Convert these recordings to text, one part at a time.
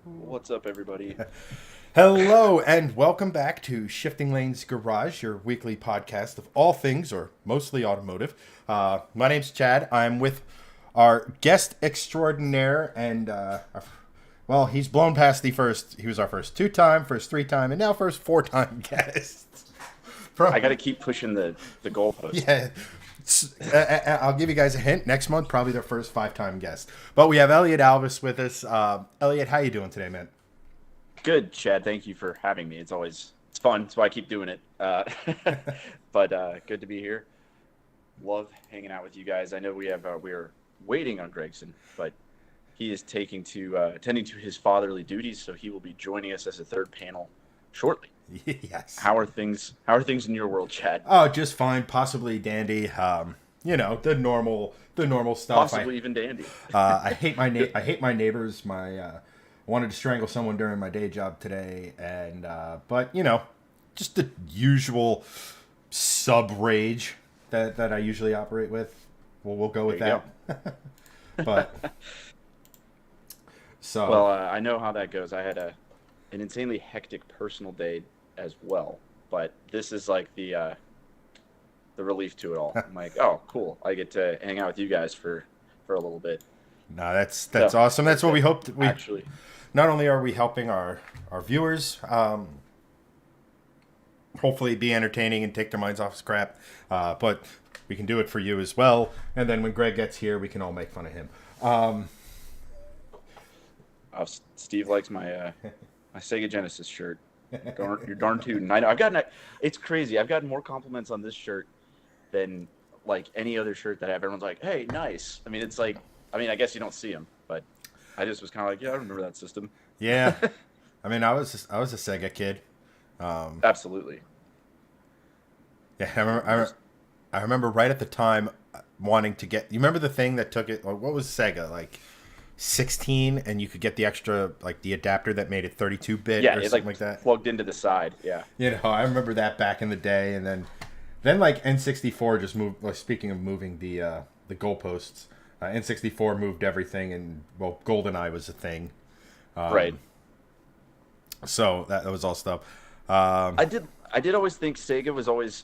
What's up, everybody? Hello, and welcome back to Shifting Lanes Garage, your weekly podcast of all things or mostly automotive. My name's Chad. I'm with our guest extraordinaire, and well, he's blown past the first. He was our first two-time, first three-time, and now first four-time guest. I got to From keep pushing the goalpost. yeah, I'll give you guys a hint. Next month, probably their first five-time guest. But we have Elliott Alvis with us. Elliott, how you doing today, man? Good, Chad. Thank you for having me. It's fun. That's why I keep doing it. But good to be here. Love hanging out with you guys. I know we're waiting on Gregson, but he is attending to his fatherly duties, so he will be joining us as a third panel shortly. Yes. How are things? How are things in your world, Chad? Oh, just fine, possibly dandy. The normal stuff. Possibly even dandy. I hate my neighbors. I wanted to strangle someone during my day job today, and but just the usual sub rage that I usually operate with. Well, we'll go with There you that. But Well, so I know how that goes. I had an insanely hectic personal day as well, but this is like the relief to it all. I'm like, oh, cool. I get to hang out with you guys for a little bit. no, that's So awesome. That's what we hope. We actually, not only are we helping our viewers, hopefully be entertaining and take their minds off his crap. But we can do it for you as well. And then when Greg gets here, we can all make fun of him. Steve likes my Sega Genesis shirt. You're darn tootin'. I know. It's crazy. I've gotten more compliments on this shirt than like any other shirt that I have. Everyone's like, "Hey, nice." I mean, it's like, I guess you don't see them, but I just was kind of like, "Yeah, I remember that system." Yeah, I mean, I was a Sega kid. Absolutely. Yeah, I remember right at the time wanting to get. You remember the thing that took it? Or what was Sega like? 16, and you could get the extra like the adapter that made it 32-bit Yeah, or it something like like that. plugged into the side. Yeah. I remember that back in the day, and then like N64 just moved. Like, speaking of moving the goalposts, N64 moved everything, and well, GoldenEye was a thing. Right. So that was all stuff. I did always think Sega was always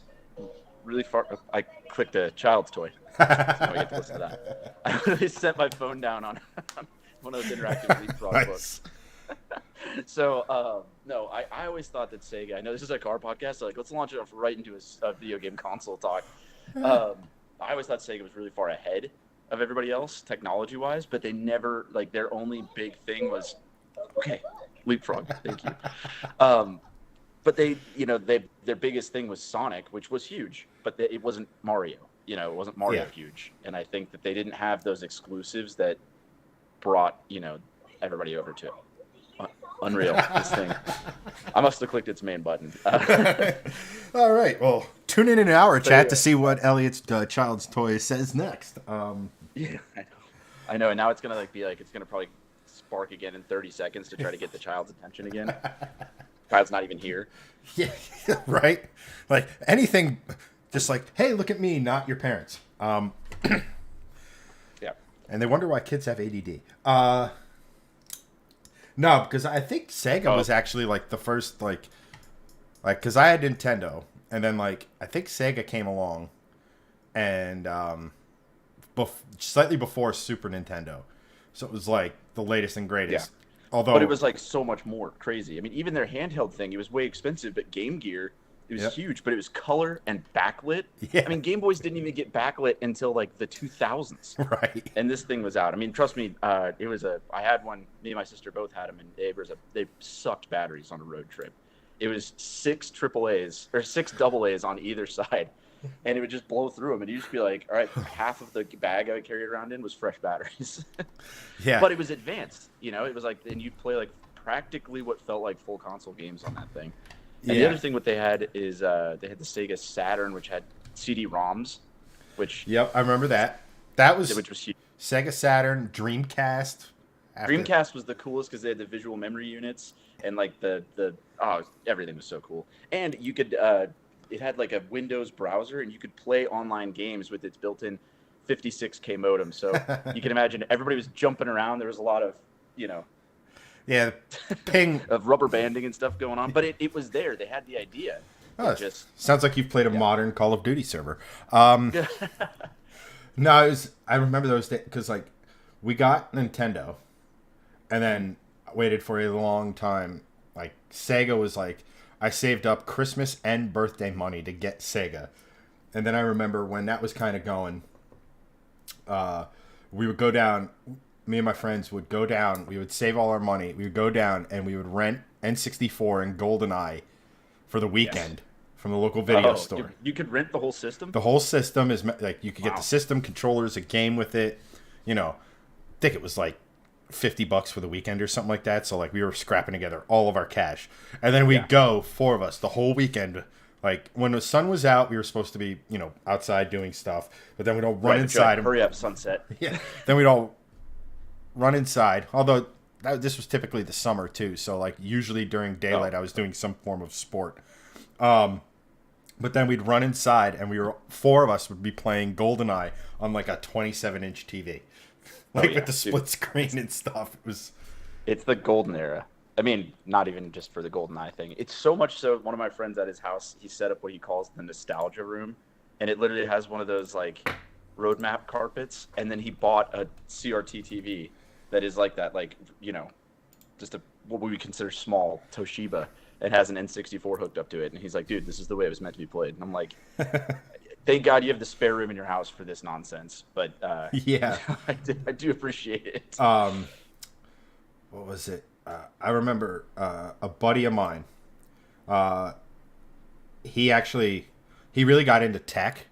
really far. I clicked a child's toy. So now we get to listen to that. I literally set my phone down on one of those interactive leapfrog books. Nice. So no, I always thought that Sega. I know this is a car podcast, so like let's launch it off right into a video game console talk. I always thought Sega was really far ahead of everybody else technology wise, but they never like their only big thing was okay, leapfrog. Thank you. But their biggest thing was Sonic, which was huge, but it wasn't Mario. It wasn't Mario Yeah. huge, and I think that they didn't have those exclusives that brought everybody over to it. Unreal, this thing. I must have clicked its main button. All right. Well, tune in an hour, chat, Yeah, to see what Elliot's child's toy says next. yeah, I know, and now it's gonna it's gonna probably spark again in 30 seconds to try to get the child's attention again. Child's not even here. Yeah, right. Like anything, just like, hey, look at me, not your parents. Yeah, And they wonder why kids have ADD. No, because I think Sega oh was actually like the first because I had Nintendo, and then like I think Sega came along, and slightly before Super Nintendo, so it was like the latest and yeah. greatest. But it Although, was like so much more crazy. I mean, even their handheld thing, it was way expensive, but Game Gear, it was yep, huge, but it was color and backlit. yeah, I mean, Game Boys didn't even get backlit until like the 2000s. right, And this thing was out. I mean, trust me, I had one, me and my sister both had them, and they sucked batteries on a road trip. It was six AAAs or six AA's on either side, and it would just blow through them, and you'd just be like, all right, half of the bag I would carry around in was fresh batteries. yeah, But it was advanced, it was like, and you'd play like practically what felt like full console games on that thing. And the yeah, other thing what they had is they had the Sega Saturn, which had CD-ROMs, which yep. I remember that. That was which was huge. Sega Saturn, Dreamcast. After, Dreamcast was the coolest because they had the visual memory units and like everything was so cool. And you could it had like a Windows browser and you could play online games with its built-in 56K modem. So you can imagine everybody was jumping around. There was a lot of, Yeah, ping. of rubber banding and stuff going on. But it was there. They had the idea. Oh, It just sounds like you've played a yeah. modern Call of Duty server. No, I remember those days because like we got Nintendo, and then waited for a long time. Like Sega was like, I saved up Christmas and birthday money to get Sega, and then I remember when that was kind of going. We would go down. Me and my friends would go down. We would save all our money. We would go down and we would rent N64 and GoldenEye for the weekend from the local video store. You could rent the whole system? The whole system is like you could get the system, controllers, a game with it. You know, I think it was like $50 for the weekend or something like that. So like we were scrapping together all of our cash, and then we'd go, four of us, the whole weekend. Like when the sun was out, we were supposed to be outside doing stuff, but then we'd all run inside. Like, hurry up, sunset. Yeah. Then we'd all run inside. Although this was typically the summer too, so like usually during daylight, I was doing some form of sport. But then we'd run inside, and four of us would be playing GoldenEye on like a 27-inch TV, with the split screen and stuff. It's the golden era. I mean, not even just for the GoldenEye thing. It's so much so. One of my friends at his house, he set up what he calls the nostalgia room, and it literally has one of those like roadmap carpets. And then he bought a CRT TV that is like that, just what we would consider small Toshiba. It has an N64 hooked up to it, and he's like, "Dude, this is the way it was meant to be played." And I'm like, "Thank God you have the spare room in your house for this nonsense." But yeah, I do appreciate it. What was it? I remember a buddy of mine. He really got into tech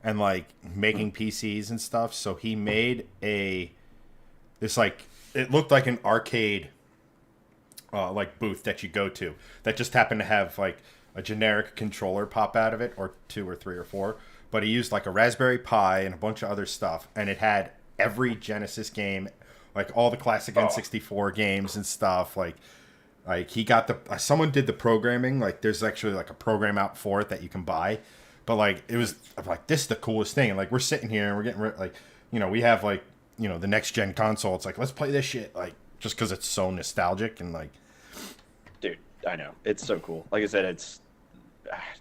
and like making PCs and stuff. So he made this like it looked like an arcade. Like booth that you go to that just happened to have like a generic controller pop out of it, or 2 or 3 or 4, but he used like a Raspberry Pi and a bunch of other stuff, and it had every Genesis game, like all the classic N64 games and stuff. Like he got someone did the programming. Like there's actually like a program out for it that you can buy, but like it was like, this is the coolest thing. And like we're sitting here and we're getting we have like the next gen console. It's like, let's play this shit, like just because it's so nostalgic. And like, dude, I know, it's so cool. Like I said, it's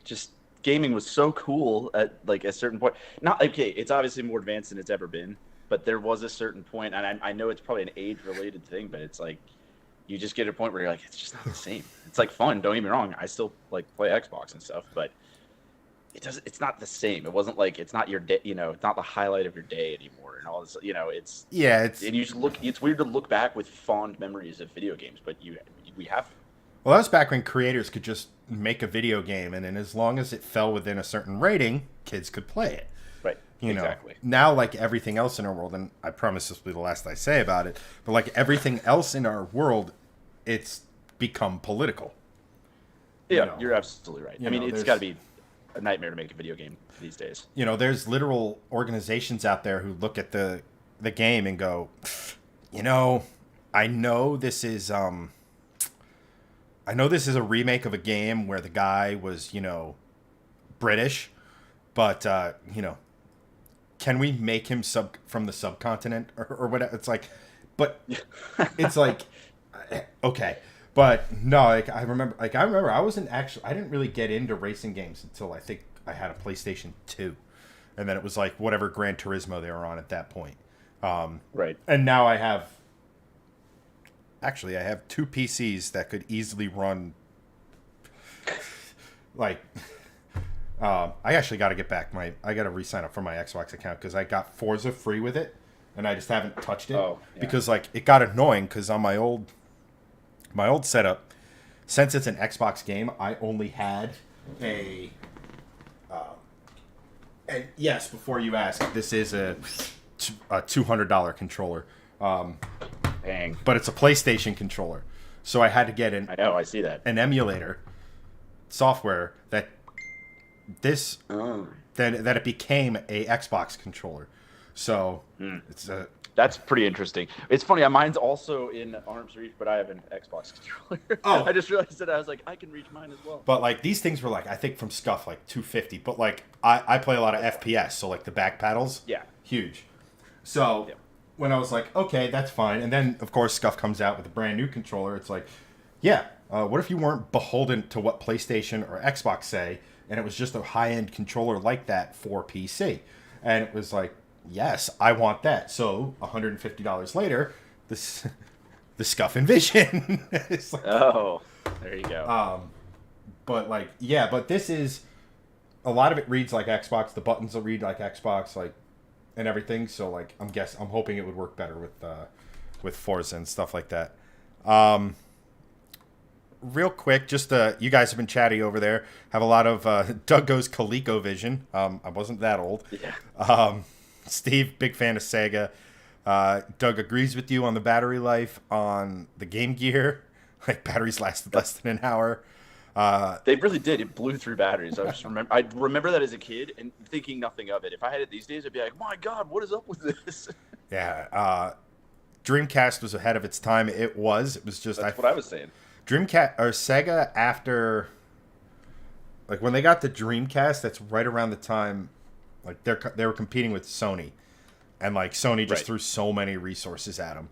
just gaming was so cool at like a certain point. Not okay, it's obviously more advanced than it's ever been, but there was a certain point, and I know it's probably an age related thing, but it's like you just get to a point where you're like, it's just not the same. It's like fun, don't get me wrong, I still like play Xbox and stuff, but it's not the same. It wasn't like, it's not your day, it's not the highlight of your day anymore and all this, and you just it's weird to look back with fond memories of video games, but we have. Well, that was back when creators could just make a video game, and then as long as it fell within a certain rating, kids could play it. Right. Exactly. Now, like everything else in our world, and I promise this will be the last I say about it, but like everything else in our world, it's become political. Yeah, you're absolutely right. I mean, it's got to be a nightmare to make a video game these days. There's literal organizations out there who look at the game and go, I know this is a remake of a game where the guy was, British, but can we make him from the subcontinent or whatever? It's like, but it's like, okay. But no, I remember I didn't really get into racing games until I think I had a PlayStation 2. And then it was like whatever Gran Turismo they were on at that point. Right. And now I have 2 PCs that could easily run like I actually got to get back I got to re-sign up for my Xbox account because I got Forza free with it, and I just haven't touched it because like it got annoying because on my old setup, since it's an Xbox game, I only had and yes, before you ask, this is a $200 controller. Dang. But it's a PlayStation controller, so I had to get I see that. An emulator software that it became a Xbox controller. So that's pretty interesting. It's funny. Mine's also in arm's reach, but I have an Xbox controller. I just realized that I was like, I can reach mine as well. But like these things were like, I think from Scuff like $250. But like I play a lot of FPS, so like the back paddles, yeah, huge. So when I was like, okay, that's fine. And then, of course, Scuff comes out with a brand new controller. It's like, yeah, what if you weren't beholden to what PlayStation or Xbox say, and it was just a high-end controller like that for PC? And it was like, yes, I want that. So $150 later, this the Scuff Envision. It's like, Oh, there you go. but like, yeah, but this is a lot of it reads like Xbox. The buttons will read like Xbox, like, and everything. So like, I'm hoping it would work better with Forza and stuff like that. Real quick, just you guys have been chatty over there. Have a lot of Doug goes ColecoVision. I wasn't that old. Yeah. Steve, big fan of Sega. Doug agrees with you on the battery life on the Game Gear. Like batteries lasted less than an hour. They really did. It blew through batteries. I remember that as a kid and thinking nothing of it. If I had it these days, I'd be like, my God, what is up with this? Yeah. Dreamcast was ahead of its time. It was just That's what I was saying. Dreamcast or Sega after, like when they got the Dreamcast, that's right around the time, like they were competing with Sony, and like Sony just threw so many resources at them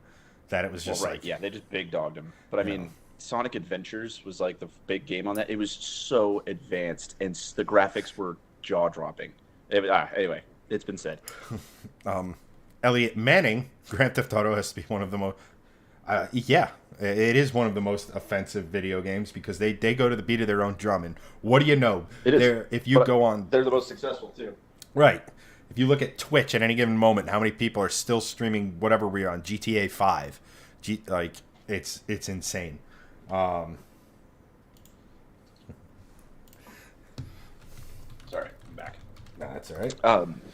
that it was just like, yeah, they just big dogged them. But I mean, Sonic Adventures was like the big game on that. It was so advanced, and the graphics were jaw dropping. Anyway, it's been said. Elliott Manning, Grand Theft Auto has to be one of the most. Yeah, it is one of the most offensive video games because they go to the beat of their own drum. And what do you know? It is. If you go on, they're the most successful too. Right. If you look at Twitch at any given moment, how many people are still streaming whatever we're on GTA 5? Like it's insane. Sorry, I'm back. No, that's all right.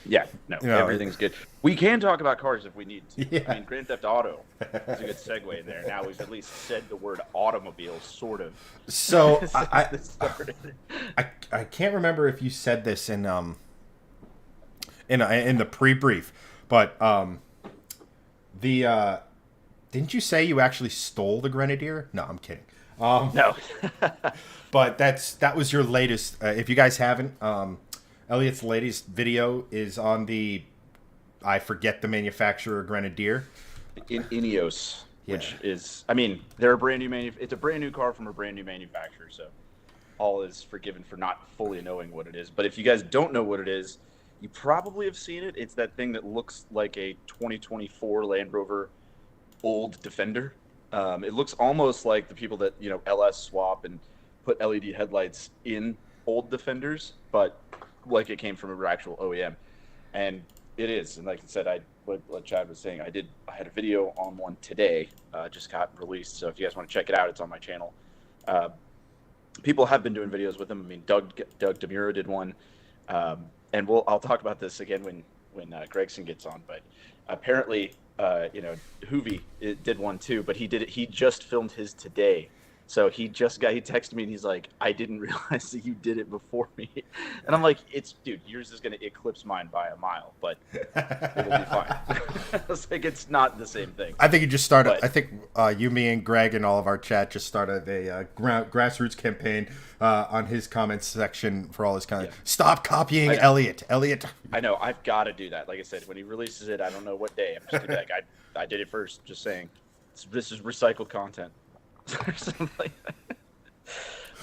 Yeah, no, everything's good. We can talk about cars if we need to. Yeah. I mean, Grand Theft Auto is a good segue there. Now we've at least said the word automobile, sort of. So I can't remember if you said this in the pre-brief, but didn't you say you actually stole the Grenadier? No, I'm kidding. No. But that was your latest. If you guys haven't, Elliott's latest video is on the, I forget the manufacturer, Grenadier. Ineos, which is, I mean, they're a brand new it's a brand new car from a brand new manufacturer, so all is forgiven for not fully knowing what it is. But if you guys don't know what it is, you probably have seen it. It's that thing that looks like a 2024 Land Rover old Defender. It looks almost like the people that, LS swap and put LED headlights in old Defenders, but like it came from an actual OEM. And it is. And like I said, what Chad was saying, I had a video on one today, just got released. So if you guys want to check it out, it's on my channel. People have been doing videos with them. I mean, Doug DeMuro did one. And I'll talk about this again when Gregson gets on, but apparently, Hoovy did one too, but he just filmed his today. So he texted me and he's like, I didn't realize that you did it before me. And I'm like, dude, yours is going to eclipse mine by a mile, but it'll be fine. I was like, it's not the same thing. I think you just started, I think you, me, and Greg and all of our chat just started a grassroots campaign on his comments section for all his content. Yeah. Stop copying Elliott. I know. I've got to do that. Like I said, when he releases it, I don't know what day. I'm just going to be like, I did it first. Just saying. This is recycled content. Or something like that.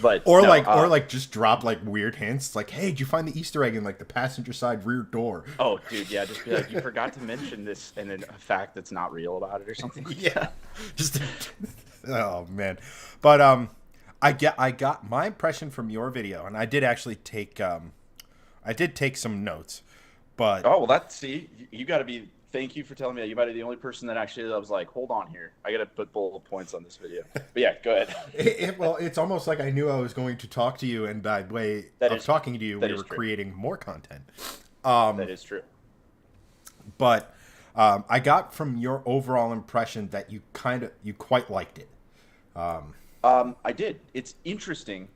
But or just drop like weird hints like, hey, did you find the Easter egg in like the passenger side rear door? Oh dude, yeah, just be like, you forgot to mention this and then a fact that's not real about it or something like yeah just oh man. But I got my impression from your video, and I did actually take some notes, but you got to be. Thank you for telling me that. You might be the only person that actually was like, hold on here. I got to put bullet points on this video. But yeah, go ahead. It's almost like I knew I was going to talk to you, and by way of talking to you, we were creating more content. That is true. But I got from your overall impression that you quite liked it. I did. It's interesting.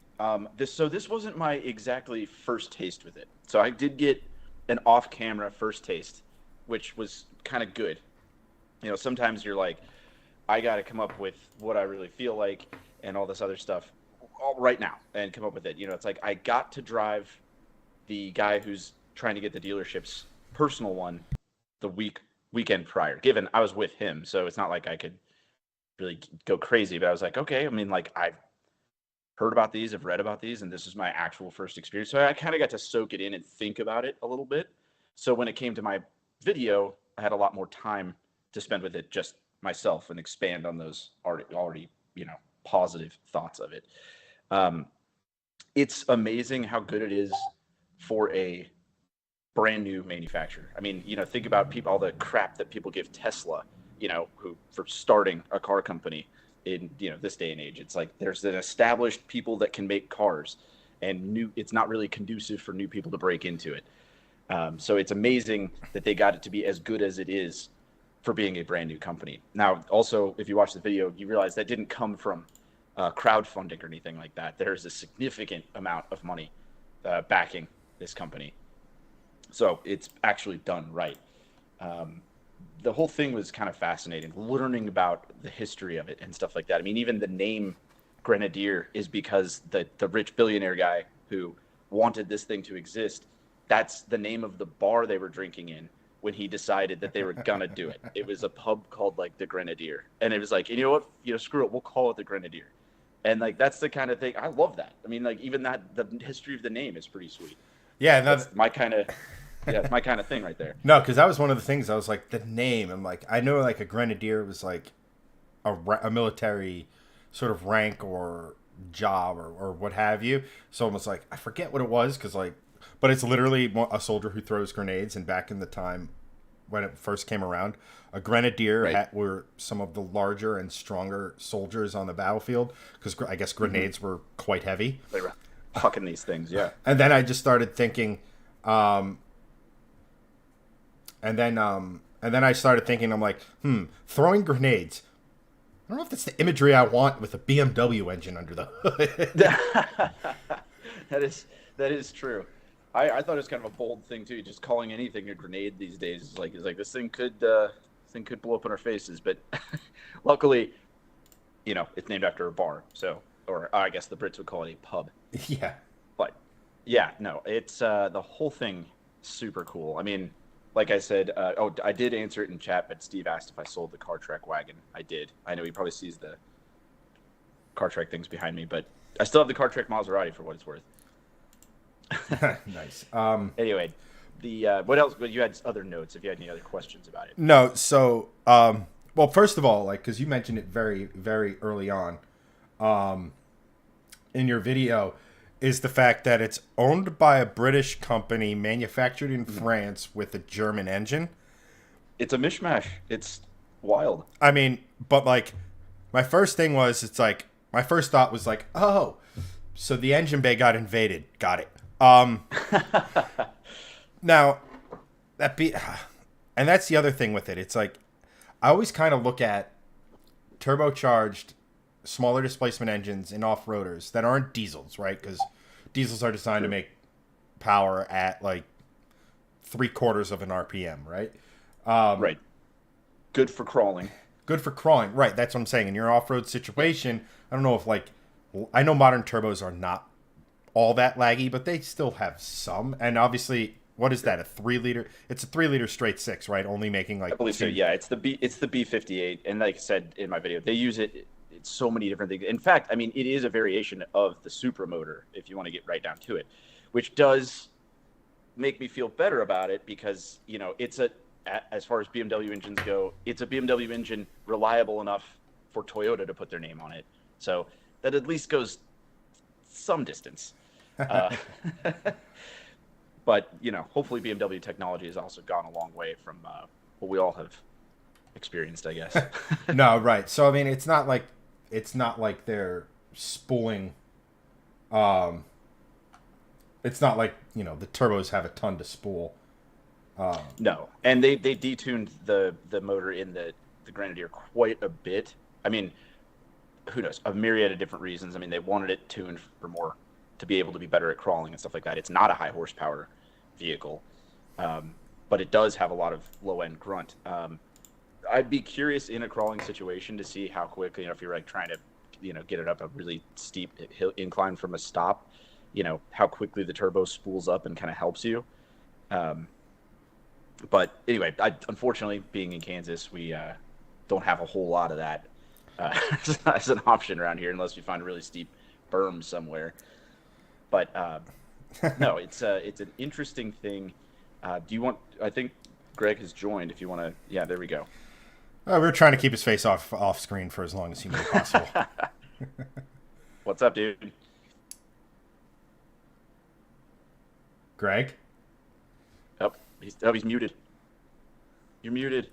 This wasn't my exactly first taste with it. So I did get an off-camera first taste, which was kind of good. Sometimes you're like, I got to come up with what I really feel like and all this other stuff right now and come up with it. It's like I got to drive the guy who's trying to get the dealership's personal one the week weekend prior. Given I was with him, so it's not like I could really go crazy. But I was like, okay. I mean, like I've heard about these, I've read about these, and this is my actual first experience. So I kind of got to soak it in and think about it a little bit. So when it came to my video, I had a lot more time to spend with it just myself and expand on those already positive thoughts of it. Um, it's amazing how good it is for a brand new manufacturer. I mean, think about all the crap that people give Tesla, who for starting a car company in this day and age. It's like there's an established people that can make cars, and it's not really conducive for new people to break into it. So it's amazing that they got it to be as good as it is for being a brand new company. Now, also, if you watch the video, you realize that didn't come from crowdfunding or anything like that. There's a significant amount of money backing this company. So it's actually done right. The whole thing was kind of fascinating, learning about the history of it and stuff like that. I mean, even the name Grenadier is because the rich billionaire guy who wanted this thing to exist, that's the name of the bar they were drinking in when he decided that they were gonna do it. It was a pub called like the Grenadier, and it was like, you know what, screw it, we'll call it the Grenadier. And like that's the kind of thing I love. That I mean, like even that the history of the name is pretty sweet. Yeah, that's my kind of it's my kind of thing right there. No, because that was one of the things. I was like, the name. I'm like, I know like a grenadier was like a military sort of rank or job or what have you. So I was like, I forget what it was because like, but it's literally a soldier who throws grenades. And back in the time when it first came around, a grenadier were some of the larger and stronger soldiers on the battlefield because I guess grenades were quite heavy. They were hucking these things, yeah. And then I just started thinking, and then I started thinking, I'm like, throwing grenades. I don't know if that's the imagery I want with a BMW engine under the hood. that is true. I thought it was kind of a bold thing too. Just calling anything a grenade these days is like this thing could blow up in our faces. But luckily, it's named after a bar. So, or I guess the Brits would call it a pub. Yeah. But yeah, no, it's the whole thing super cool. I mean, like I said, I did answer it in chat, but Steve asked if I sold the car track wagon. I did. I know he probably sees the car track things behind me, but I still have the car track Maserati for what it's worth. Nice. Anyway, what else? You had other notes. If you had any other questions about it. No. So, well, first of all, like, because you mentioned it very, very early on, in your video, is the fact that it's owned by a British company, manufactured in France with a German engine. It's a mishmash. It's wild. I mean, but like, my first thing was, my first thought was like, oh, so the engine bay got invaded. Got it. Now, and that's the other thing with it. It's like, I always kind of look at turbocharged, smaller displacement engines in off-roaders that aren't diesels, right? Because diesels are designed to make power at like 3/4 of an RPM, right? Right. Good for crawling. Good for crawling, right? That's what I'm saying. In your off-road situation, I don't know if I know modern turbos are not all that laggy, but they still have some. And obviously, what is that? A 3-liter? It's a 3-liter straight six, right? Only making like. I believe so. Yeah, it's the B58, and like I said in my video, they use it. It's so many different things. In fact, I mean, it is a variation of the Supra motor, if you want to get right down to it, which does make me feel better about it because it's as far as BMW engines go, it's a BMW engine reliable enough for Toyota to put their name on it. So that at least goes some distance. But hopefully BMW technology has also gone a long way from what we all have experienced, I guess. No, right. So I mean, it's not like they're spooling. It's not like the turbos have a ton to spool. No, and they detuned the motor in the Grenadier quite a bit. I mean, who knows? A myriad of different reasons. I mean, they wanted it tuned for more to be able to be better at crawling and stuff like that. It's not a high horsepower vehicle, but it does have a lot of low end grunt. I'd be curious in a crawling situation to see how quickly, if you're like trying to, get it up a really steep incline from a stop, how quickly the turbo spools up and kind of helps you. But anyway, unfortunately, being in Kansas, we don't have a whole lot of that as an option around here, unless you find a really steep berm somewhere. But no, it's an interesting thing. Do you want? I think Greg has joined. If you want to, yeah, there we go. We're trying to keep his face off screen for as long as humanly possible. What's up, dude? Greg? Oh, he's muted. You're muted.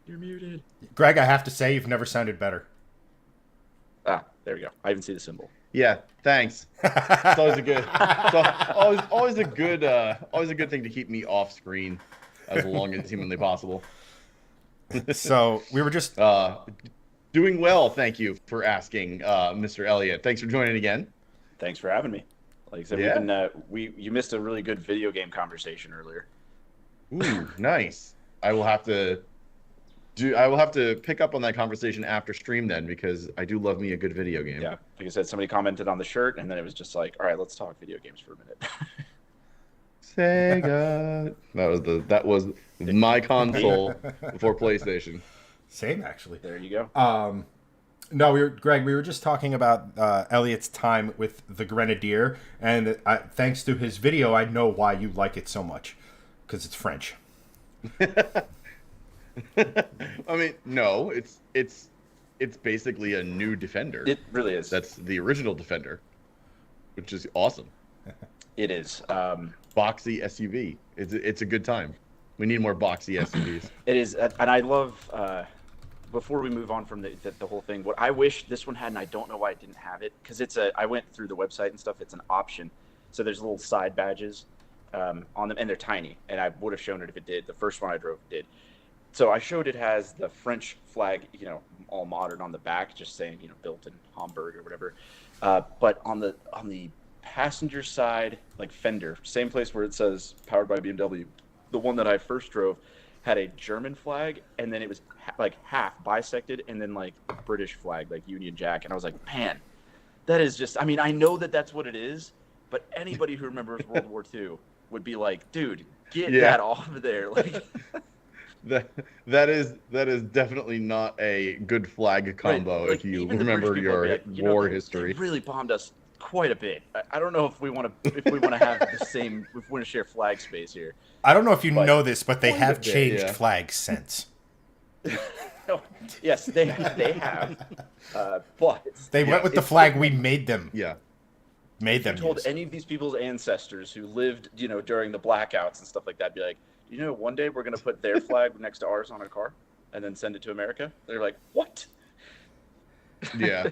You're muted. Greg, I have to say, you've never sounded better. Ah, there we go. I even see the symbol. Yeah, thanks. It's always a good, always a good thing to keep me off screen as long as humanly possible. So we were just doing well. Thank you for asking, Mr. Elliott. Thanks for joining again. Thanks for having me. Like I said, Yeah. you missed a really good video game conversation earlier. Ooh, nice. I will have to pick up on that conversation after stream then, because I do love me a good video game. Yeah, like I said, somebody commented on the shirt, and then it was just like, all right, let's talk video games for a minute. Sega. That was my console before PlayStation. same, actually. There you go. No, Greg, we were just talking about Elliott's time with the Grenadier, and thanks to his video, I know why you like it so much, because it's French. I mean, no, it's basically a new Defender. It really is. That's the original Defender, which is awesome. It is. Boxy SUV. It's a good time. We need more boxy SUVs. It is, and I love. Before we move on from the whole thing, what I wish this one had, and I don't know why it didn't have it, because I went through the website and stuff. It's an option, so there's little side badges on them, and they're tiny. And I would have shown it if it did. The first one I drove did. So I showed it has the French flag, all modern on the back, just saying, built in Hamburg or whatever. But on the passenger side, like fender, same place where it says powered by BMW, the one that I first drove had a German flag, and then it was like half bisected, and then like British flag, like Union Jack. And I was like, man, that is just, I mean, I know that that's what it is, but anybody who remembers World War II would be like, dude, get that off of there. Like, that is definitely not a good flag combo, right. if you remember your war history. They really bombed us quite a bit. I don't know if we want to have the same, if we want to share flag space here. I don't know if you know this, but they have bit, changed flags since. No, yes, they have. But they went with the flag we made them. Yeah. Made them. If you told use. any of these people's ancestors who lived, during the blackouts and stuff like that, be like, one day we're going to put their flag next to ours on a car and then send it to America. They're like, what? Yeah.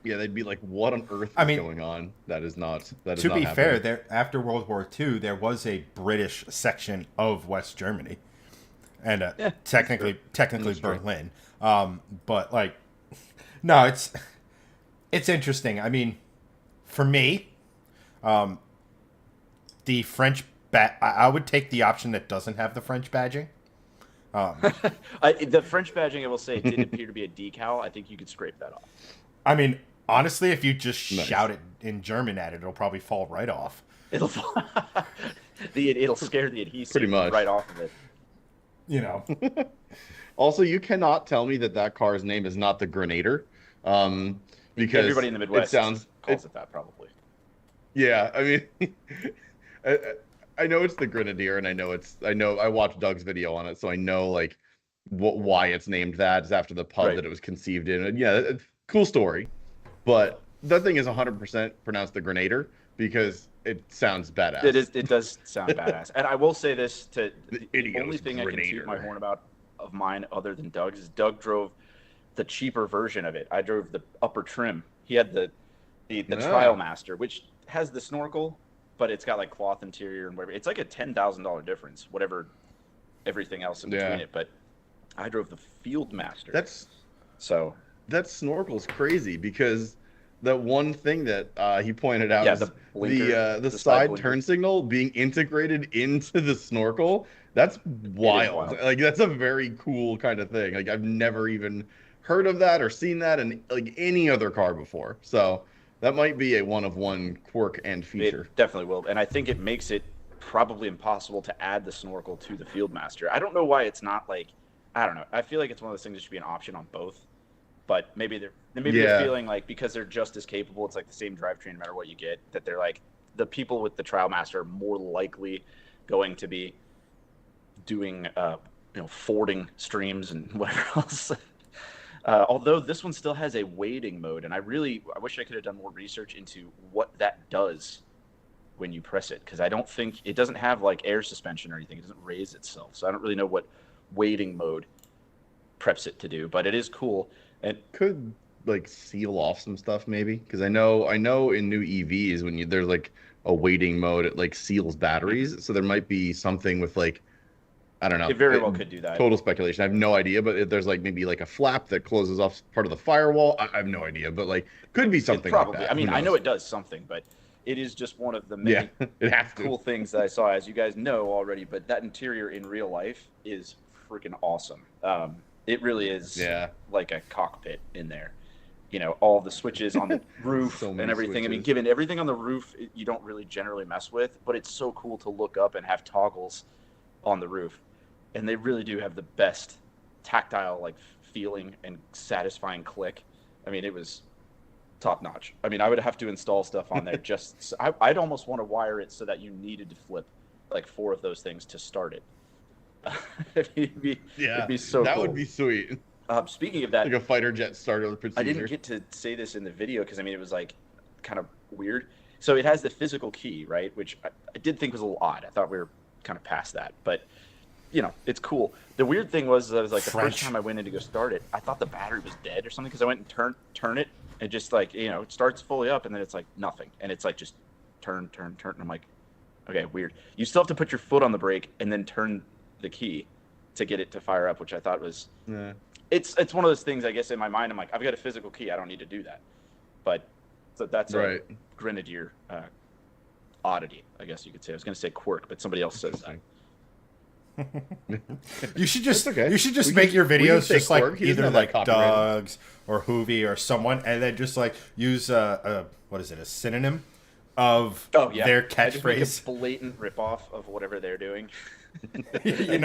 Yeah, they'd be like, "What on earth is going on?" That is not. That is to not be happening. fair, after World War II, there was a British section of West Germany, and technically Berlin. But like, no, it's interesting. I mean, for me, the French I would take the option that doesn't have the French badging. The French badging, I will say, did appear to be a decal. I think you could scrape that off. I mean, honestly, if you just shout it in German at it, it'll probably fall right off. It'll scare the adhesive Pretty much right off of it. Also, you cannot tell me that car's name is not the Grenadier, because everybody in the Midwest calls it that probably. Yeah, I mean, I know it's the Grenadier, and I watched Doug's video on it, so I know like why it's named that. It's after the pub that it was conceived in. And yeah, cool story, but that thing is 100% pronounced the Grenadier because it sounds badass. It does sound badass. And I will say this, the only thing Grenadier. I can toot my horn about of mine other than Doug's is Doug drove the cheaper version of it. I drove the upper trim. He had the Trial Master, which has the snorkel, but it's got like cloth interior and whatever. It's like a $10,000 difference, whatever everything else in between it. But I drove the Field Master. That snorkel's crazy because that one thing that he pointed out is the side turn signal being integrated into the snorkel. That's wild. Like that's a very cool kind of thing. Like I've never even heard of that or seen that in like any other car before. So that might be a one-of-one quirk and feature. It definitely will, and I think it makes it probably impossible to add the snorkel to the Fieldmaster. I don't know why it's not like, I don't know. I feel like it's one of those things that should be an option on both. But maybe they're feeling like because they're just as capable, it's like the same drivetrain no matter what you get, that they're like the people with the Trial Master are more likely going to be doing fording streams and whatever else. Although this one still has a wading mode, and I wish I could have done more research into what that does when you press it, because I don't think it doesn't have like air suspension or anything. It doesn't raise itself, so I don't really know what wading mode preps it to do, but it is cool. And could like seal off some stuff maybe, because I know in new EVs when there's like a waiting mode, it like seals batteries, so there might be something with like, I don't know. It very well could do that. Total speculation. I have no idea, but if there's like maybe like a flap that closes off part of the firewall, I have no idea, but like could be something probably like that. I mean, I know it does something, but it is just one of the many cool things that I saw, as you guys know already. But that interior in real life is freaking awesome. It really is like a cockpit in there. All the switches on the roof and everything. Switches. I mean, given everything on the roof, you don't really generally mess with, but it's so cool to look up and have toggles on the roof. And they really do have the best tactile like feeling and satisfying click. I mean, it was top notch. I mean, I would have to install stuff on there I'd almost want to wire it so that you needed to flip like 4 of those things to start it. It'd be so that cool. Would be sweet. Speaking of that, like a fighter jet starter procedure. I didn't get to say this in the video because I mean it was like kind of weird. So it has the physical key, right? Which I did think was a little odd. I thought we were kind of past that, but it's cool. The weird thing was the first time I went in to go start it, I thought the battery was dead or something because I went and turn it and just like it starts fully up and then it's like nothing and it's like just turn and I'm like, okay, weird. You still have to put your foot on the brake and then turn the key to get it to fire up, which I thought was it's one of those things. I guess in my mind I'm like, I've got a physical key, I don't need to do that. But so that's a Grenadier oddity, I guess you could say. I was going to say quirk, but somebody else says that. You should just make your videos just like either like Doug's or Hoovy or someone, and then just like use a synonym of their catchphrase. Just make a blatant ripoff of whatever they're doing. Instead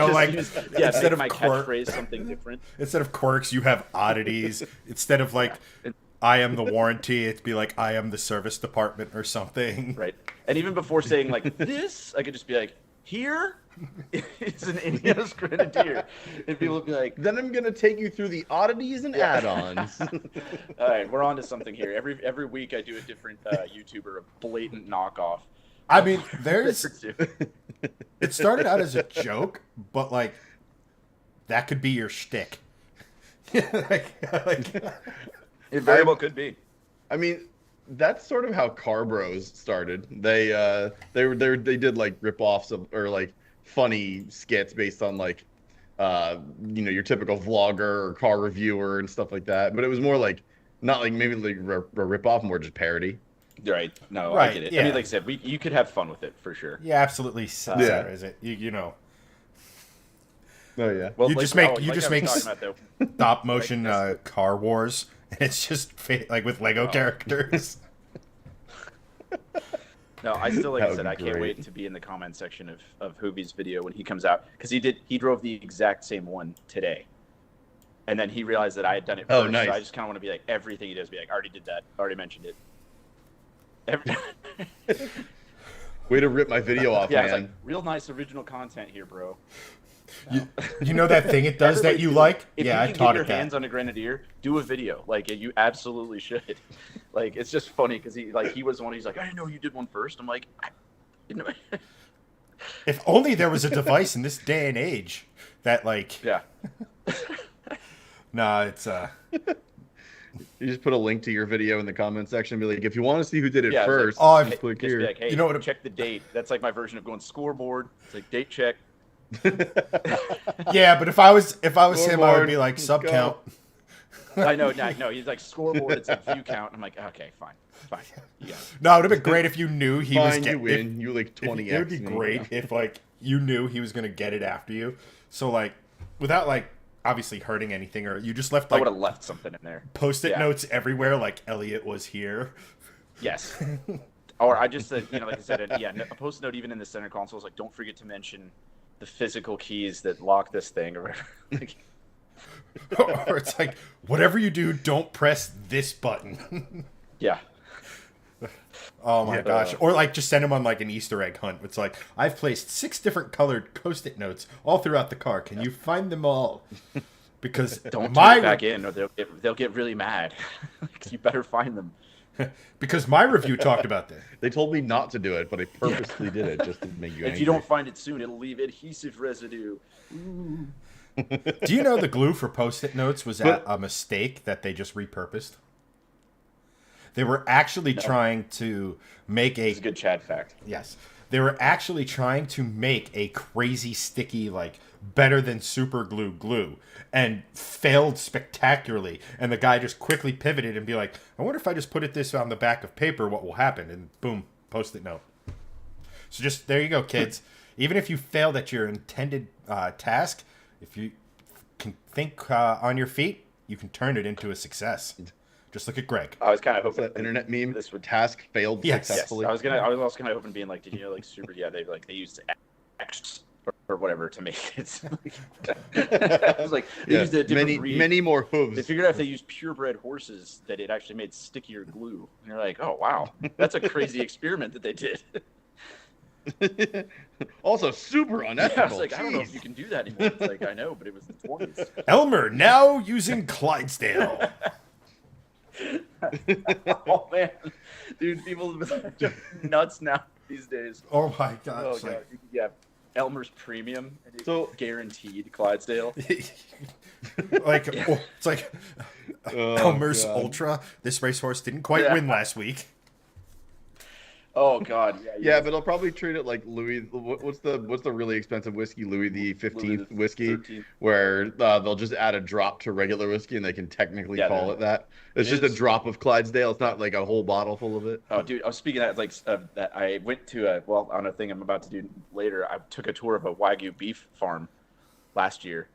of my quirk, catchphrase something different. Instead of quirks, you have oddities. Instead of like I am the warranty, it'd be like I am the service department or something. Right. And even before saying like this, I could just be like, here is an Ineos Grenadier. And people would be like, then I'm going to take you through the oddities and add-ons. All right, we're on to something here. Every week I do a different YouTuber, a blatant knockoff. I mean, it started out as a joke, but like that could be your shtick. It very well could be. I mean, that's sort of how Car Bros started. They did like rip-offs of, or like funny skits based on like your typical vlogger or car reviewer and stuff like that. But it was more like not like maybe like a rip-off, more just parody. Right. No, I get it. Yeah. I mean, like I said, you could have fun with it for sure. Yeah, absolutely. Is it? You know. Oh yeah. Well, you just make stop motion Car Wars. It's just like with Lego characters. No, I still, like I said, I can't wait to be in the comment section of Hoovy's video when he comes out, because he drove the exact same one today, and then he realized that I had done it first. Nice. So I just kind of want to be like, everything he does, be like, I already did that, already mentioned it. Way to rip my video off, man. It's like, real nice original content here, bro. You know that thing it does that you like? If yeah, you can get your hands on a Grenadier, do a video. Like, you absolutely should. Like, it's just funny because he was the one. He's like, I didn't know you did one first. I'm like, I didn't know. If only there was a device in this day and age that like. Yeah. Nah, it's You just put a link to your video in the comment section and be like, if you want to see who did it first, like, just click here. Be like, hey, you know what? Check the date. That's like my version of going scoreboard. It's like date check. Yeah, but if I was him, I would be like sub count. I know. No, he's like scoreboard. It's like view count. I'm like, okay, fine. Yeah. No, it would have been great if you knew he was getting. You win. You like 20x. It would be great if like you knew he was gonna get it after you. So like, without like obviously hurting anything, or you just left like I would have left something in there. Post-it notes everywhere, like Elliott was here. Yes. Or I just said, like I said, a post note even in the center console is like, don't forget to mention the physical keys that lock this thing or whatever. Or it's like, whatever you do, don't press this button. Yeah. Oh my gosh. Or like just send them on like an Easter egg hunt. It's like, I've placed 6 different colored Post-it notes all throughout the car. Can you find them all? Because don't turn it back in or they'll get really mad. You better find them. Because my review talked about that. They told me not to do it, but I purposely did it just to make you angry. If you don't find it soon, it'll leave adhesive residue. Do you know the glue for Post-it notes was a mistake that they just repurposed? They were actually trying to make It's a good Chad fact. Yes. They were actually trying to make a crazy sticky, like, better than super glue and failed spectacularly. And the guy just quickly pivoted and be like, I wonder if I just put this on the back of paper, what will happen? And boom, Post-it note. So just, there you go, kids. Even if you failed at your intended task, if you can think on your feet, you can turn it into a success. Just look at Greg. I was kind of hoping that internet meme. This would task failed successfully. Yes. I was also kind of hoping being like, did you know like super? Yeah, they used X or whatever to make it. I was like, they used a different many more hooves. They figured out if they used purebred horses that it actually made stickier glue. And you're like, oh wow, that's a crazy experiment that they did. Also super unethical. Yeah, I was like, I don't know if you can do that anymore. It's like, I know, but it was the 20s. Elmer now using Clydesdale. Oh man, dude, people are nuts now these days. Oh my god. Oh god, yeah. Elmer's Premium, so guaranteed Clydesdale. Like it's like Elmer's Ultra. This racehorse didn't quite win last week. Oh god, yeah, but they'll probably treat it like Louis. What's the really expensive whiskey? Louis the 15th whiskey, 13th. Where they'll just add a drop to regular whiskey and they can technically call it that. It's just a drop of Clydesdale. It's not like a whole bottle full of it. Oh, dude, I was speaking of that, that I went to on a thing I'm about to do later. I took a tour of a Wagyu beef farm last year.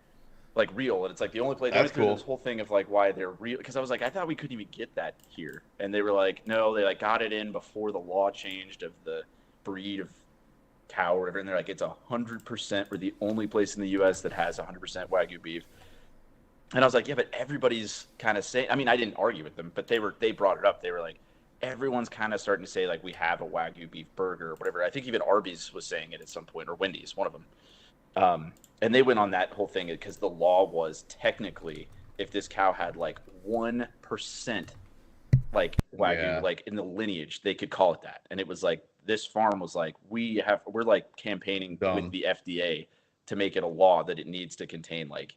Like real, and it's like the only place. I went through this whole thing of like why they're real, because I was like, I thought we couldn't even get that here, and they were like, no, they like got it in before the law changed of the breed of cow or whatever, and they're like, it's 100%. We're the only place in the U.S. that has 100% Wagyu beef, and I was like, yeah, but everybody's kind of saying. I mean, I didn't argue with them, but they brought it up. They were like, everyone's kind of starting to say like we have a Wagyu beef burger or whatever. I think even Arby's was saying it at some point, or Wendy's, one of them. And they went on that whole thing because the law was technically if this cow had like 1% like Wagyu, like in the lineage, they could call it that. And it was like this farm was like, we're like campaigning with the FDA to make it a law that it needs to contain like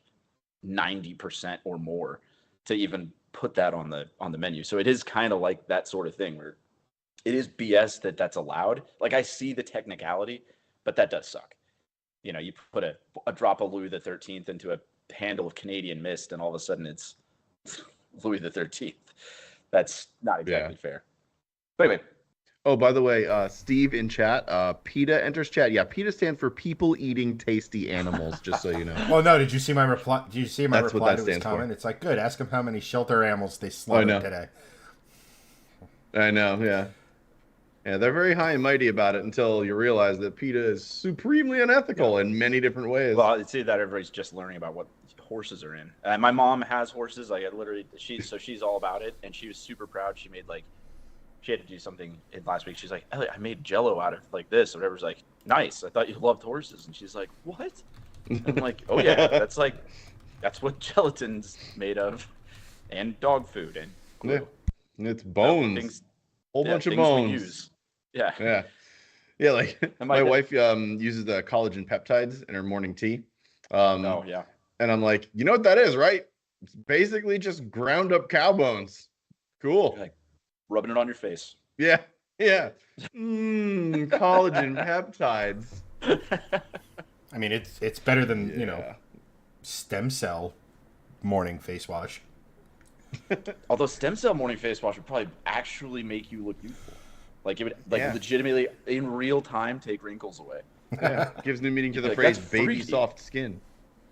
90% or more to even put that on the menu. So it is kind of like that sort of thing where it is BS that's allowed. Like I see the technicality, but that does suck. You know, you put a drop of Louis the 13th into a handle of Canadian Mist, and all of a sudden it's Louis the 13th. That's not exactly fair. But anyway. Oh, by the way, Steve in chat, PETA enters chat. Yeah, PETA stands for people eating tasty animals, just so you know. Well, no, did you see my reply? Did you see my reply to his comment? It's like, good, ask him how many shelter animals they slaughtered today. I know, yeah. Yeah, they're very high and mighty about it until you realize that PETA is supremely unethical in many different ways. Well, I'd say that everybody's just learning about what horses are in. My mom has horses. Like, she's all about it, and she was super proud. She had to do something last week. She's like, Elliot, I made Jell-O out of like this or whatever. It's like, nice. I thought you loved horses. And she's like, what? And I'm like, oh yeah, that's what gelatin's made of, and dog food and glue. Yeah. It's bones. Whole bunch of bones. Yeah. Like my wife uses the collagen peptides in her morning tea. Oh yeah. And I'm like, you know what that is, right? It's basically just ground up cow bones. Cool. You're like rubbing it on your face. Yeah. Collagen peptides. I mean, it's better than stem cell morning face wash. Although stem cell morning face wash would probably actually make you look youthful. Like it would legitimately in real time take wrinkles away. Yeah. Gives new meaning to the phrase baby soft skin.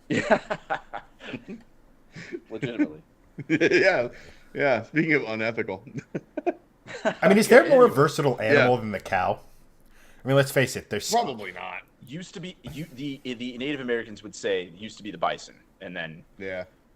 Yeah. Legitimately. Yeah. Speaking of unethical. I mean, is there a more versatile animal than the cow? I mean, let's face it. There's probably not. Used to be the Native Americans would say used to be the bison, and then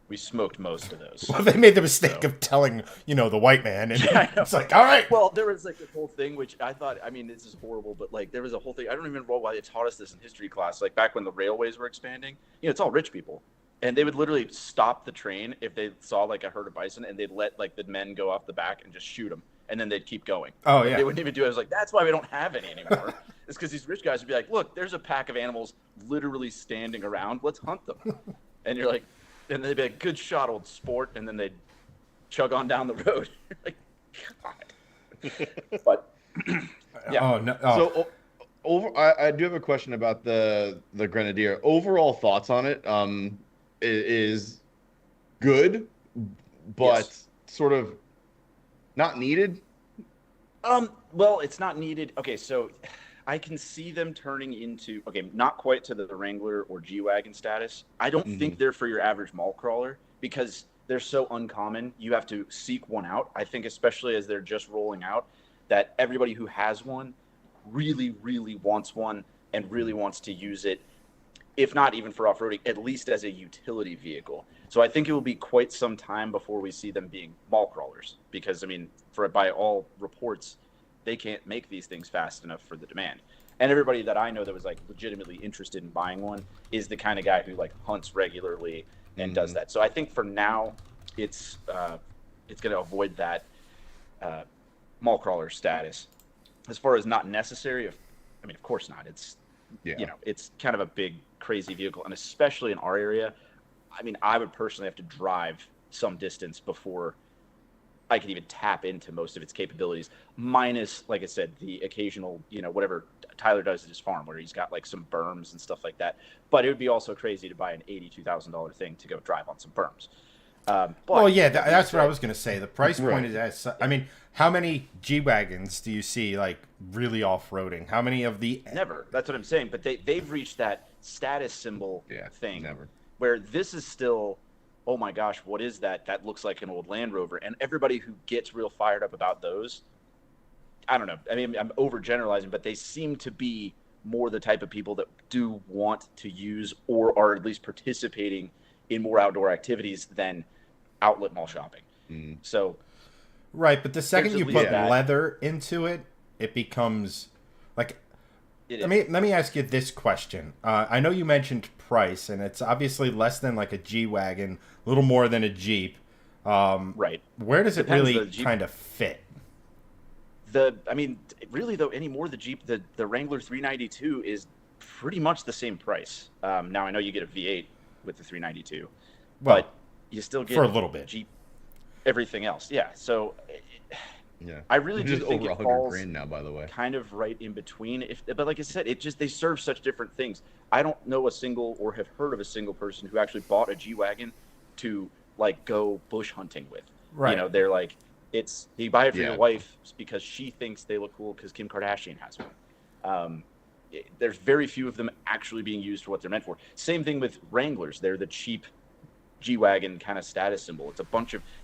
we smoked most of those. Well, they made the mistake of telling the white man, and it's like, all right. Well, there was like this whole thing which I thought, I mean, this is horrible, but like there was a whole thing. I don't even remember why they taught us this in history class. Like back when the railways were expanding, it's all rich people. And they would literally stop the train if they saw like a herd of bison, and they'd let like the men go off the back and just shoot them, and then they'd keep going. Oh yeah. They wouldn't even do it. I was like, that's why we don't have any anymore. It's because these rich guys would be like, look, there's a pack of animals literally standing around. Let's hunt them. And you're like, and they'd be like, good shot, old sport, and then they'd chug on down the road. You're like, God. But yeah. Oh no. Oh. So I do have a question about the Grenadier. Overall thoughts on it. Is good, but sort of not needed. Well, it's not needed. Okay, so I can see them turning into not quite to the Wrangler or G-Wagon status. I don't think they're for your average mall crawler because they're so uncommon. You have to seek one out. I think especially as they're just rolling out, that everybody who has one really, really wants one and really wants to use it. If not even for off-roading, at least as a utility vehicle. So I think it will be quite some time before we see them being mall crawlers because, I mean, by all reports, they can't make these things fast enough for the demand. And everybody that I know that was like legitimately interested in buying one is the kind of guy who like hunts regularly and does that. So I think for now, it's going to avoid that mall crawler status. As far as not necessary, of course not. It's it's kind of a big, crazy vehicle, and especially in our area, I mean, I would personally have to drive some distance before I could even tap into most of its capabilities, minus, like I said, the occasional, whatever Tyler does at his farm, where he's got like some berms and stuff like that. But it would be also crazy to buy an $82,000 thing to go drive on some berms. That's what I was going to say. The price point is, I mean, how many G-Wagons do you see like really off-roading? How many of the... Never. That's what I'm saying. But they've reached that status symbol thing where this is still, oh my gosh, what is that? That looks like an old Land Rover. And everybody who gets real fired up about those, I don't know. I mean, I'm overgeneralizing, but they seem to be more the type of people that do want to use or are at least participating in more outdoor activities than outlet mall shopping. So, right, but the second you put leather into it, it becomes like. Let me ask you this question. I know you mentioned price, and it's obviously less than like a G-Wagon, a little more than a Jeep. Right. Where does it really kind of fit? Really though, anymore the Jeep, the Wrangler 392 is pretty much the same price. Now I know you get a V8 with the 392, but you still get for a little bit Jeep, everything else. Yeah. So I really do think it falls grand now, by the way, kind of right in between. But like I said, they serve such different things. I don't know a single or have heard of a single person who actually bought a G-Wagon to like go bush hunting with. Right. They're like, you buy it for your wife because she thinks they look cool because Kim Kardashian has one. There's very few of them actually being used for what they're meant for. Same thing with Wranglers. They're the cheap G-Wagon kind of status symbol.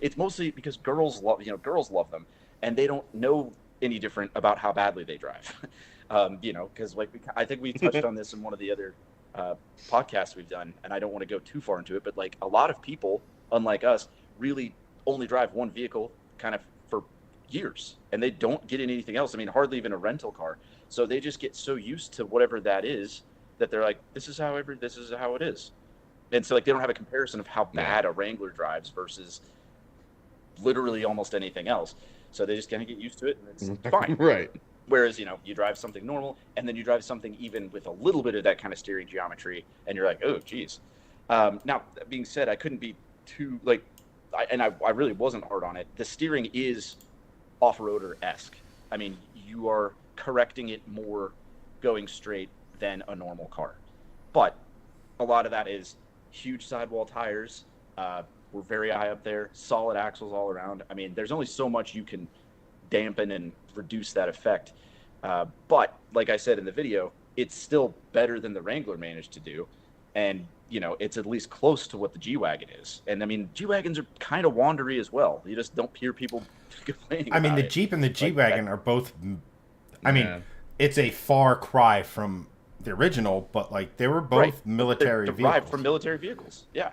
It's mostly because girls love them, and they don't know any different about how badly they drive. Because I think we touched on this in one of the other podcasts we've done, and I don't want to go too far into it, but like a lot of people, unlike us, really only drive one vehicle kind of for years, and they don't get anything else. I mean, hardly even a rental car. So they just get so used to whatever that is that they're like, this is how it is. And so like they don't have a comparison of how bad a Wrangler drives versus literally almost anything else. So they just kind of get used to it, and it's fine. Right. Whereas, you drive something normal, and then you drive something even with a little bit of that kind of steering geometry, and you're like, oh, geez. Now, that being said, I couldn't be too, I really wasn't hard on it. The steering is off-roader-esque. I mean, you are correcting it more going straight than a normal car. But a lot of that is huge sidewall tires. We're very high up there, solid axles all around. I mean, there's only so much you can dampen and reduce that effect. But like I said in the video, it's still better than the Wrangler managed to do. and it's at least close to what the G-Wagon is. And I mean, G-Wagons are kind of wandery as well. You just don't hear people complaining. I mean, the it. Jeep and the G-Wagon are both. I mean, it's a far cry from the original, but like they were both military derived vehicles. from military vehicles. Yeah.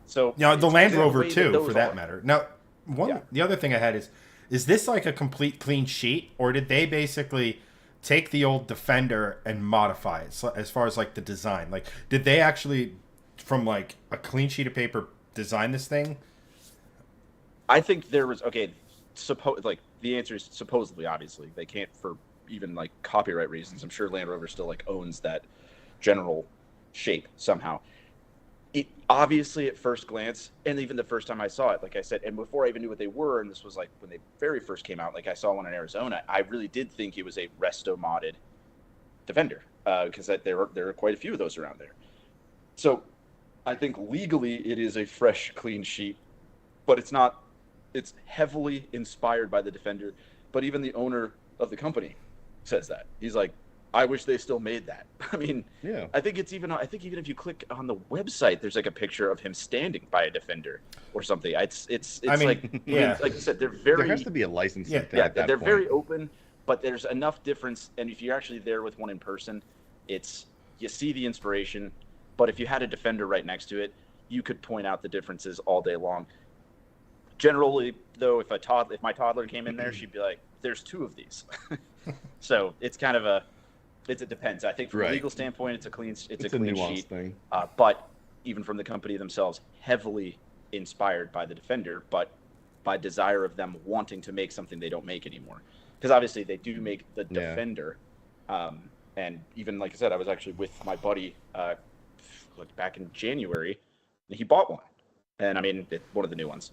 So the Land Rover too, for that matter. Now, the other thing I had is this like a complete clean sheet, or did they basically take the old Defender and modify it? So as far as like the design, like did they actually, from like a clean sheet of paper, design this thing? I think there was the answer is supposedly. Obviously, they can't for even like copyright reasons. I'm sure Land Rover still like owns that general shape somehow. It obviously at first glance, and even the first time I saw it, like I said, and before I even knew what they were, and this was like when they very first came out, like I saw one in Arizona, I really did think it was a resto modded Defender, because there are quite a few of those around there. So I think legally it is a fresh, clean sheet, but it's not. It's heavily inspired by the Defender, but even the owner of the company says that. He's like, I wish they still made that. I mean, I think even if you click on the website, there's like a picture of him standing by a Defender or something. It's like I said, they're very. There has to be a licensing thing Yeah, at that they're point. very open, but there's enough difference. And if you're actually there with one in person, you see the inspiration. But if you had a Defender right next to it, you could point out the differences all day long. Generally, though, if my toddler came in there, she'd be like, "There's two of these." So it's kind of it depends. I think from a legal standpoint, it's a clean sheet thing. But even from the company themselves, heavily inspired by the Defender, but by desire of them wanting to make something they don't make anymore. Because obviously they do make the Defender, and even like I said, I was actually with my buddy back in January, and he bought one, and I mean one of the new ones.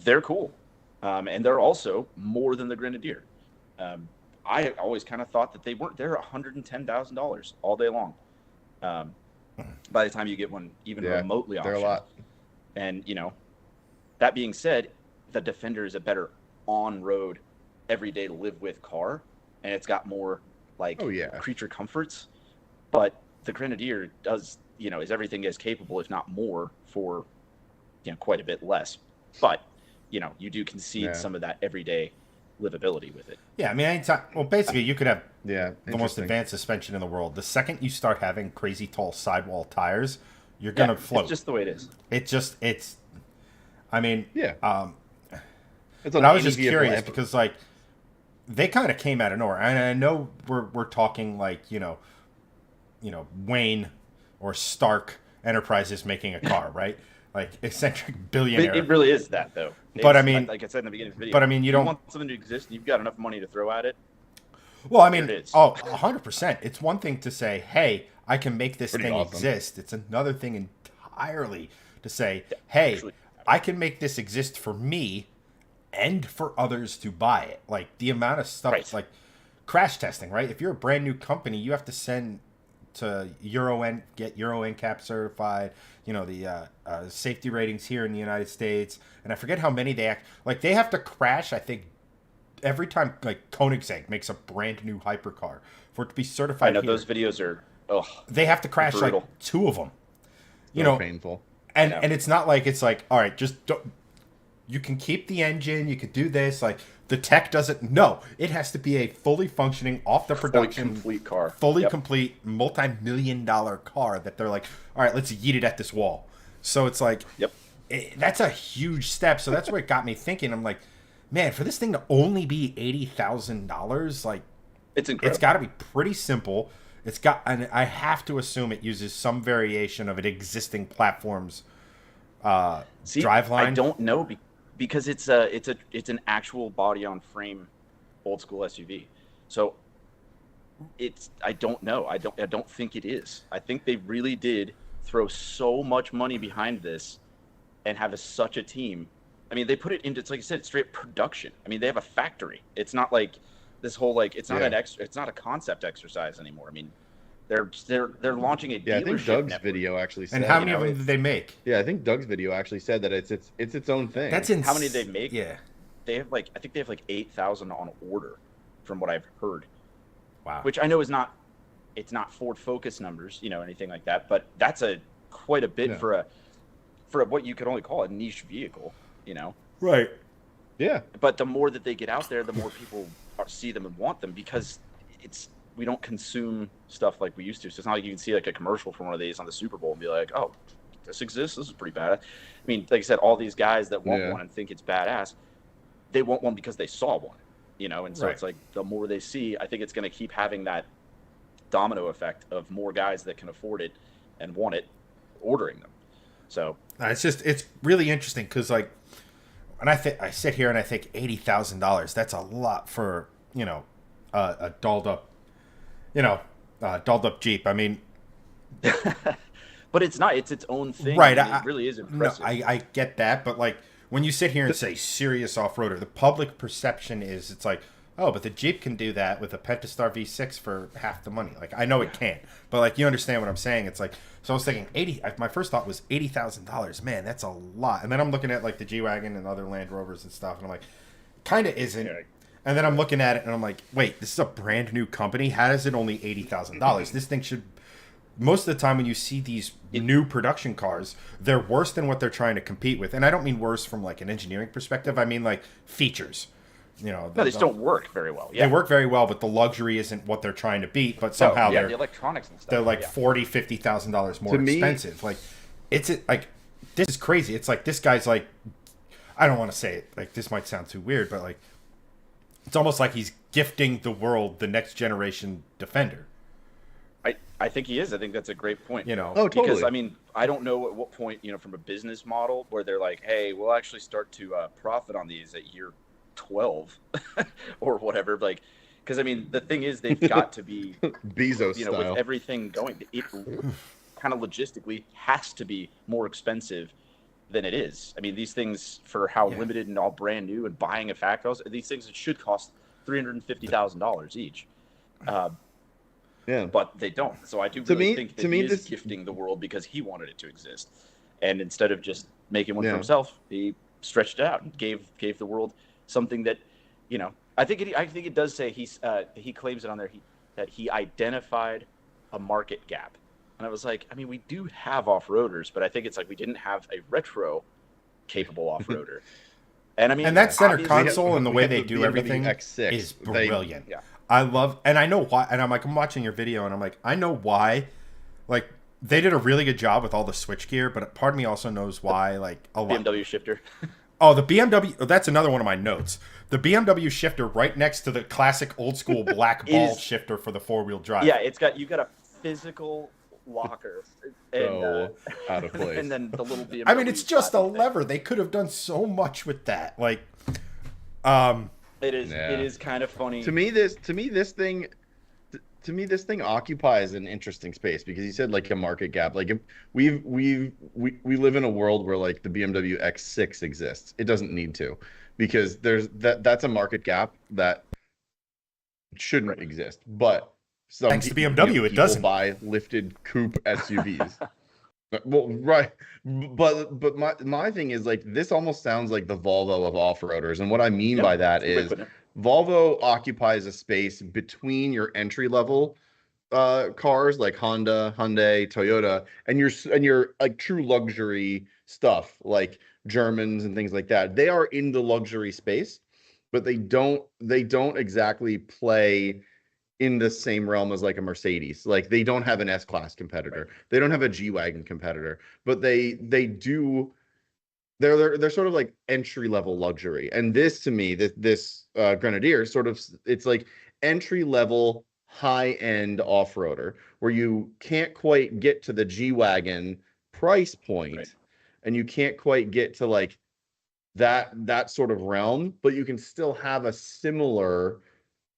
They're cool, and they're also more than the Grenadier. I always kind of thought that they weren't. They're $110,000 all day long. By the time you get one even remotely optioned. They're a lot. And that being said, the Defender is a better on-road, everyday live with car, and it's got more creature comforts. But the Grenadier does, is everything as capable, if not more, for quite a bit less. But you do concede some of that everyday livability with it. Yeah, I mean, basically you could have the most advanced suspension in the world. The second you start having crazy tall sidewall tires, you're gonna float. It's just the way it is. I was just curious because like they kind of came out of nowhere, and I know we're talking like Wayne or Stark Enterprises making a car, right? Like eccentric billionaire. It really is that though. But I mean, like I said in the beginning of the video. But I mean, you don't want something to exist. You've got enough money to throw at it. Well, I mean, 100%. It's one thing to say, "Hey, I can make this thing exist." It's another thing entirely to say, "Hey, I can make this exist for me and for others to buy it." Like the amount of stuff, it's like crash testing, right? If you're a brand new company, you have to send to get Euro NCAP certified. The safety ratings here in the United States, and I forget how many they have to crash. I think every time like Koenigsegg makes a brand new hypercar for it to be certified. I know those videos are. They have to crash brutal. Like 2 of them. Painful. And it's not like it's like, all right, just don't. You can keep the engine. You could do this. Like the tech doesn't. No, it has to be a fully functioning, off the production, complete car, complete, multi-million-dollar car that they're like, all right, let's yeet it at this wall. So it's like, that's a huge step. So that's what it got me thinking. I'm like, man, for this thing to only be $80,000, like, it's incredible. It's got to be pretty simple. And I have to assume it uses some variation of an existing platform's driveline. I don't know because it's an actual body on frame old school SUV. So I don't know. I don't think it is. I think they really did throw so much money behind this and have such a team. I mean, they put it into, it's like I said, straight production. I mean, they have a factory. It's not like this whole it's not it's not a concept exercise anymore. I mean, they're launching a dealership. Yeah, I think Doug's network. video actually said. And how many of them did they make? Yeah, I think Doug's video actually said that it's its own thing. That's how many they make? Yeah, they have I think they have 8,000 on order, from what I've heard. Wow. Which I know it's not Ford Focus numbers, anything like that, but that's a quite a bit for what you could only call a niche vehicle, you know? Right. Yeah. But the more that they get out there, the more people see them and want them, because we don't consume stuff like we used to. So it's not like you can see like a commercial from one of these on the Super Bowl and be like, oh, this exists. This is pretty bad. I mean, like I said, all these guys that want one and think it's badass, they want one because they saw one, you know? And so it's like the more they see, I think it's going to keep having that domino effect of more guys that can afford it and want it ordering them. So it's really interesting because, like, when I sit here and I think $80,000, that's a lot for, you know, a dolled up Jeep. I mean, but it's not. It's its own thing. Right. It really is impressive. No, I get that, but like when you sit here and say serious off-roader, the public perception is it's like, oh, but the Jeep can do that with a Pentastar V6 for half the money. Like, I know it can't, but like, you understand what I'm saying? It's like, so I was thinking my first thought was $80,000. Man, that's a lot. And then I'm looking at like the G-Wagon and other Land Rovers and stuff, and I'm like, kind of isn't. And then I'm looking at it and I'm like, wait, this is a brand new company. How is it only $80,000? This thing should. Most of the time when you see these new production cars, they're worse than what they're trying to compete with. And I don't mean worse from like an engineering perspective. I mean like features. You know, they just don't work very well. They work very well, but the luxury isn't what they're trying to beat. But somehow the electronics and stuff. They're like $40,000-$50,000 more expensive. Like, it's like, this is crazy. It's like this guy's like, I don't want to say it. Like, this might sound too weird, but like, it's almost like he's gifting the world the next generation Defender. I think he is. I think that's a great point. You know, totally. Because I mean, I don't know at what point, you know, from a business model where they're like, hey, we'll actually start to profit on these at year 12 or whatever. Like, because I mean, the thing is, they've got to be Bezos you know, style. with everything going, it kind of logistically has to be more expensive than it is. I mean, these things, for how limited and all brand new and buying a factory, these things, it should cost $350,000 each. But they don't. So I do think that he is gifting the world because he wanted it to exist. And instead of just making one for himself, he stretched it out and gave the world something that, you know, I think it does say he claims it on there that he identified a market gap. And I was like, I mean, we do have off-roaders, but I think it's like we didn't have a retro capable off-roader. And I mean, and that center console and the way they do everything X6. is brilliant. I love, and I know why. And I'm like, I'm watching your video, and I'm like, I know why. Like, they did a really good job with all the switchgear, but part of me also knows why. Like, a lot. BMW shifter. Oh, the BMW. That's another one of my notes. The BMW shifter right next to the classic old school black ball shifter for the 4-wheel drive. Yeah, you've got a physical locker and out of place. And then the little BMW. I mean, it's just a lever. They could have done so much with that. Like, it is kind of funny. To me, this thing occupies an interesting space because you said like a market gap. Like, if we live in a world where like the BMW X6 exists. It doesn't need to, because that's a market gap that shouldn't exist. But thanks to BMW, it doesn't buy lifted coupe SUVs. Well, right, but my thing is like this almost sounds like the Volvo of off-roaders, and what I mean by that is Volvo occupies a space between your entry level cars like Honda, Hyundai, Toyota, and your like true luxury stuff like Germans and things like that. They are in the luxury space, but they don't exactly play in the same realm as like a Mercedes. Like, they don't have an S-Class competitor. Right. They don't have a G-Wagon competitor, but they do. They're sort of like entry-level luxury. And this, to me, this Grenadier sort of, it's like entry-level high-end off-roader where you can't quite get to the G-Wagon price point, right, and you can't quite get to like that sort of realm, but you can still have a similar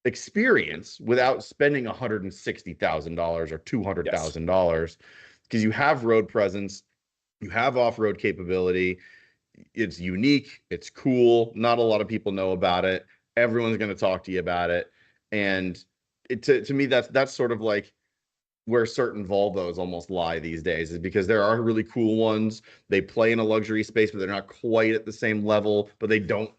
experience without spending $160,000 or $200,000, because you have road presence, you have off-road capability. It's unique, it's cool. Not a lot of people know about it. Everyone's going to talk to you about it, and to me that's sort of like where certain Volvos almost lie these days, is because there are really cool ones. They play in a luxury space, but they're not quite at the same level. But they don't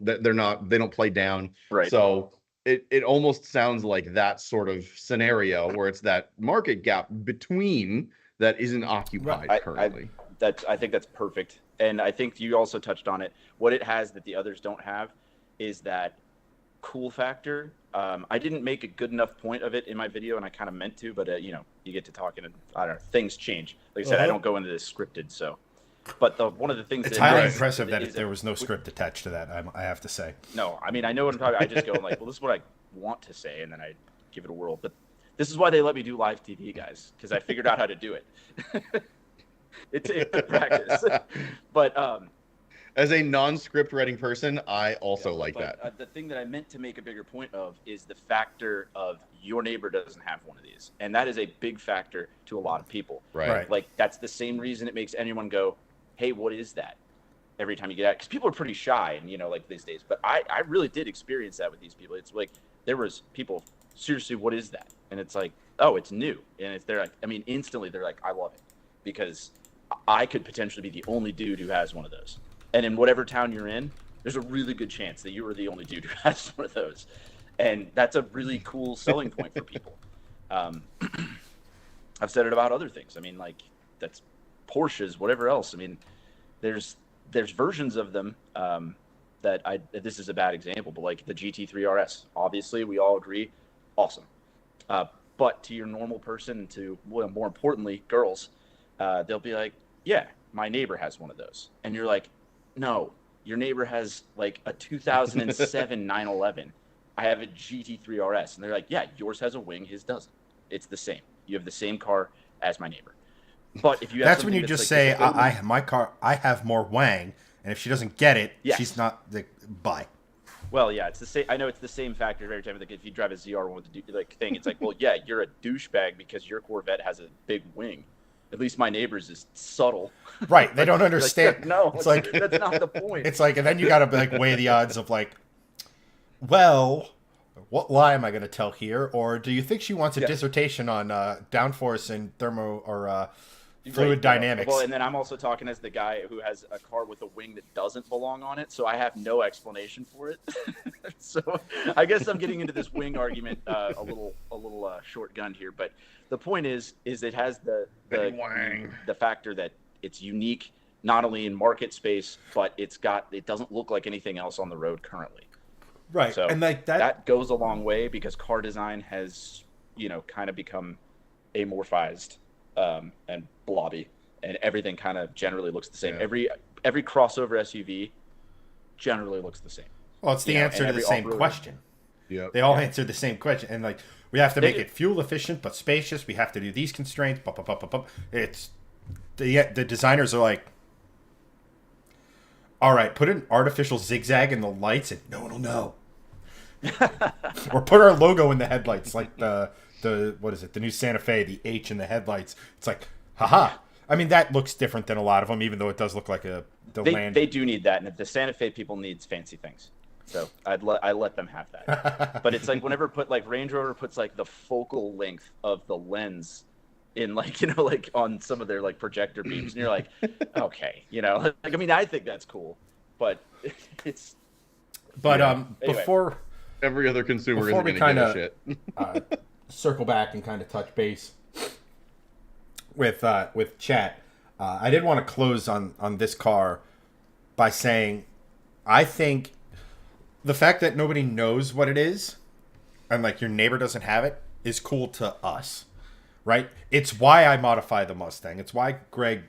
play down. Right. So it almost sounds like that sort of scenario where it's that market gap between that isn't occupied currently. I think that's perfect. And I think you also touched on it. What it has that the others don't have is that cool factor. I didn't make a good enough point of it in my video, and I kind of meant to, but you get to talking, and I don't know, things change. Like I said, I don't go into this scripted, so. But one of the things it's highly impressive that if there was no script attached to that, I have to say. No, I mean, I know what I'm talking about. I just go like, well, this is what I want to say, and then I give it a whirl. But this is why they let me do live TV, guys, because I figured out how to do it. It's practice. But as a non-script writing person, I also like that. The thing that I meant to make a bigger point of is the factor of your neighbor doesn't have one of these. And that is a big factor to a lot of people. Right. Like, that's the same reason it makes anyone go, hey, what is that? Every time you get out. Because people are pretty shy, and like these days. But I really did experience that with these people. It's like there was people, seriously, what is that? And it's like, oh, it's new. And they're like, I mean, instantly they're like, I love it. Because I could potentially be the only dude who has one of those. And in whatever town you're in, there's a really good chance that you are the only dude who has one of those. And that's a really cool selling point for people. I've said it about other things. I mean, like, that's Porsches, whatever else. I mean, there's versions of them that this is a bad example, but like the GT3 RS, obviously we all agree, awesome. But to your normal person, more importantly, girls, they'll be like, yeah, my neighbor has one of those. And you're like, no, your neighbor has like a 2007 911. I have a GT3 RS. And they're like, yeah, yours has a wing, his doesn't. It's the same. You have the same car as my neighbor. But if you have that's when you just say, I have more wang, and if she doesn't get it, she's not the buy. Well, yeah, it's the same. I know it's the same factor every time. Like if you drive a ZR1 with the thing, it's like, well, yeah, you're a douchebag because your Corvette has a big wing. At least my neighbor's is subtle. Right. They don't understand. Like, no, it's like that's not the point. It's like, and then you got to like weigh the odds of like, well, what lie am I going to tell here? Or do you think she wants a dissertation on downforce and thermo or fluid dynamics? Well, and then I'm also talking as the guy who has a car with a wing that doesn't belong on it, so I have no explanation for it. So I guess I'm getting into this wing argument a little short-gunned here, but the point is it has the factor that it's unique not only in market space, but it doesn't look like anything else on the road currently. Right. So and like that goes a long way because car design has, kind of become amorphized and blobby, and everything kind of generally looks the same. Yeah. Every crossover SUV generally looks the same. Well, it's the answer to the same question. Yeah. They all answer the same question. And like, we have to make it fuel efficient but spacious. We have to do these constraints. It's the designers are like, all right, put an artificial zigzag in the lights and no one will know. Or put our logo in the headlights, like the what is it? The new Santa Fe, the H in the headlights. It's like, haha. I mean, that looks different than a lot of them, even though it does look like land. They do need that, and the Santa Fe people needs fancy things. So I let them have that. But it's like whenever Range Rover puts like the focal length of the lens in like on some of their like projector beams, and you're like, okay, like I mean I think that's cool, but it's. But anyway. Before every other consumer isn't going to give a shit. Circle back and kind of touch base with chat. I did want to close on this car by saying I think the fact that nobody knows what it is and like your neighbor doesn't have it is cool to us, right? It's why I modify the Mustang. It's why Greg,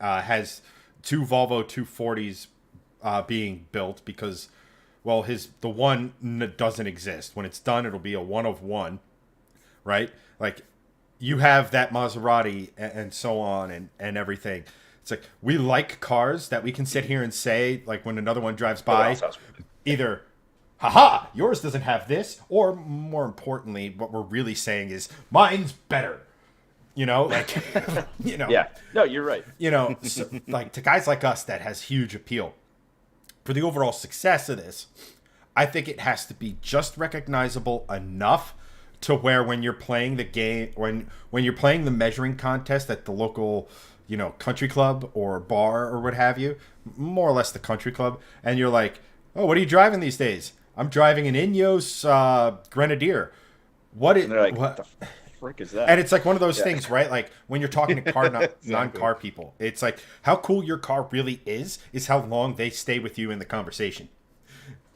has two Volvo 240s being built because, well, the one doesn't exist. When it's done, it'll be a one of one, right? Like you have that Maserati and so on and everything. It's like we like cars that we can sit here and say, like when another one drives by, either, haha, yours doesn't have this, or more importantly, what we're really saying is mine's better. Yeah, no, you're right. So, like to guys like us, that has huge appeal. For the overall success of this, I think it has to be just recognizable enough to where when you're playing the game, when you're playing the measuring contest at the local, country club or bar or what have you, more or less the country club, and you're like, oh, what are you driving these days? I'm driving an Ineos Grenadier. What? frick is that? And it's like one of those things, right? Like when you're talking to non-car people, it's like how cool your car really is how long they stay with you in the conversation.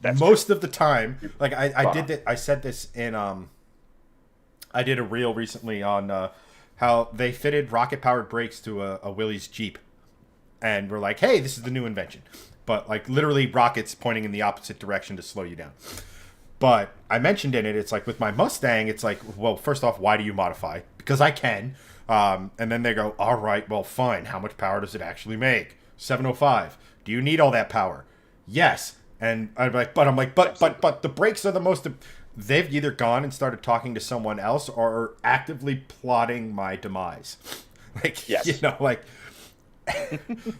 That's most true. Of the time, like I did that. I said this in I did a reel recently on how they fitted rocket-powered brakes to a Willys Jeep, and we're like, hey, this is the new invention, but like literally rockets pointing in the opposite direction to slow you down. But I mentioned in it, it's like with my Mustang, it's like, well, first off, why do you modify? Because I can. And then they go, all right, well, fine. How much power does it actually make? 705. Do you need all that power? Yes. And I'm like, but the brakes are the most. They've either gone and started talking to someone else or are actively plotting my demise. Like, yes. You know, like,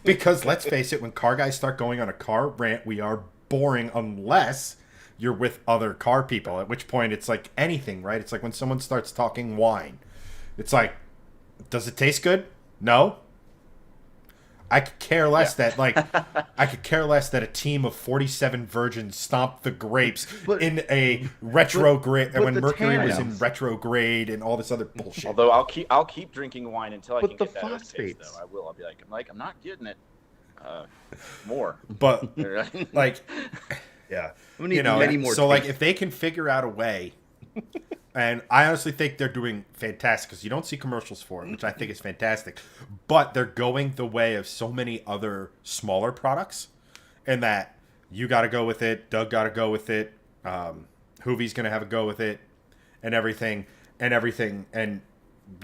because let's face it, when car guys start going on a car rant, we are boring unless you're with other car people, at which point it's like anything, right? It's like when someone starts talking wine. It's like, does it taste good? No. I could care less that I could care less that a team of 47 virgins stomped the grapes in a retrograde when Mercury was in retrograde and all this other bullshit. Although I'll keep drinking wine until I can get that taste, though. I will. I'll be like I'm not getting it more. But like yeah. You know, many more so like if they can figure out a way, and I honestly think they're doing fantastic because you don't see commercials for it, which I think is fantastic, but they're going the way of so many other smaller products, in that you got to go with it, Doug got to go with it, Hoovie's going to have a go with it, and everything, and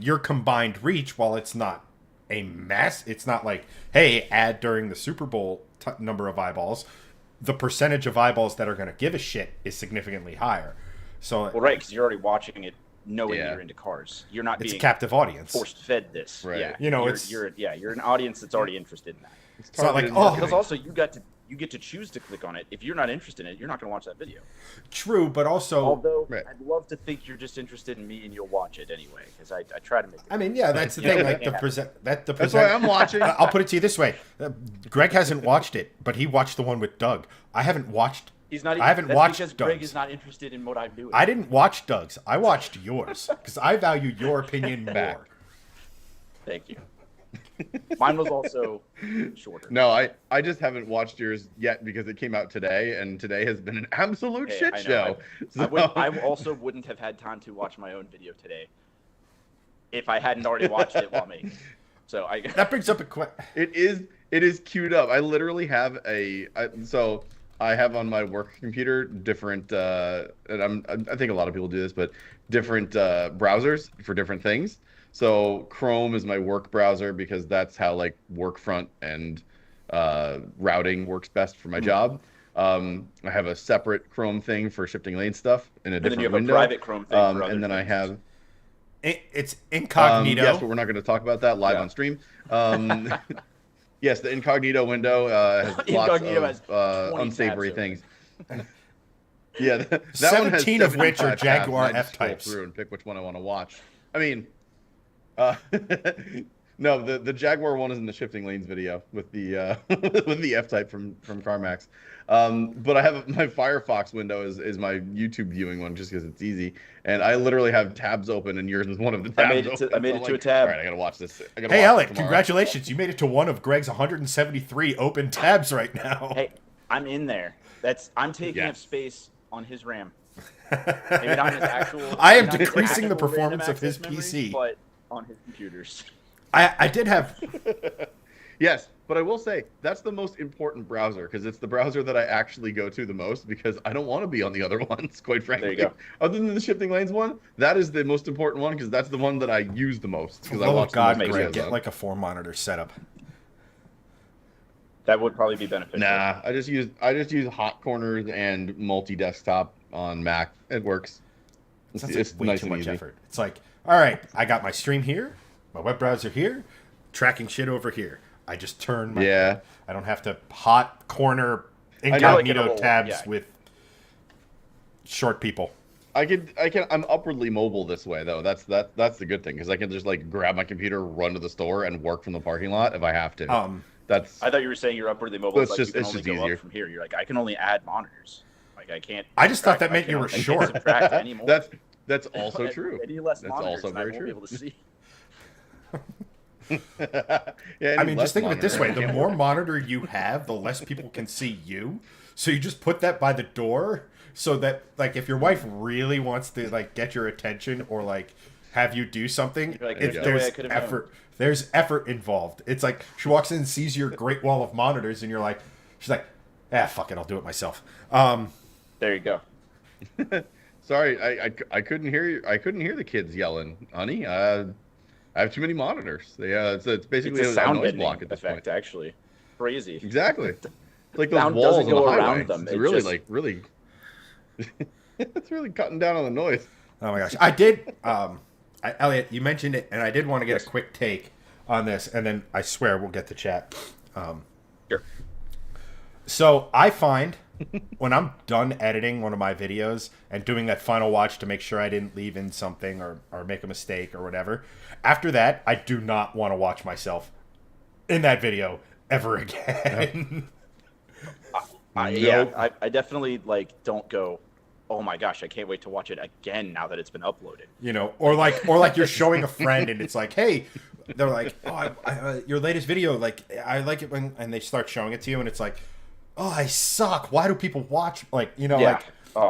your combined reach, while it's not a mass, it's not like, hey, ad during the Super Bowl number of eyeballs. The percentage of eyeballs that are going to give a shit is significantly higher. So, well, right, because you're already watching it, knowing you're into cars. You're not it's being a captive audience. Forced fed this, right? Yeah, you know, you're an audience that's already interested in that. It's not like because also you get to choose to click on it. If you're not interested in it, you're not going to watch that video. True, but also, although I'd love to think you're just interested in me and you'll watch it anyway, because I try to make. I mean, yeah, that's the thing. Like That's why I'm watching. I'll put it to you this way: Greg hasn't watched it, but he watched the one with Doug. I haven't watched. I haven't watched because Doug's. Greg is not interested in what I'm doing. I didn't watch Doug's. I watched yours because I value your opinion more. Thank you. Mine was also shorter. No, I just haven't watched yours yet because it came out today, and today has been an absolute shit show. I also wouldn't have had time to watch my own video today if I hadn't already watched it while making it. So that brings up a question. It is queued up. I literally have I have on my work computer different, and I think a lot of people do this, but different browsers for different things. So Chrome is my work browser because that's how like Workfront and routing works best for my job. I have a separate Chrome thing for shifting lane stuff in a different window. A private Chrome thing for and then things. I have. It's incognito. Yes, but we're not going to talk about that live on stream. Yes, the incognito window has lots of unsavory things. Yeah, that 17 one has of which are Jaguar F-types. Through and pick which one I want to watch. I mean, no, the Jaguar one is in the shifting lanes video with the with the F-type from CarMax. But I have my Firefox window is my YouTube viewing one just because it's easy, and I literally have tabs open, and yours is one of the tabs. I made it to a tab. All right, I gotta watch this. Hey, Alec, congratulations! You made it to one of Greg's 173 open tabs right now. Hey, I'm in there. I'm taking up space on his RAM. Maybe not his actual. I am decreasing the performance of his PC, but on his computers. I did have. Yes, but I will say that's the most important browser because it's the browser that I actually go to the most because I don't want to be on the other ones, quite frankly. There you go. Other than the shifting lanes one, that is the most important one because that's the one that I use the most. Because I watch God, Greg, get like a 4-monitor setup. That would probably be beneficial. Nah, I just use hot corners and multi-desktop on Mac. It works. It's way nice too much effort. It's like, all right, I got my stream here, my web browser here, tracking shit over here. I just turn my I don't have to hot corner incognito tabs with short people. I'm upwardly mobile this way though. That's the good thing because I can just like grab my computer, run to the store, and work from the parking lot if I have to. I thought you were saying you're upwardly mobile. It's just easier up from here. You're like, I can only add monitors. Like I can't. I just thought that meant you were short. That's That's also true. Any less That's monitors, also and I very won't true. be able to see. Yeah, I mean, just think of it this way: the monitor. more monitor you have, the less people can see you. So you just put that by the door, so that like if your wife really wants to like get your attention or like have you do something, Like, there's no way I there's could have effort. known. There's effort involved. It's like she walks in and sees your great wall of monitors, and you're like, she's like, ah, fuck it, I'll do it myself. There you go. Sorry, I couldn't hear you. I couldn't hear the kids yelling, honey. I have too many monitors. It's basically It's a sound noise deadening block at this effect, point. actually. Crazy. Exactly. It's like those Sound walls doesn't on the go highway. around them. It's It really just... really. It's really cutting down on the noise. Oh my gosh, I did. Elliot, you mentioned it, and I did want to get a quick take on this, and then I swear we'll get to chat. Sure. So I find when I'm done editing one of my videos and doing that final watch to make sure I didn't leave in something or make a mistake or whatever, after that, I do not want to watch myself in that video ever again. Yeah, I definitely like don't go, oh my gosh, I can't wait to watch it again now that it's been uploaded. You know, or like you're showing a friend and it's like, hey, they're like, oh, your latest video, like I like it when, and they start showing it to you and it's like, oh, I suck. Why do people watch? Like, you know, Yeah.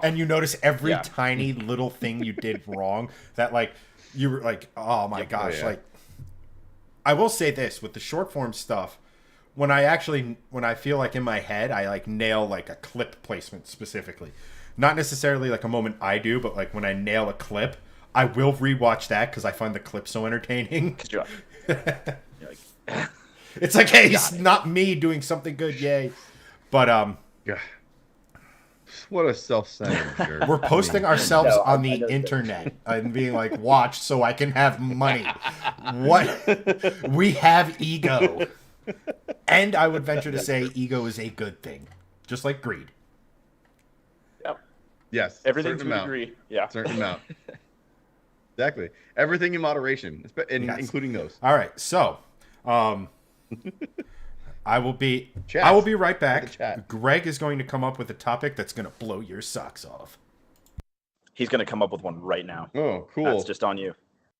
and you notice every Yeah. tiny little thing you did wrong that like you were like, oh my gosh, yeah. like I will say this with the short form stuff. When I feel like in my head, I like nail like a clip placement specifically. Not necessarily like a moment I do, but like when I nail a clip, I will rewatch that because I find the clip so entertaining. You're like, It's like, hey, it's not me doing something good, yay. But Yeah. What a self-centered jerk. we're posting ourselves No, on I the know. internet and being like, watch so I can have money. What? We have ego. And I would venture to say ego is a good thing. Just like greed. yep. Yes. Everything certain to a amount. degree. Yeah. Certain amount. Exactly. Everything in moderation, Yes. including those. All right, so I will be Chat. right The back. chat. Greg is going to come up with a topic that's going to blow your socks off. He's going to come up with one right now. Oh, cool. That's just on you.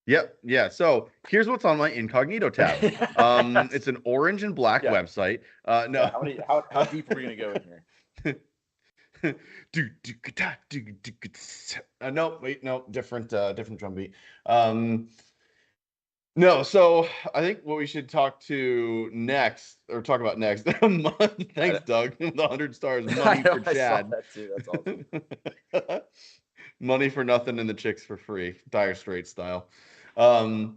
Yep. Yeah. So here's what's on my incognito tab. It's an orange and black Yeah. website. No. Yeah, how deep are we going to go in here? No, wait, no, different drum beat. No, so I think what we should talk about next. Thanks, Doug. The 100 stars, money for I saw Chad. that too. That's awesome. Money for nothing and the chicks for free, Dire Straits style. No,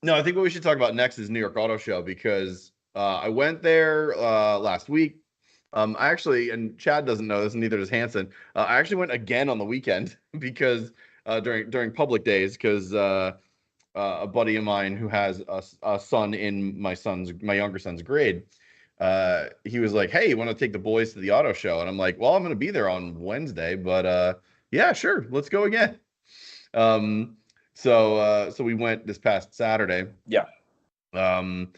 I think what we should talk about next is New York Auto Show because I went there last week. I actually, and Chad doesn't know this, and neither does Hanson. I actually went again on the weekend because during public days because a buddy of mine who has a son in my younger son's grade. He was like, "Hey, you want to take the boys to the auto show?" And I'm like, "Well, I'm going to be there on Wednesday, but yeah, sure, let's go again." So we went this past Saturday. Yeah. And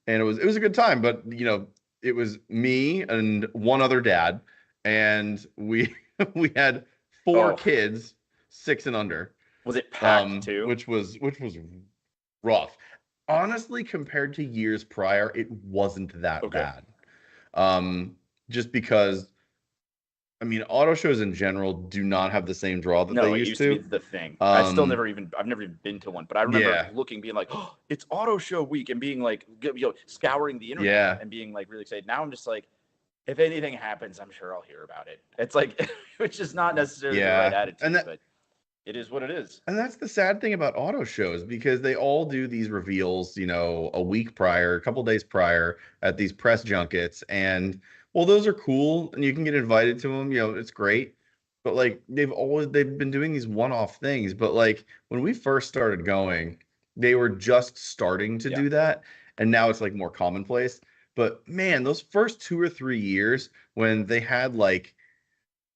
it was a good time, but you know, it was me and one other dad, and we had four kids, 6 and under. Was it packed too? Which was rough. Honestly, compared to years prior, it wasn't that bad. Just because, I mean, auto shows in general do not have the same draw that they used to. Be the thing. I've never even been to one, but I remember being like, oh, it's auto show week, and being like, scouring the internet and being like really excited. Now I'm just like, if anything happens, I'm sure I'll hear about it. It's like, which is not necessarily the right attitude, but it is what it is. And that's the sad thing about auto shows because they all do these reveals, you know, a week prior, a couple days prior at these press junkets. And well, those are cool and you can get invited to them, you know, it's great. But like they've been doing these one-off things. But like when we first started going, they were just starting to do that. And now it's like more commonplace. But man, those first 2 or 3 years when they had like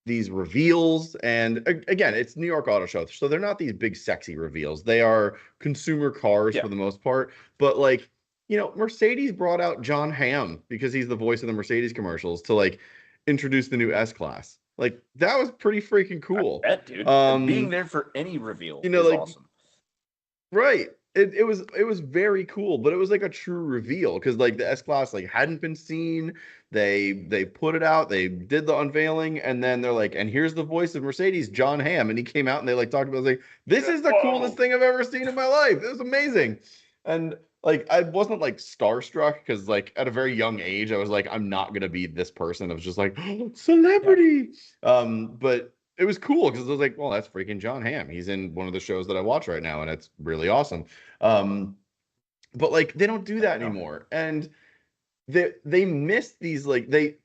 these reveals, and again, it's New York Auto Show, so they're not these big sexy reveals. They are consumer cars for the most part. But like, you know, Mercedes brought out John Hamm because he's the voice of the Mercedes commercials to like introduce the new S-Class. Like that was pretty freaking cool. I bet, dude. Being there for any reveal is like, awesome. Right. It was very cool, but it was like a true reveal because like the S-Class like hadn't been seen. They put it out, they did the unveiling, and then they're like, and here's the voice of Mercedes, John Hamm, and he came out and they like talked about like, this is the coolest thing I've ever seen in my life. It was amazing. And like I wasn't like starstruck because like at a very young age, I was like, I'm not gonna be this person. I was just like, celebrity. But it was cool because I was like, well, that's freaking John Hamm. He's in one of the shows that I watch right now, and it's really awesome. But like they don't do that anymore, and they miss these like the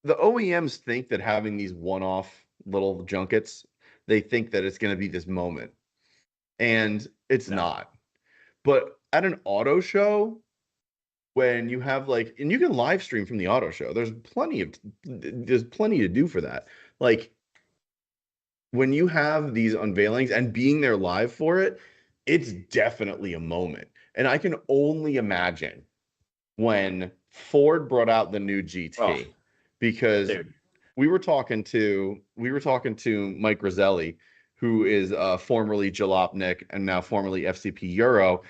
OEMs think that having these one-off little junkets, they think that it's going to be this moment, and it's not. But at an auto show, when you have like, and you can live stream from the auto show, there's plenty to do for that. Like when you have these unveilings and being there live for it, it's definitely a moment. And I can only imagine when Ford brought out the new GT, because we were talking to Mike Roselli, who is formerly Jalopnik and now formerly FCP Euro.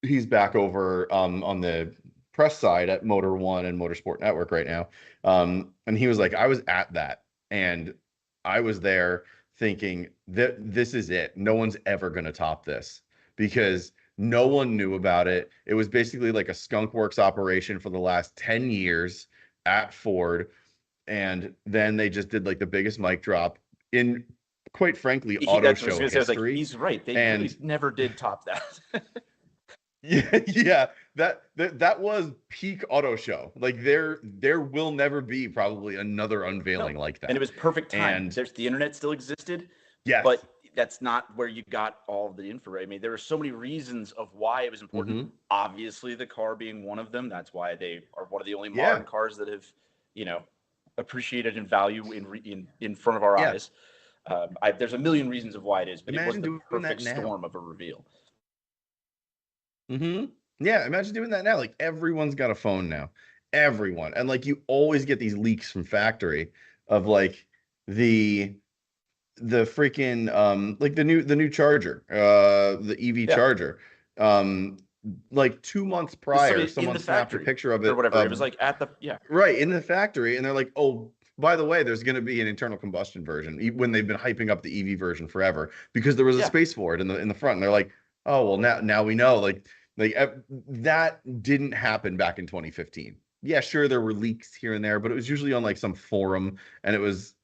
He's back over on the press side at Motor One and Motorsport Network right now. And he was like, I was at that, and I was there thinking that this is it. No one's ever going to top this because no one knew about it. It was basically like a skunk works operation for the last 10 years at Ford. And then they just did like the biggest mic drop in, quite frankly, auto show history. He's right. They really never did top that. Yeah, that was peak auto show. Like there will never be probably another unveiling like that. And it was perfect time. And the internet still existed. Yes. But that's not where you got all of the info. I mean, there were so many reasons of why it was important. Mm-hmm. Obviously, the car being one of them. That's why they are one of the only modern cars that have, appreciated in value in front of our eyes. There's a million reasons of why it is, but it was the perfect storm of a reveal. Mm-hmm. Yeah, imagine doing that now. Like everyone's got a phone now. Everyone. And like you always get these leaks from factory of like the freaking like the new charger, the EV charger. Like 2 months prior, someone snapped a picture of it or whatever. It was like at the right in the factory, and they're like, oh, by the way, there's going to be an internal combustion version, when they've been hyping up the EV version forever because there was a space for it in the front. And they're like, oh well, now we know. Like that didn't happen back in 2015. Yeah, sure, there were leaks here and there, but it was usually on like some forum, and it was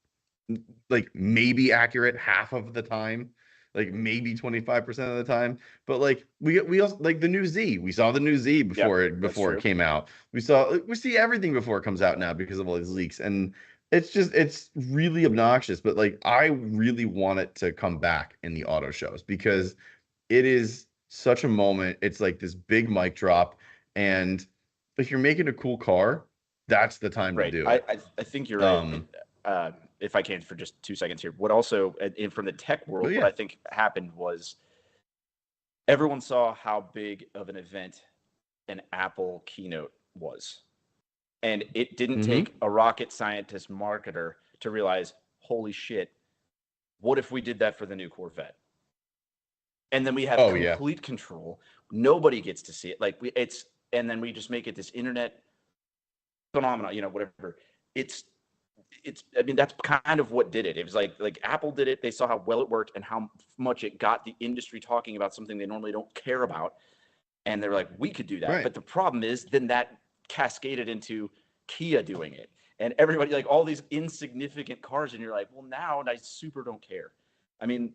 like maybe accurate half of the time, like maybe 25% of the time. But like we also like the new Z. We saw the new Z before it came out. We see everything before it comes out now because of all these leaks, and it's really obnoxious. But like I really want it to come back in the auto shows because it is such a moment. It's like this big mic drop, and if you're making a cool car, that's the time to do it. I think you're right. If I can for just 2 seconds here, what also from the tech world, what I think happened was everyone saw how big of an event an Apple keynote was. And it didn't take a rocket scientist marketer to realize, holy shit, what if we did that for the new Corvette? And then we have complete control. Nobody gets to see it. And then we just make it this internet phenomenon, whatever. I mean, that's kind of what did it. It was like Apple did it. They saw how well it worked and how much it got the industry talking about something they normally don't care about. And they're like, we could do that. Right. But the problem is then that cascaded into Kia doing it. And everybody, like all these insignificant cars. And you're like, well, now I super don't care. I mean,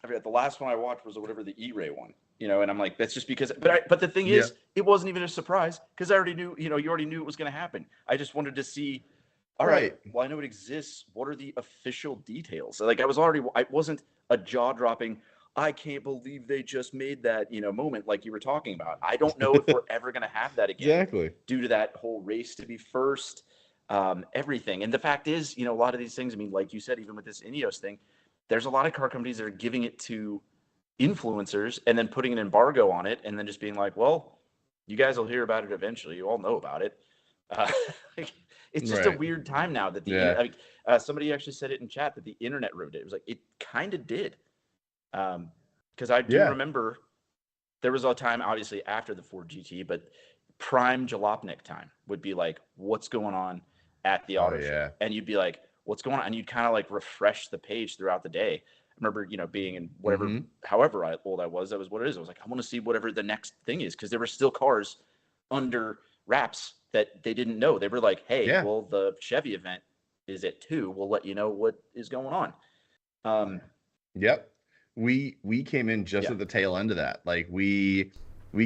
I forgot the last one I watched was whatever the E-Ray one, and I'm like, that's just because, but the thing is, it wasn't even a surprise because I already knew, you already knew it was going to happen. I just wanted to see, all right, well, I know it exists. What are the official details? Like I wasn't a jaw dropping, I can't believe they just made that, moment like you were talking about. I don't know if we're ever going to have that again. Exactly. Due to that whole race to be first, everything. And the fact is, a lot of these things, I mean, like you said, even with this Ineos thing, there's a lot of car companies that are giving it to influencers and then putting an embargo on it and then just being like, well, you guys will hear about it eventually. You all know about it. It's just a weird time now that Somebody actually said it in chat that the internet ruined it. It was like, it kind of did. Because I do remember there was a time, obviously, after the Ford GT, but prime Jalopnik time would be like, what's going on at the auto show? And you'd be like, what's going on? And you'd kind of like refresh the page throughout the day. I remember, being in whatever, however old I was, that was what it is. I was like, I want to see whatever the next thing is, because there were still cars under wraps that they didn't know. They were like, hey, well, the Chevy event is at 2. We'll let you know what is going on. Yep. We came in just at the tail end of that. Like we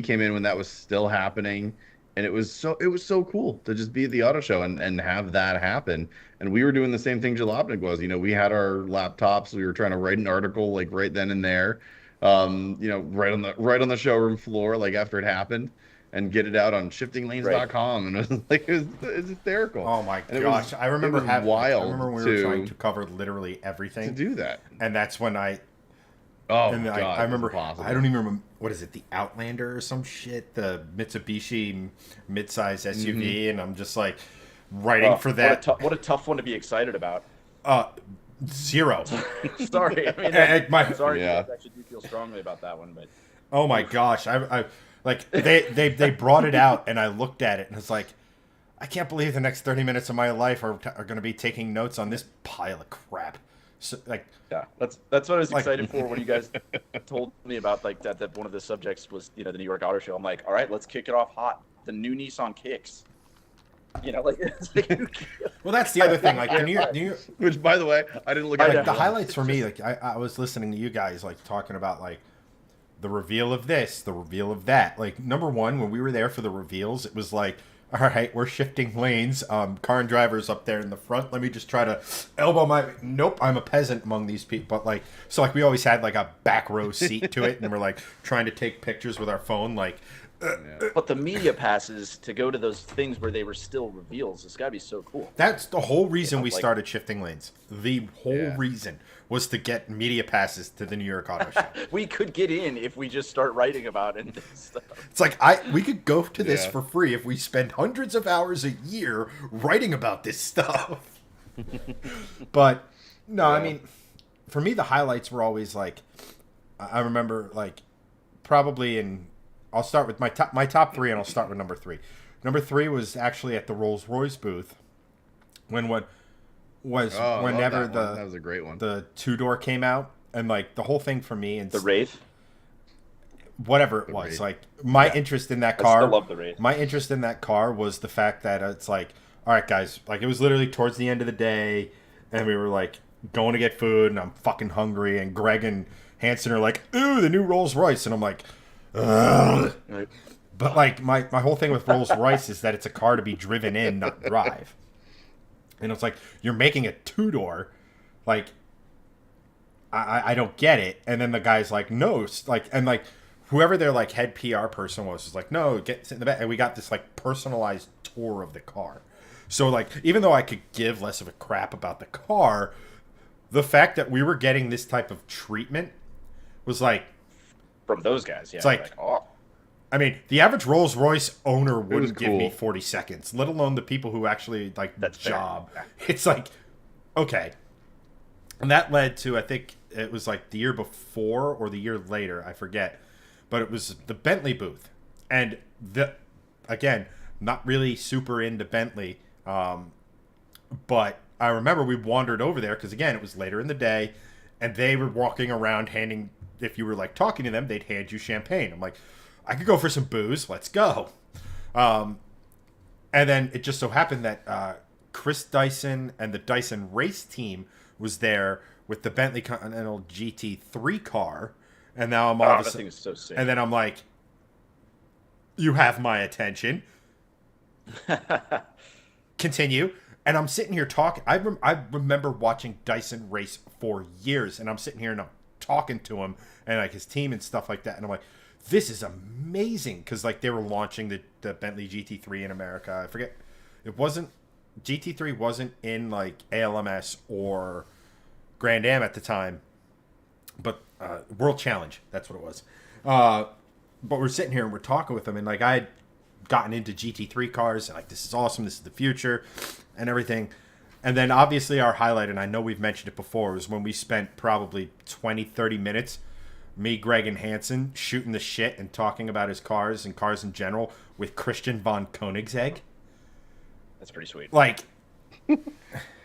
came in when that was still happening, and it was so cool to just be at the auto show and have that happen. And we were doing the same thing Jalopnik was. We had our laptops. We were trying to write an article like right then and there, right on the showroom floor, like after it happened, and get it out on shiftinglanes.com. And it was like it was hysterical. Oh my gosh! I remember when we were trying to cover literally everything to do that, and that's when I remember. I don't even remember, what is it, the Outlander or some shit, the Mitsubishi midsize SUV, and I'm just like writing for that. What a tough one to be excited about. 0. Sorry, I sorry. I actually do feel strongly about that one, but oh my gosh, I like they brought it out, and I looked at it, and it's like, I can't believe the next 30 minutes of my life are going to be taking notes on this pile of crap. So, like, yeah, that's what I was excited for when you guys told me about like that one of the subjects was the New York Auto Show. I'm like, all right, let's kick it off hot. The new Nissan Kicks. Well, that's the other thing. Like the New York, which, by the way, I didn't look at. Like, the highlights for me, like I was listening to you guys like talking about like the reveal of this, the reveal of that. Like, number one, when we were there for the reveals, it was like, all right, we're shifting lanes. Car and drivers up there in the front. Let me just try to elbow nope, I'm a peasant among these people. But like, so like we always had like a back row seat to it, and we're like trying to take pictures with our phone, like. But the media passes to go to those things where they were still reveals. It's got to be so cool. That's the whole reason we started shifting lanes. The whole reason was to get media passes to the New York Auto Show. We could get in if we just start writing about it and stuff. It's like we could go to this for free if we spend hundreds of hours a year writing about this stuff. But no, I mean, for me the highlights were always like, I remember like probably I'll start with my top 3, and I'll start with number 3. Number 3 was actually at the Rolls-Royce booth whenever that was a great one. The 2-door came out, and like the whole thing for me, and the Wraith, whatever it was, like my interest in that car. I still love the Wraith. My interest in that car was the fact that it's like, all right, guys, like it was literally towards the end of the day, and we were like going to get food, and I'm fucking hungry, and Greg and Hanson are like, ooh, the new Rolls-Royce, and I'm like. Ugh. But like my whole thing with Rolls-Royce is that it's a car to be driven in, not drive. And it's like, you're making a 2-door, like I don't get it. And then the guy's like, no, like, and like whoever their like head PR person was like, no, sit in the back. And we got this like personalized tour of the car. So like, even though I could give less of a crap about the car, the fact that we were getting this type of treatment was like, from those guys, it's like I mean, the average Rolls-Royce owner wouldn't give me 40 seconds, let alone the people who actually like the job. Fair. It's like, okay. And that led to, I think it was like the year before or the year later, I forget, but it was the Bentley booth. And again, not really super into Bentley, but I remember we wandered over there because, again, it was later in the day, and they were walking around handing, if you were like talking to them, they'd hand you champagne. I'm like, I could go for some booze. Let's go. And then it just so happened that Chris Dyson and the Dyson race team was there with the Bentley Continental GT3 car. And now I'm all of a sudden, so sick. And then I'm like, you have my attention. Continue. And I'm sitting here talking. I remember watching Dyson race for years, and I'm sitting here and I'm talking to him and like his team and stuff like that, and I'm like, this is amazing, because like they were launching the Bentley GT3 in America. I forget, GT3 wasn't in like ALMS or Grand Am at the time, but World Challenge, that's what it was. But we're sitting here and we're talking with him, and like I had gotten into GT3 cars, and like, this is awesome, this is the future and everything. And then obviously our highlight, and I know we've mentioned it before, was when we spent probably 20, 30 minutes, me, Greg, and Hanson, shooting the shit and talking about his cars and cars in general with Christian von Koenigsegg. That's pretty sweet. Like...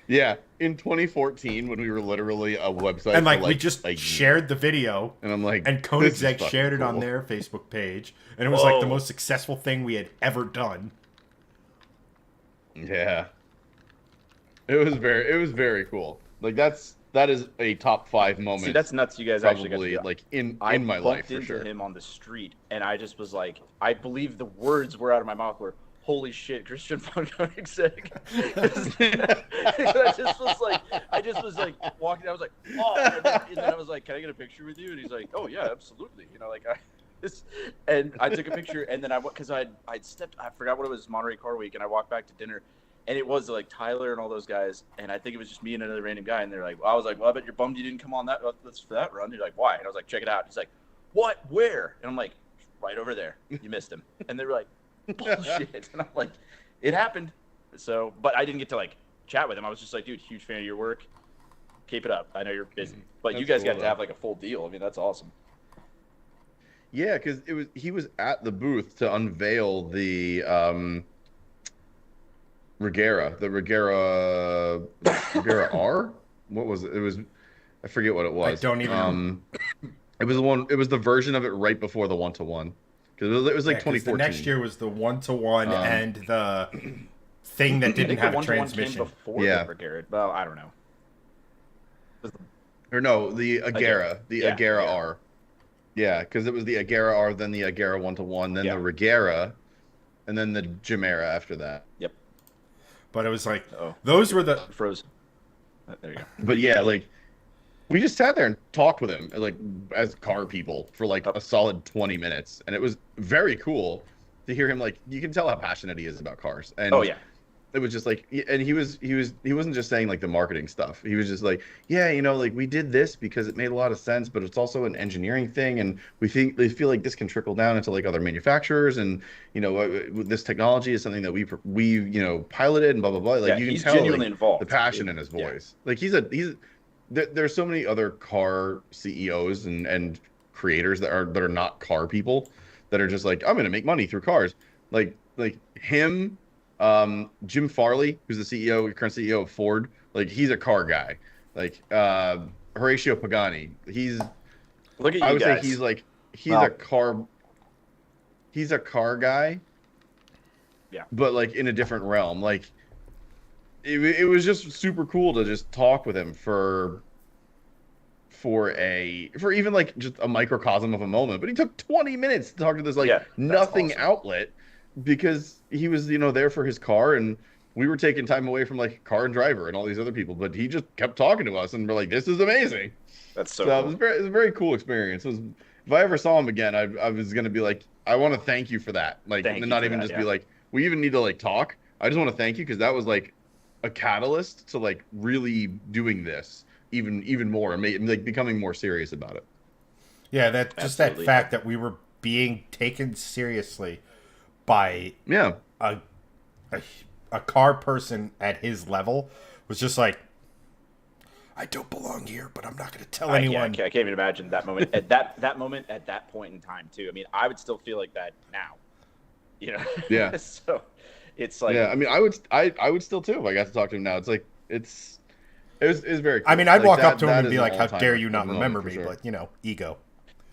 Yeah, in 2014, when we were literally a website, and we just shared the video, and I'm like, and Koenigsegg shared it cool on their Facebook page, and it was like the most successful thing we had ever done. Yeah, it was very cool. Like that is a top 5 moment. See, that's nuts. You guys probably actually got like in my life for sure. I bumped into him on the street, and I just was like, I believe the words were out of my mouth were, "Holy shit, Christian von Koenigsegg." I just was like walking. I was like, "Oh," and then I was like, "Can I get a picture with you?" And he's like, "Oh yeah, absolutely." And I took a picture, and then because I forgot what it was, Monterey Car Week, and I walked back to dinner, and it was like Tyler and all those guys, and I think it was just me and another random guy, and they're like, I was like, "Well, I bet you're bummed you didn't come on that for that run." He's like, "Why?" And I was like, "Check it out." He's like, "What? Where?" And I'm like, "Right over there. You missed him." And they were like, "Bullshit." And I'm like, "It happened." So, but I didn't get to like chat with him. I was just like, "Dude, huge fan of your work. Keep it up. I know you're busy." But you guys got to have like a full deal. I mean, that's awesome. Yeah, because he was at the booth to unveil the Regera R. What was it? It was, I forget what it was. I don't even. It was the one. It was the version of it right before the 1-to-1. Because it was like 2014. The next year was the 1-to-1 and the thing that didn't have a transmission. Came before the Regera. Well, I don't know. Or no, the Agera, Agera R. Yeah, because it was the Agera R, then the Agera 1-to-1, then the Regera, and then the Gemera after that. Yep. But it was like, those were the... Frozen. There you go. But yeah, like, we just sat there and talked with him, like, as car people for like a solid 20 minutes. And it was very cool to hear him, like, you can tell how passionate he is about cars. And it was just like, and he wasn't just saying like the marketing stuff. He was just like, yeah, like we did this because it made a lot of sense, but it's also an engineering thing, and they feel like this can trickle down into like other manufacturers, and this technology is something that we piloted and blah blah blah. Like you can tell genuinely involved. The passion in his voice. Like there's so many other car CEOs and creators that are not car people that are just like, I'm gonna make money through cars. Like him. Jim Farley, who's the current CEO of Ford, like he's a car guy. Like Horatio Pagani, Look at you I would guys. say he's a car guy. Yeah. But like in a different realm. Like it was just super cool to just talk with him for even like just a microcosm of a moment. But he took 20 minutes to talk to this nothing awesome. Outlet. Because he was, there for his car, and we were taking time away from like Car and Driver and all these other people, but he just kept talking to us, and we're like, "This is amazing." That's so cool. It was a very cool experience. If I ever saw him again, I was gonna be like, "I want to thank you for that." Like, and not even just be like, "We even need to like talk." I just want to thank you because that was like a catalyst to like really doing this even more and like becoming more serious about it. Yeah, that fact that we were being taken seriously by a car person at his level was just like, I don't belong here, but I'm not going to tell anyone. I can't even imagine that moment at that moment at that point in time too. I mean, I would still feel like that now, Yeah. So it's like, I mean, I would still too if I got to talk to him now. It's like it was very cool. I mean, I'd walk up to him and be like, how dare you not remember me? Sure. But ego.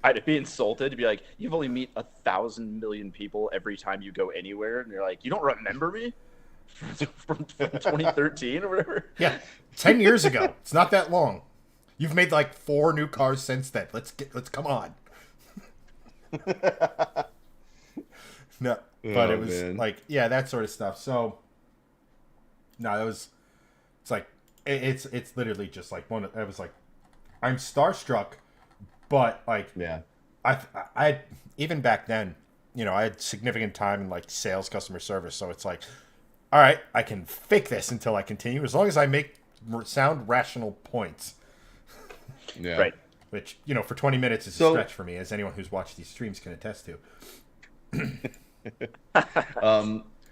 I'd be insulted to be like, you've only meet 1,000 million people every time you go anywhere, and you're like, you don't remember me from 2013 or whatever. Yeah, 10 years ago. It's not that long. You've made like 4 new cars since then. Let's come on. No, but it was like, that sort of stuff. So no, it's like it's literally just like I was like, I'm starstruck. But like, I even back then, I had significant time in like sales, customer service. So it's like, all right, I can fake this until I continue, as long as I make sound rational points. Yeah. Right. Which for 20 minutes is a stretch for me, as anyone who's watched these streams can attest to.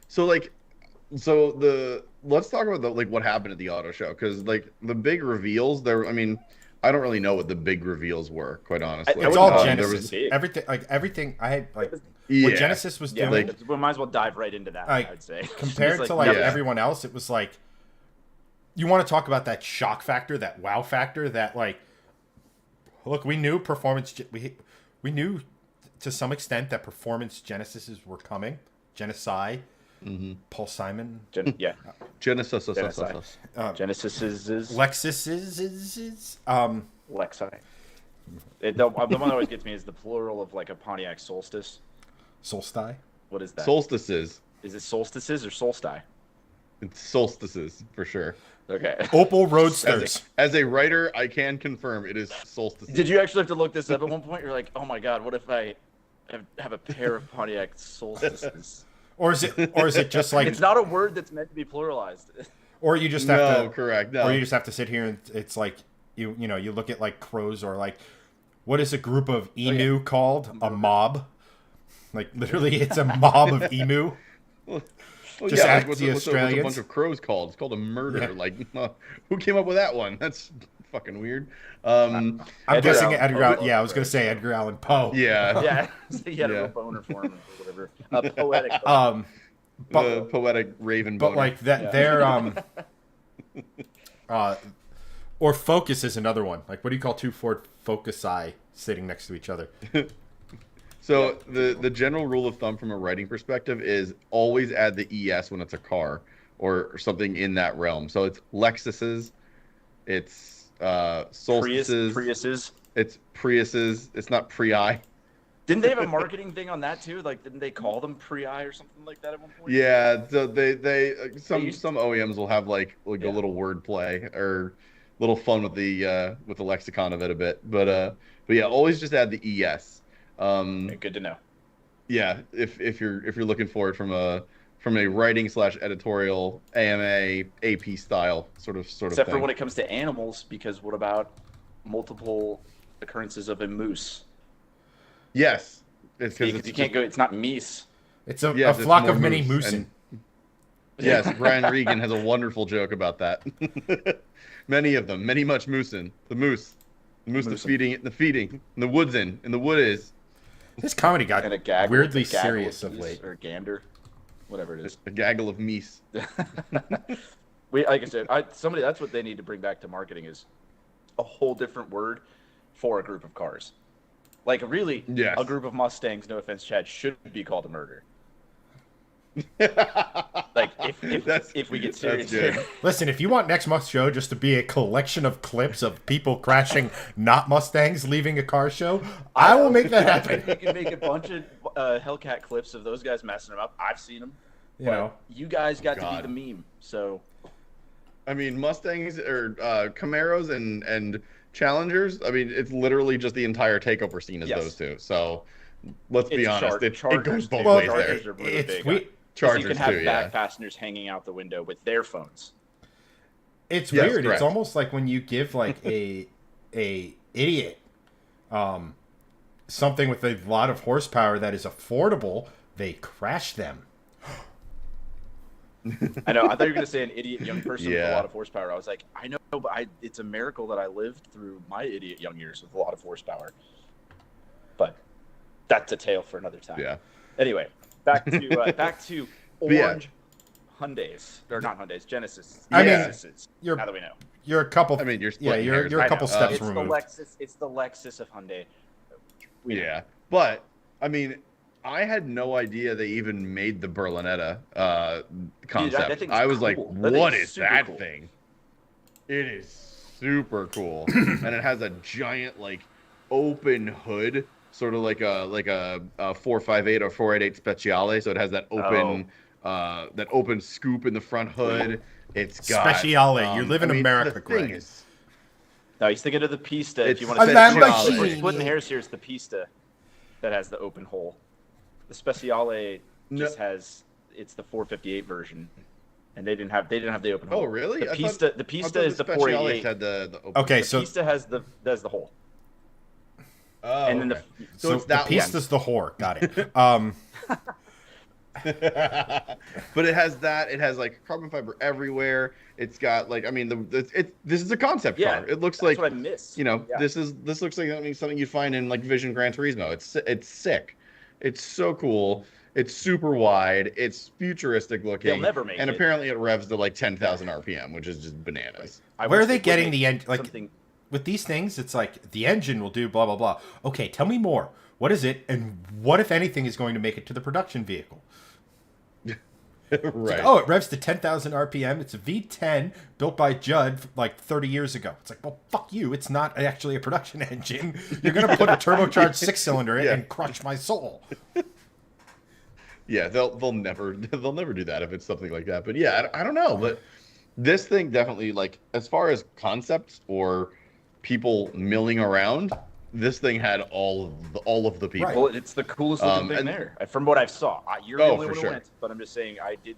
So like, So let's talk about what happened at the auto show, because the big reveals there. I mean, I don't really know what the big reveals were, quite honestly. It's all Genesis. Everything I had what Genesis was doing. We might as well dive right into that. I'd say compared to everyone else, it was like, you want to talk about that shock factor, that wow factor, that look, we knew we knew to some extent that performance Genesises were coming. Genesi. Mm-hmm. Paul Simon. Genesis. Genesis is Lexus Lexi. The one that always gets me is the plural of a Pontiac Solstice. Solstice. What is that? Solstices. Is it solstices or solstice? It's solstices for sure. Okay. Opel Roadsters. As a writer, I can confirm it is solstices. Did you actually have to look this up at one point? You're like, oh my god, what if I have a pair of Pontiac Solstices? Or is it just like it's not a word that's meant to be pluralized? Or you just have to correct. No. Or you just have to sit here and it's like you look at crows, or what is a group of emu called? A mob. Literally, it's a mob of emu. Just ask what's a bunch of crows called? It's called a murder. Yeah. Who came up with that one? That's fucking weird. I'm guessing Edgar. I was gonna say Edgar Allan Poe. Yeah. He had a boner for him or whatever. Poetic. The poetic raven boner. But they're or focus is another one. What do you call two Ford Focusi sitting next to each other? So the general rule of thumb from a writing perspective is always add the ES when it's a car or something in that realm. So it's Lexuses, it's Solstices, Priuses. It's Priuses. It's not Prii. Didn't they have a marketing thing on that too? Didn't they call them Prii or something like that at one point? Yeah. So some OEMs will have a little word play or little fun with the lexicon of it a bit. But yeah, always just add the ES. Good to know. Yeah, if you're looking for it from a writing / editorial AMA AP style sort of Except thing. for when it comes to animals, because what about multiple occurrences of a moose? Yes, because you can't go. It's not meese. It's a flock of mini moose. Yes, Brian Regan has a wonderful joke about that. Many of them, many much moosin'. The moose, the feeding, and the woods in the wood is. This comedy got weirdly serious of late. Or gander, whatever it is. A gaggle of meese. Like I said, somebody that's what they need to bring back to marketing is a whole different word for a group of cars. Really, a group of Mustangs, no offense, Chad, should be called a murder. If we get serious here. Listen, if you want next month's show just to be a collection of clips of people crashing not Mustangs leaving a car show, I will make that happen. You can make a bunch of Hellcat clips of those guys messing them up. I've seen them. You guys got to be the meme. So, I mean, Mustangs or Camaros and Challengers. I mean, it's literally just the entire takeover scene is those two. So let's be honest, it goes both ways there. It's sweet. Chargers you can have back passengers hanging out the window with their phones. It's weird. Correct. It's almost like when you give a idiot something with a lot of horsepower that is affordable, they crash them. I know. I thought you were going to say an idiot young person with a lot of horsepower. I was like, I know, but it's a miracle that I lived through my idiot young years with a lot of horsepower. But that's a tale for another time. Yeah. Anyway. Back to orange Hyundais, or not Hyundais, Genesis. I mean, now that we know, you're a couple. I mean, you're a couple steps removed. It's the Lexus of Hyundai. But I mean, I had no idea they even made the Berlinetta concept. I was like, what is that thing? It is super cool, and it has a giant open hood. Sort of like a 458 or 488 Speciale, so it has that open scoop in the front hood. It's got Speciale. You live in America, Greg. No, he's thinking of the Pista. If you want to say we're splitting hairs here, it's the Pista that has the open hole. The Speciale just has it's the 458 version, and they didn't have the open hole. Oh, really? The Pista is the 488. Had the open okay, so the Pista has the hole. Oh, and then so it's that the Pista's the whore. Got it. But it has that. It has like carbon fiber everywhere. It's got like, I mean, this is a concept car. It looks like what I miss. This looks like something you'd find in like Vision Gran Turismo. It's sick. It's so cool. It's super wide. It's futuristic looking. They'll never make and it. Apparently it revs to like 10,000 RPM, which is just bananas. Where are they getting the engine? Like with these things, it's like the engine will do blah blah blah. Okay, tell me more. What is it, and what if anything is going to make it to the production vehicle? Right. Like, it revs to 10,000 RPM. It's a V10 built by Judd like 30 years ago. It's like, well, fuck you. It's not actually a production engine. You're going to put a turbocharged 6-cylinder in and crush my soul. Yeah, they'll never do that if it's something like that. But yeah, I don't know. But this thing definitely, like, as far as concepts or people milling around, this thing had all of the people. Right. Well, it's the coolest looking thing there, from what I saw. You're the only one who went, but I'm just saying I did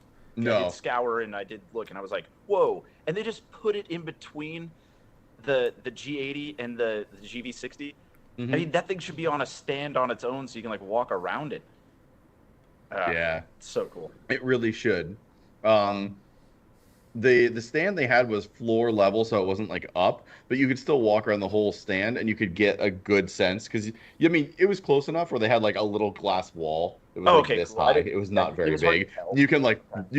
scour and I did look, and I was like, whoa! And they just put it in between the G80 and the GV60. Mm-hmm. I mean, that thing should be on a stand on its own, so you can like walk around it. Yeah, it's so cool. It really should. The stand they had was floor level, so it wasn't like up, but you could still walk around the whole stand and you could get a good sense because I mean it was close enough where they had like a little glass wall. It was this high. It was not very big. You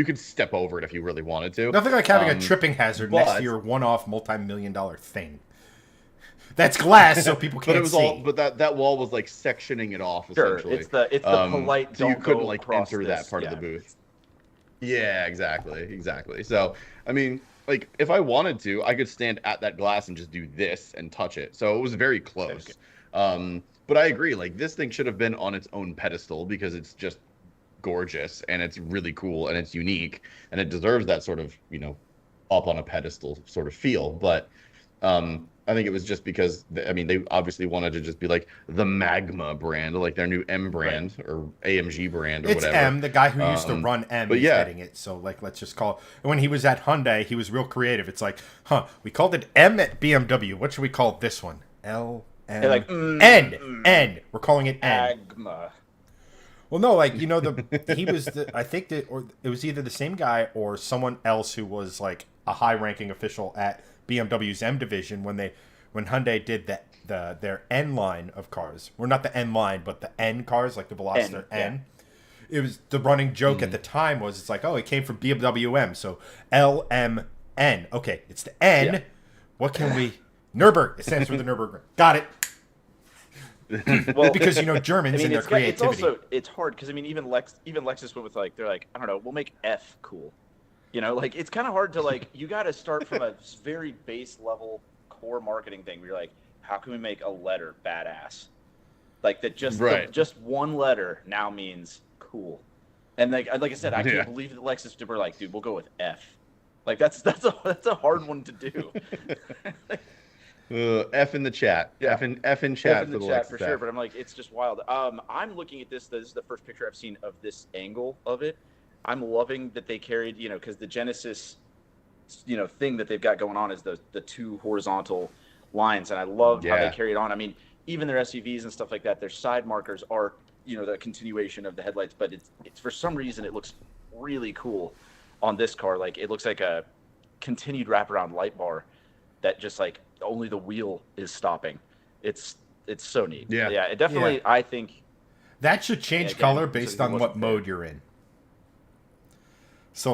could step over it if you really wanted to. Nothing like having a tripping hazard next to your one-off multi-million-dollar thing. That's glass, so people can't see. But that wall was like sectioning it off. Essentially, it's the polite. So you couldn't like enter that part of the booth. Yeah, exactly. So, I mean, like, if I wanted to, I could stand at that glass and just do this and touch it. So it was very close. Okay. But I agree. Like, this thing should have been on its own pedestal because it's just gorgeous and it's really cool and it's unique and it deserves that sort of, up on a pedestal sort of feel. But I think it was just because, they obviously wanted to just be like the Magma brand, like their new M brand or AMG brand or whatever. It's M, the guy who used to run M is getting it. So, like, let's just call it. When he was at Hyundai, he was real creative. It's like, we called it M at BMW. What should we call this one? L, M, like, N. We're calling it N. Magma. Well, no, like, he was, I think that, or it was either the same guy or someone else who was, like, a high-ranking official at BMW's M division when Hyundai did their N line of cars. Well, not the N line, but the N cars, like the Veloster N. Yeah. It was the running joke at the time was it's like, it came from BMW M, so LMN. Okay, it's the N. Yeah. What can we? Nürburgring. It stands for the Nürburgring. Got it. Well, because Germans and their creativity. It's hard because even Lexus went with they're like, I don't know, we'll make F cool. It's kind of hard to you got to start from a very base level core marketing thing where you're like, how can we make a letter badass? Like that just one letter now means cool. And like I said, I can't believe that Lexus were like, dude, we'll go with F. Like that's a hard one to do. F in the chat. Yeah. F in chat. F in the chat for sure. But I'm like, it's just wild. I'm looking at this. This is the first picture I've seen of this angle of it. I'm loving that they carried, because the Genesis, thing that they've got going on is the two horizontal lines, and I love how they carry it on. I mean, even their SUVs and stuff like that, their side markers are, the continuation of the headlights, but it's for some reason it looks really cool on this car. Like it looks like a continued wraparound light bar that just like only the wheel is stopping. It's so neat. Yeah, it definitely. Yeah. I think that should change color based on what mode you're in. So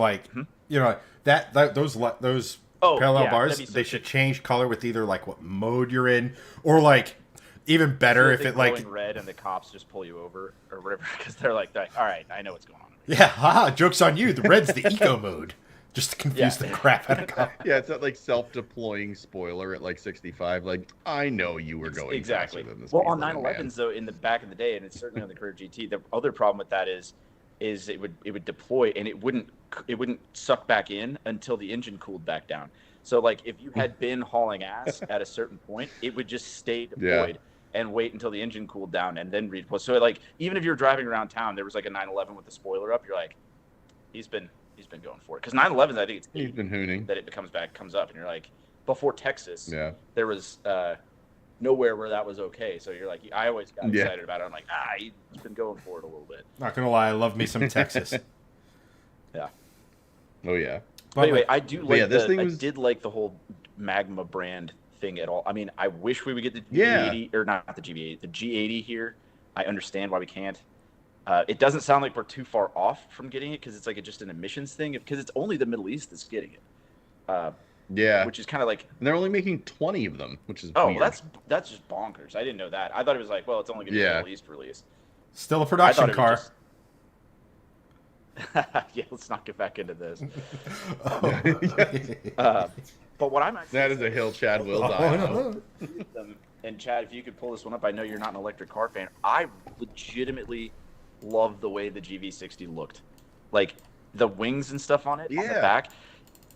those parallel bars, they should change color with either like what mode you're in, or like even better if it like red and the cops just pull you over or whatever because they're like, all right, I know what's going on. Yeah, haha, joke's on you. The red's the eco mode, just to confuse the crap out of cops. Yeah, it's that like self-deploying spoiler at like 65. Like I know you were going exactly. Faster than this. Well, on 911s though, in the back of the day, and it's certainly on the Career GT. The other problem with that is it would deploy and it wouldn't suck back in until the engine cooled back down. So like if you had been hauling ass at a certain point, it would just stay deployed and wait until the engine cooled down and then redeploy. So like even if you're driving around town, there was like a 911 with the spoiler up, you're like, he's been going for it. Because 911s, I think it's he's been hooning that it comes up, and you're like, before Texas, there was nowhere where that was okay. So you're like, I always got excited about it. I'm like, he's been going for it a little bit. Not gonna lie, I love me some Texas. Yeah. Oh yeah. But anyway, I do like I did like the whole Magma brand thing at all. I mean, I wish we would get the G80 or not the GV8, the G80 here. I understand why we can't. It doesn't sound like we're too far off from getting it because it's like just an emissions thing. Because it's only the Middle East that's getting it. Which is kind of like. And they're only making 20 of them, which is weird. That's just bonkers. I didn't know that. I thought it was like, well, it's only going to be a Middle East release. Still a production car. Yeah, let's not get back into this. But what I'm actually that is a hill Chad will die on. And Chad, if you could pull this one up, I know you're not an electric car fan. I legitimately love the way the GV60 looked. Like the wings and stuff on it on the back.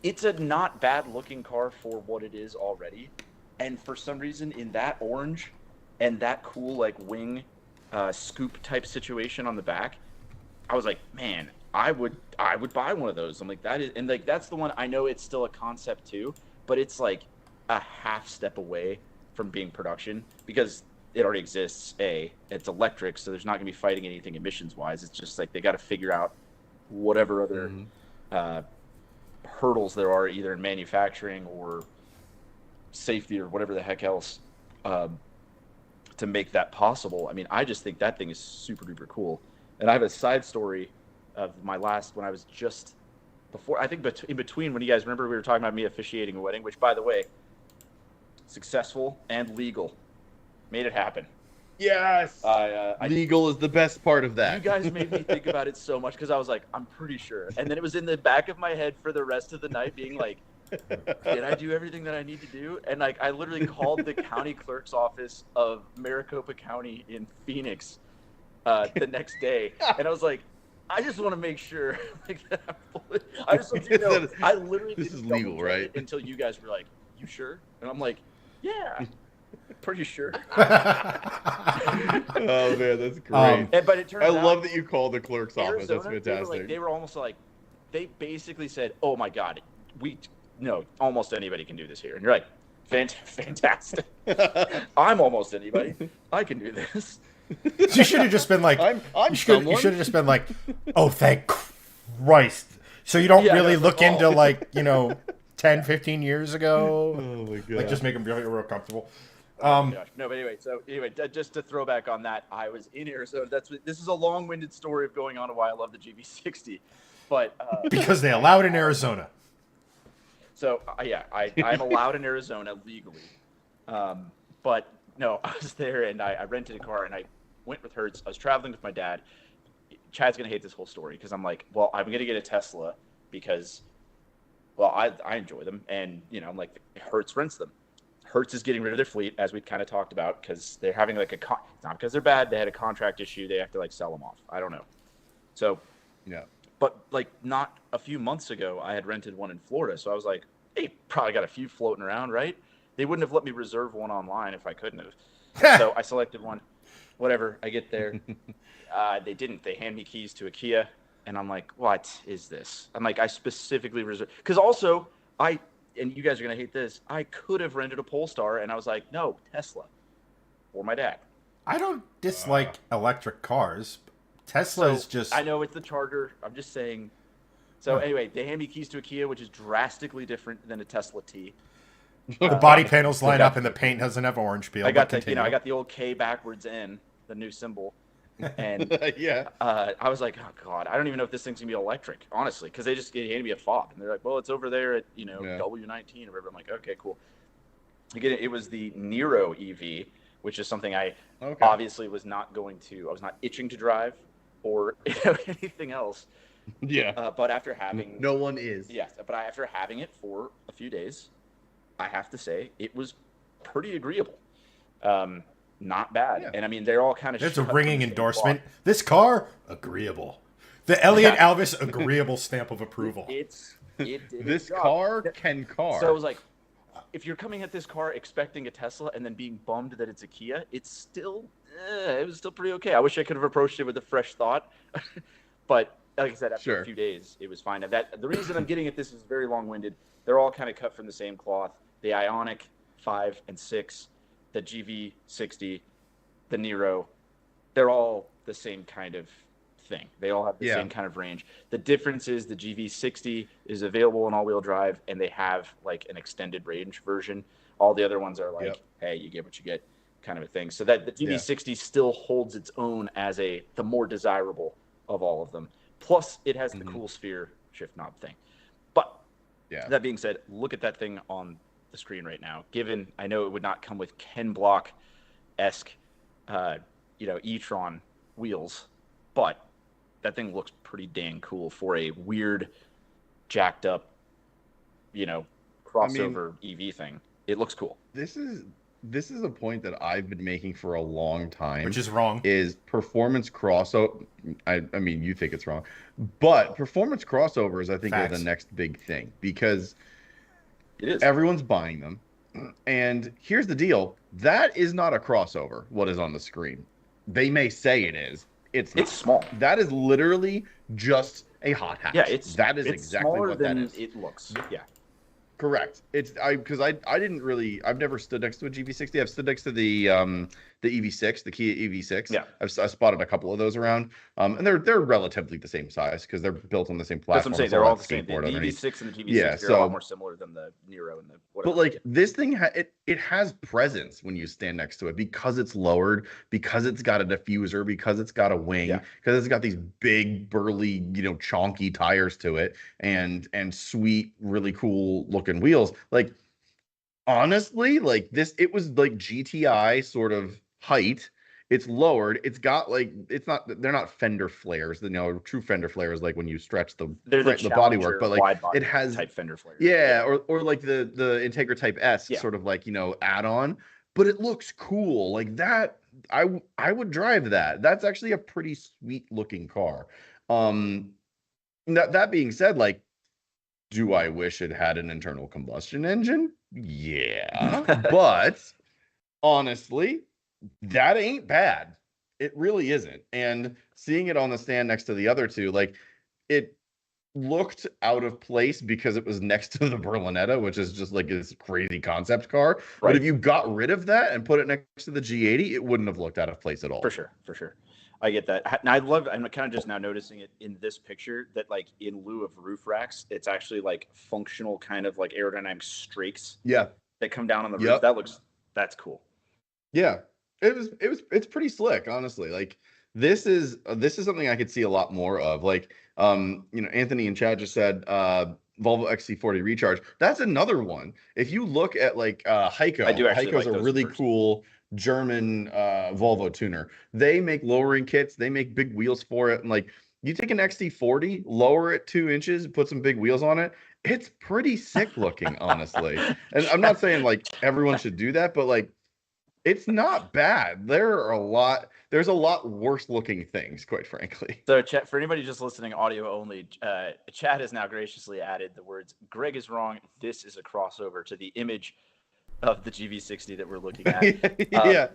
It's a not bad looking car for what it is already. And for some reason in that orange and that cool like wing scoop type situation on the back, I was like, man, I would buy one of those. I'm like, that is, and like that's the one. I know it's still a concept too, but it's like a half step away from being production because it already exists. It's electric, so there's not gonna be fighting anything emissions wise. It's just like they got to figure out whatever other hurdles there are, either in manufacturing or safety or whatever the heck else, to make that possible. I mean, I just think that thing is super duper cool. And I have a side story of my last, when I was just before, I think in between, when you guys remember we were talking about me officiating a wedding, which by the way, successful and legal, made it happen. Yes. Legal is the best part of that. You guys made me think about it so much because I was like, I'm pretty sure. And then it was in the back of my head for the rest of the night being like, did I do everything that I need to do? And like, I literally called the county clerk's office of Maricopa County in Phoenix the next day. And I was like, I just want to make sure. Like, I just want you to know, I literally this is legal, right? Until you guys were like, you sure? And I'm like, yeah. Pretty sure. Oh man, that's great. But it turns out, I love that you called the clerk's office. That's fantastic. They were almost like, they basically said, "Oh my God, almost anybody can do this here." And you're like, fantastic. I'm almost anybody. I can do this. You should have just been like, you should have just been like, oh, thank Christ. So you don't really look into like 10, 15 years ago. Oh my God. Like just make them real comfortable. Oh my gosh. No, but anyway, just to throw back on that, I was in Arizona. This is a long-winded story of going on to why I love the GV60, but because they allow it in Arizona. So I'm allowed in Arizona legally, but no, I was there and I rented a car and I went with Hertz. I was traveling with my dad. Chad's gonna hate this whole story because I'm like, well, I'm gonna get a Tesla because, well, I enjoy them and I'm like, Hertz rents them. Hertz is getting rid of their fleet, as we kind of talked about, because they're having like it's not because they're bad. They had a contract issue. They have to like sell them off. I don't know. So, yeah. But like not a few months ago, I had rented one in Florida. So I was like, hey, probably got a few floating around, right? They wouldn't have let me reserve one online if I couldn't have. So I selected one. Whatever. I get there. They didn't. They hand me keys to a Kia. And I'm like, what is this? I'm like, I specifically reserved. Because also, and you guys are going to hate this, I could have rented a Polestar, and I was like, no, Tesla. Or my dad. I don't dislike electric cars. Tesla is just... I know it's the Charger. I'm just saying. So anyway, they hand me keys to a Kia, which is drastically different than a Tesla T. The body panels line up, and the paint doesn't have orange peel. I got I got the old K backwards in, the new symbol. And I was like, oh God, I don't even know if this thing's gonna be electric, honestly, because they just handed me a fob and they're like, well, it's over there at W19 or whatever. I'm like, okay, cool. Again, it was the Nero EV, which is something I obviously was not itching to drive or anything else. Yeah. But after having no one is. Yes, but after having it for a few days, I have to say it was pretty agreeable. Not bad. Yeah. And I mean, they're all kind of... There's a ringing endorsement. This car, agreeable. The Elliott Alvis, agreeable stamp of approval. This car can car. So it was like, if you're coming at this car expecting a Tesla and then being bummed that it's a Kia, it was still pretty okay. I wish I could have approached it with a fresh thought. But like I said, after a few days, it was fine. And the reason I'm getting at this is very long-winded. They're all kind of cut from the same cloth. The Ioniq 5 and 6 the GV60, the Nero, they're all the same kind of thing. They all have the same kind of range. The difference is the GV60 is available in all-wheel drive, and they have like an extended range version. All the other ones are like, hey, you get what you get kind of a thing. So that the GV60 still holds its own as the more desirable of all of them. Plus, it has the cool sphere shift knob thing. But that being said, look at that thing on the screen right now. Given I know it would not come with Ken Block-esque, e-tron wheels, but that thing looks pretty dang cool for a weird, jacked up, crossover EV thing. It looks cool. This is a point that I've been making for a long time. Which is wrong. Is performance crossover. I mean, you think it's wrong. But performance crossovers, I think, are the next big thing. Because it is. Everyone's buying them. And here's the deal. That is not a crossover, what is on the screen. They may say it is. It's small. That is literally just a hot hatch. Yeah, that is exactly what that is. It looks. Yeah. Correct. Because I didn't really, I've never stood next to a GV60. I've stood next to the EV6, the Kia EV6. Yeah. I spotted a couple of those around, and they're relatively the same size because they're built on the same platform. That's what I'm saying. They're all the same. The EV6 and the GV6 are a lot more similar than the Nero and the whatever. But like this thing, it has presence when you stand next to it because it's lowered, because it's got a diffuser, because it's got a wing, because it's got these big burly, chonky tires to it, and sweet, really cool looking wheels. Like honestly, like this, it was like GTI sort of height. It's lowered. It's got like, they're not fender flares. True fender flares, like when you stretch the bodywork, but like it has type fender flares. Yeah, or like the Integra Type S sort of like, add-on, but it looks cool. Like that, I would drive that. That's actually a pretty sweet looking car. That being said, like, do I wish it had an internal combustion engine? Yeah. But honestly, that ain't bad. It really isn't. And seeing it on the stand next to the other two, like, it looked out of place because it was next to the Berlinetta, which is just like this crazy concept car. Right. But if you got rid of that and put it next to the G80, it wouldn't have looked out of place at all. For sure. I get that. And I'm kind of just now noticing it in this picture that like in lieu of roof racks, it's actually like functional kind of like aerodynamic strakes. Yeah. That come down on the roof. That's cool. Yeah. It's pretty slick, honestly. Like this is something I could see a lot more of. Like Anthony and Chad just said Volvo XC40 Recharge. That's another one. If you look at like Heiko, Heiko's a really cool German Volvo tuner. They make lowering kits, they make big wheels for it, and like you take an XC40, lower it 2 inches, put some big wheels on it, it's pretty sick looking, honestly. And I'm not saying like everyone should do that, but like it's not bad. There's a lot worse looking things, quite frankly. So for anybody just listening audio only, Chad has now graciously added the words, "Greg is wrong, this is a crossover," to the image of the GV60 that we're looking at. Yeah.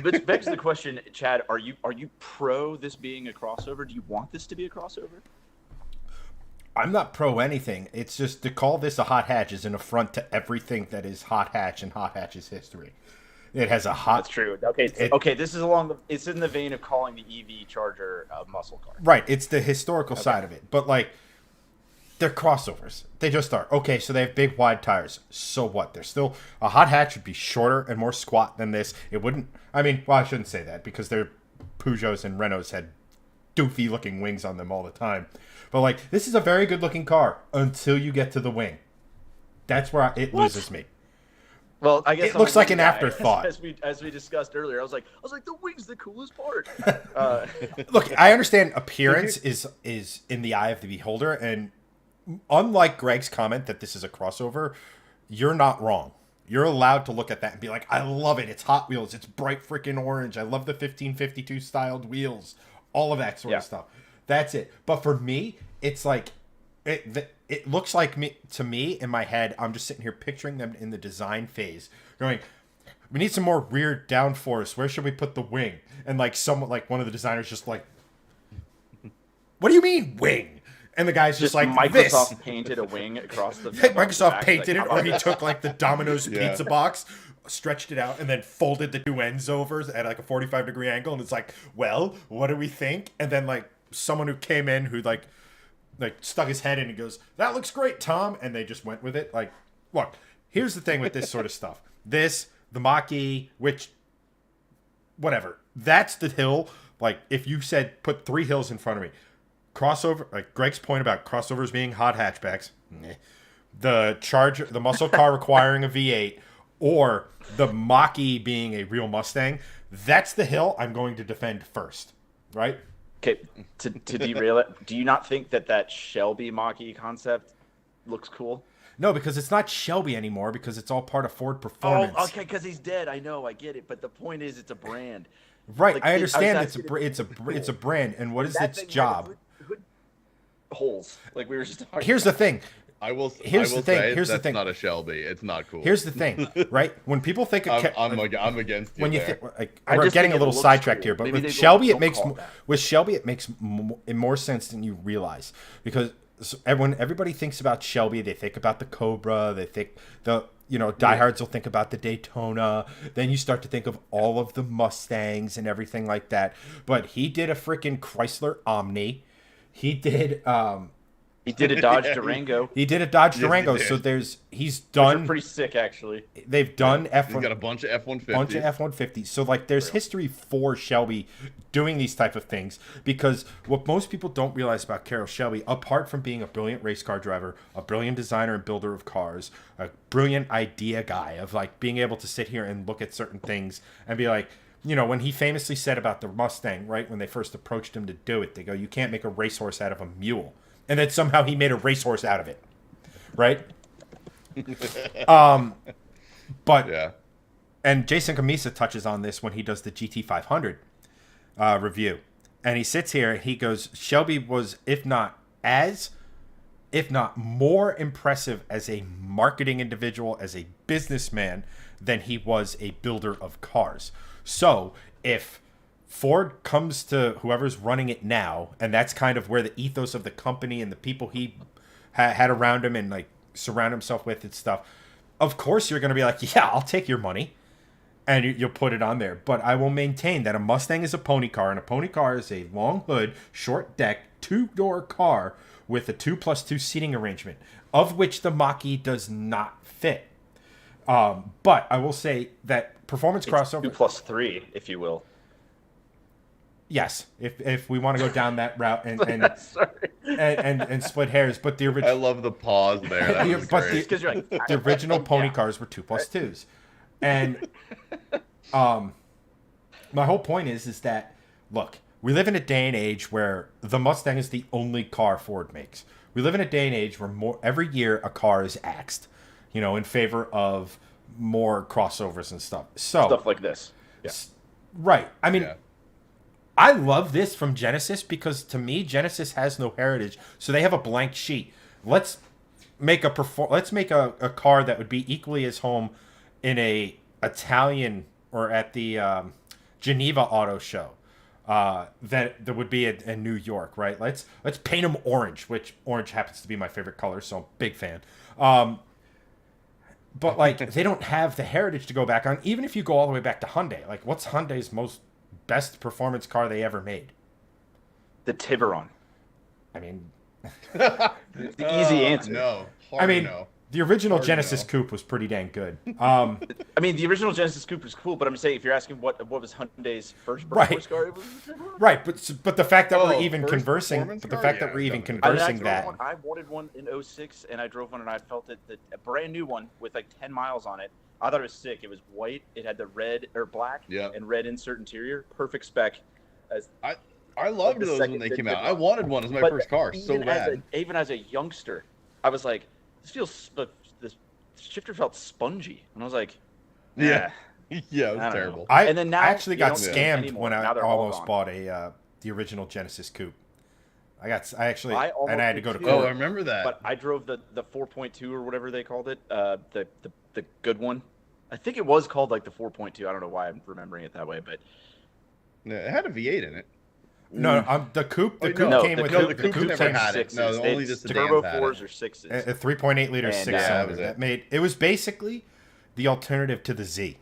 But begs the question, Chad, are you pro this being a crossover? Do you want this to be a crossover? I'm not pro anything. It's just to call this a hot hatch is an affront to everything that is hot hatch and hot hatch's history. It has a hot. That's true. Okay. This is it's in the vein of calling the EV Charger a muscle car. Right. It's the historical side of it, but like, they're crossovers. They just are. Okay, so they have big, wide tires. So what? They're still... A hot hatch would be shorter and more squat than this. It wouldn't... I mean, well, I shouldn't say that because their Peugeots and Renaults had doofy-looking wings on them all the time. But, like, this is a very good-looking car until you get to the wing. That's where it loses me. Well, I guess it looks like an afterthought. As we discussed earlier, I was like, the wing's the coolest part. Look, I understand appearance is in the eye of the beholder, and unlike Greg's comment that this is a crossover, you're not wrong. You're allowed to look at that and be like, I love it. It's Hot Wheels. It's bright freaking orange. I love the 1552 styled wheels. All of that sort of stuff. That's it. But for me, it's like, it looks like to me in my head, I'm just sitting here picturing them in the design phase going, we need some more rear downforce. Where should we put the wing? And like one of the designers just like, what do you mean wing? And the guy's just like, Microsoft painted a wing across the... Microsoft painted it, or he took like the Domino's pizza box, stretched it out, and then folded the two ends over at like a 45-degree angle, and it's like, well, what do we think? And then like someone who came in who like stuck his head in and goes, that looks great, Tom, and they just went with it. Like, look, here's the thing with this sort of stuff. The Mach-E, which, whatever, that's the hill. Like, if you said put 3 hills in front of me, crossover, like Greg's point about crossovers being hot hatchbacks, the muscle car requiring a V8, or the Mach-E being a real Mustang, that's the hill I'm going to defend first, right? Okay, to derail it, do you not think that Shelby Mach-E concept looks cool? No, because it's not Shelby anymore, because it's all part of Ford Performance. Oh, okay, because he's dead. I know, I get it, but the point is, it's a brand. Right, like, I understand it's a brand, and what is its job? Hood holes, like we were just talking. Here's the thing. Here's the thing. That's not a Shelby. It's not cool. Here's the thing, right? When people think of I'm against you. When you think, like, we're getting a little sidetracked here, but with Shelby, it makes more sense than you realize, because when everybody thinks about Shelby, they think about the Cobra, they think diehards will think about the Daytona. Then you start to think of all of the Mustangs and everything like that. But he did a freaking Chrysler Omni. He did a Dodge Durango. He did a Dodge Durango. So he's done. Which are pretty sick, actually. They've done F1. He's got a bunch of F-150s. So like, there's history for Shelby doing these type of things, because what most people don't realize about Carroll Shelby, apart from being a brilliant race car driver, a brilliant designer and builder of cars, a brilliant idea guy of like being able to sit here and look at certain things and be like, when he famously said about the Mustang, right, when they first approached him to do it, they go, you can't make a racehorse out of a mule. And then somehow he made a racehorse out of it, right? But yeah. And Jason Camisa touches on this when he does the GT500 review, and he sits here and he goes, Shelby was, if not more impressive as a marketing individual, as a businessman, than he was a builder of cars. So if Ford comes to whoever's running it now, and that's kind of where the ethos of the company and the people he had around him and like surround himself with and stuff, of course you're going to be like, yeah, I'll take your money, and you'll put it on there. But I will maintain that a Mustang is a pony car, and a pony car is a long hood, short deck, 2-door car with a 2+2 seating arrangement, of which the Mach-E does not fit. But I will say that performance crossover 2+3, if you will. Yes, if we want to go down that route and split hairs, but the original. I love the pause there. That was great. The original pony cars were 2+2s, and my whole point is that, look, we live in a day and age where the Mustang is the only car Ford makes. We live in a day and age where every year a car is axed, in favor of more crossovers and stuff. So stuff like this, yeah. Right. I mean. Yeah. I love this from Genesis, because to me Genesis has no heritage, so they have a blank sheet. Let's make a car that would be equally as home in a Italian or at the Geneva Auto Show that would be in New York, right? Let's paint them orange, which orange happens to be my favorite color, so I'm a big fan. But like, they don't have the heritage to go back on. Even if you go all the way back to Hyundai, like, what's Hyundai's best performance car they ever made? The Tiburon. I mean, the easy answer. No. The original Genesis Coupe was pretty dang good. The original Genesis Coupe was cool, but I'm saying, if you're asking what was Hyundai's first performance car, it was the Tiburon. Right, but the fact that we're even conversing, that. I wanted one in 06, and I drove one, and I felt it, a brand new one with like 10 miles on it. I thought it was sick. It was white. It had the red or black and red insert interior. Perfect spec. I loved those when they came out. I wanted one as my first car so bad. Even as a youngster, I was like, this shifter felt spongy. And I was like, yeah, it was terrible. I actually got scammed when I almost bought the original Genesis Coupe. I had to go to court. Oh, I remember that. But I drove the 4.2 or whatever they called it, the good one. I think it was called like the 4.2. I don't know why I'm remembering it that way, but it had a V8 in it. No, the coupe. The coupe came with the coupe never had it. No, only the sedans turbo 4s or 6s. A 3.8 liter 6-cylinder that made it was basically the alternative to the Z,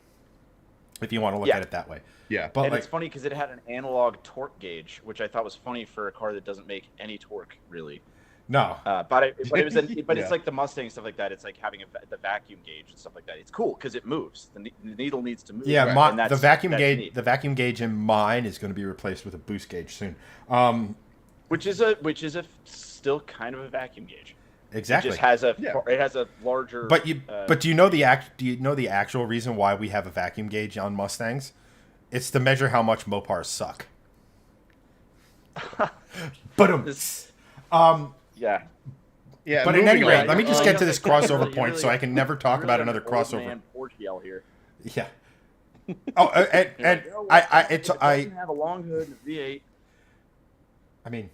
if you want to look at it that way. Yeah, but it's funny because it had an analog torque gauge, which I thought was funny for a car that doesn't make any torque really. No, but it was it's like the Mustang stuff like that. It's like having the vacuum gauge and stuff like that. It's cool because it moves. The needle needs to move. Yeah, the vacuum gauge in mine is going to be replaced with a boost gauge soon. Which is a still kind of a vacuum gauge. Exactly. It just has a larger. But do you know the actual reason why we have a vacuum gauge on Mustangs? It's to measure how much Mopars suck. Yeah. Yeah. But in any rate, let me just get to this crossover point so I can never talk about another crossover. Here. Yeah. Oh, and it doesn't have a long hood V8. I mean,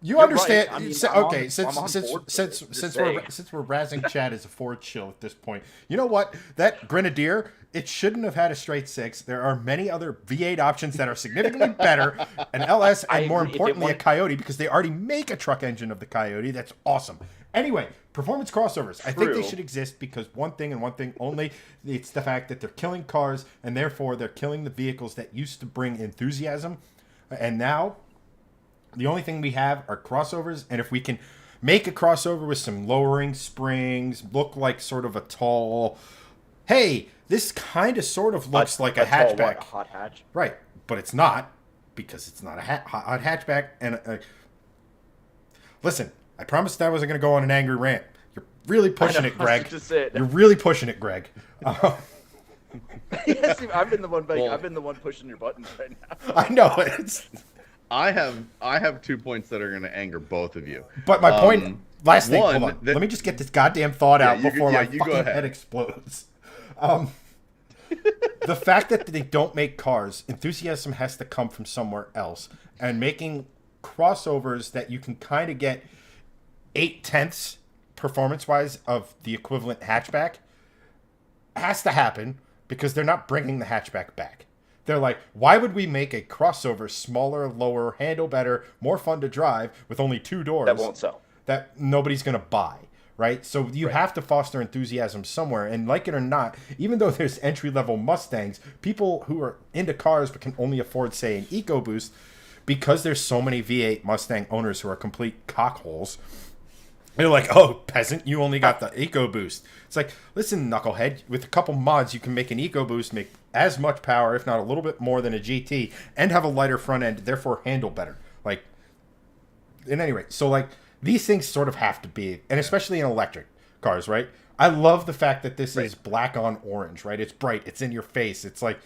you understand? Right. Since we're razzing Chad as a Ford shill at this point, you know what? That Grenadier, it shouldn't have had a straight six. There are many other V8 options that are significantly better, an LS, and more importantly, a Coyote, because they already make a truck engine of the Coyote. That's awesome. Anyway, performance crossovers. I think they should exist because one thing and one thing only. It's the fact that they're killing cars, and therefore they're killing the vehicles that used to bring enthusiasm. And now, the only thing we have are crossovers. And if we can make a crossover with some lowering springs, look like sort of a tall, hey, this kind of sort of looks like a hatchback. A hot hatch. Right. But it's not, because it's not a hot hatchback. And listen, I promised I wasn't going to go on an angry rant. You're really pushing it, Greg. You're really pushing it, Greg. Yes, I've been the one pushing your buttons right now. I know I have 2 points that are going to anger both of you. But my point, last thing, hold on. Let me just get this goddamn thought out before my fucking head explodes. The fact that they don't make cars, enthusiasm has to come from somewhere else, and making crossovers that you can kind of get 0.8 performance-wise of the equivalent hatchback has to happen, because they're not bringing the hatchback back. They're like, why would we make a crossover smaller, lower, handle better, more fun to drive with only 2 doors that won't sell, that nobody's going to buy, right? So you have to foster enthusiasm somewhere. And like it or not, even though there's entry-level Mustangs, people who are into cars but can only afford, say, an EcoBoost, because there's so many V8 Mustang owners who are complete cockholes, they're like, oh, peasant, you only got the EcoBoost. It's like, listen, knucklehead, with a couple mods, you can make an EcoBoost, make as much power, if not a little bit more than a GT, and have a lighter front end, therefore handle better. Like, in any rate, so like, these things sort of have to be, and especially in electric cars, right? I love the fact that this is black on orange, right? It's bright, it's in your face. It's like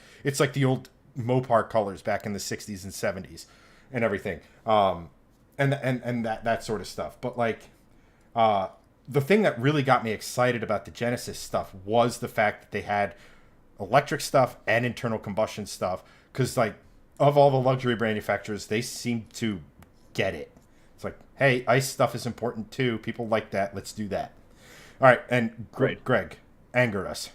the old Mopar colors back in the 60s and 70s and everything. And that sort of stuff. But like, the thing that really got me excited about the Genesis stuff was the fact that they had electric stuff and internal combustion stuff, because like, of all the luxury manufacturers, they seem to get it. It's like, hey, ICE stuff is important too. People like that. Let's do that. All right, and Greg, anger us.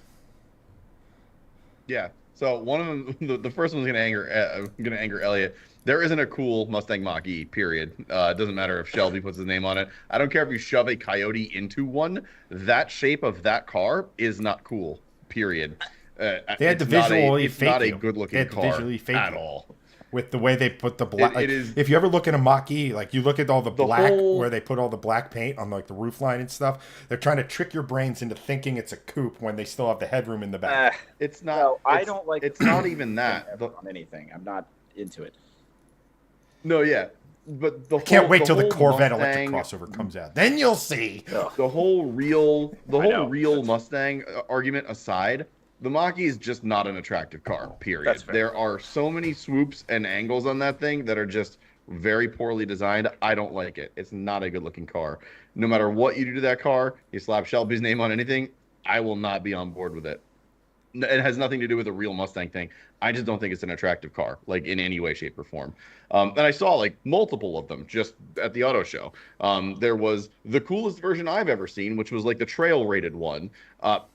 Yeah. So one of them, the first one's gonna anger Elliott. There isn't a cool Mustang Mach-E, period. It doesn't matter if Shelby puts his name on it. I don't care if you shove a Coyote into one. That shape of that car is not cool, period. They had to visually fake it. It's not a good-looking car at all. With the way they put the black, it is, if you ever look at a Mach-E, like you look at all the black, where they put all the black paint on like the roof line and stuff, they're trying to trick your brains into thinking it's a coupe when they still have the headroom in the back. It's not. No, I don't like. It's not even that. On anything, I'm not into it. No, yeah, but I can't wait till the Corvette electric crossover comes out. Then you'll see. The whole real Mustang argument aside, the Mach-E is just not an attractive car, period. There are so many swoops and angles on that thing that are just very poorly designed. I don't like it. It's not a good-looking car. No matter what you do to that car, you slap Shelby's name on anything, I will not be on board with it. It has nothing to do with the real Mustang thing. I just don't think it's an attractive car, like in any way, shape, or form. And I saw like multiple of them just at the auto show. There was the coolest version I've ever seen, which was like the trail rated one.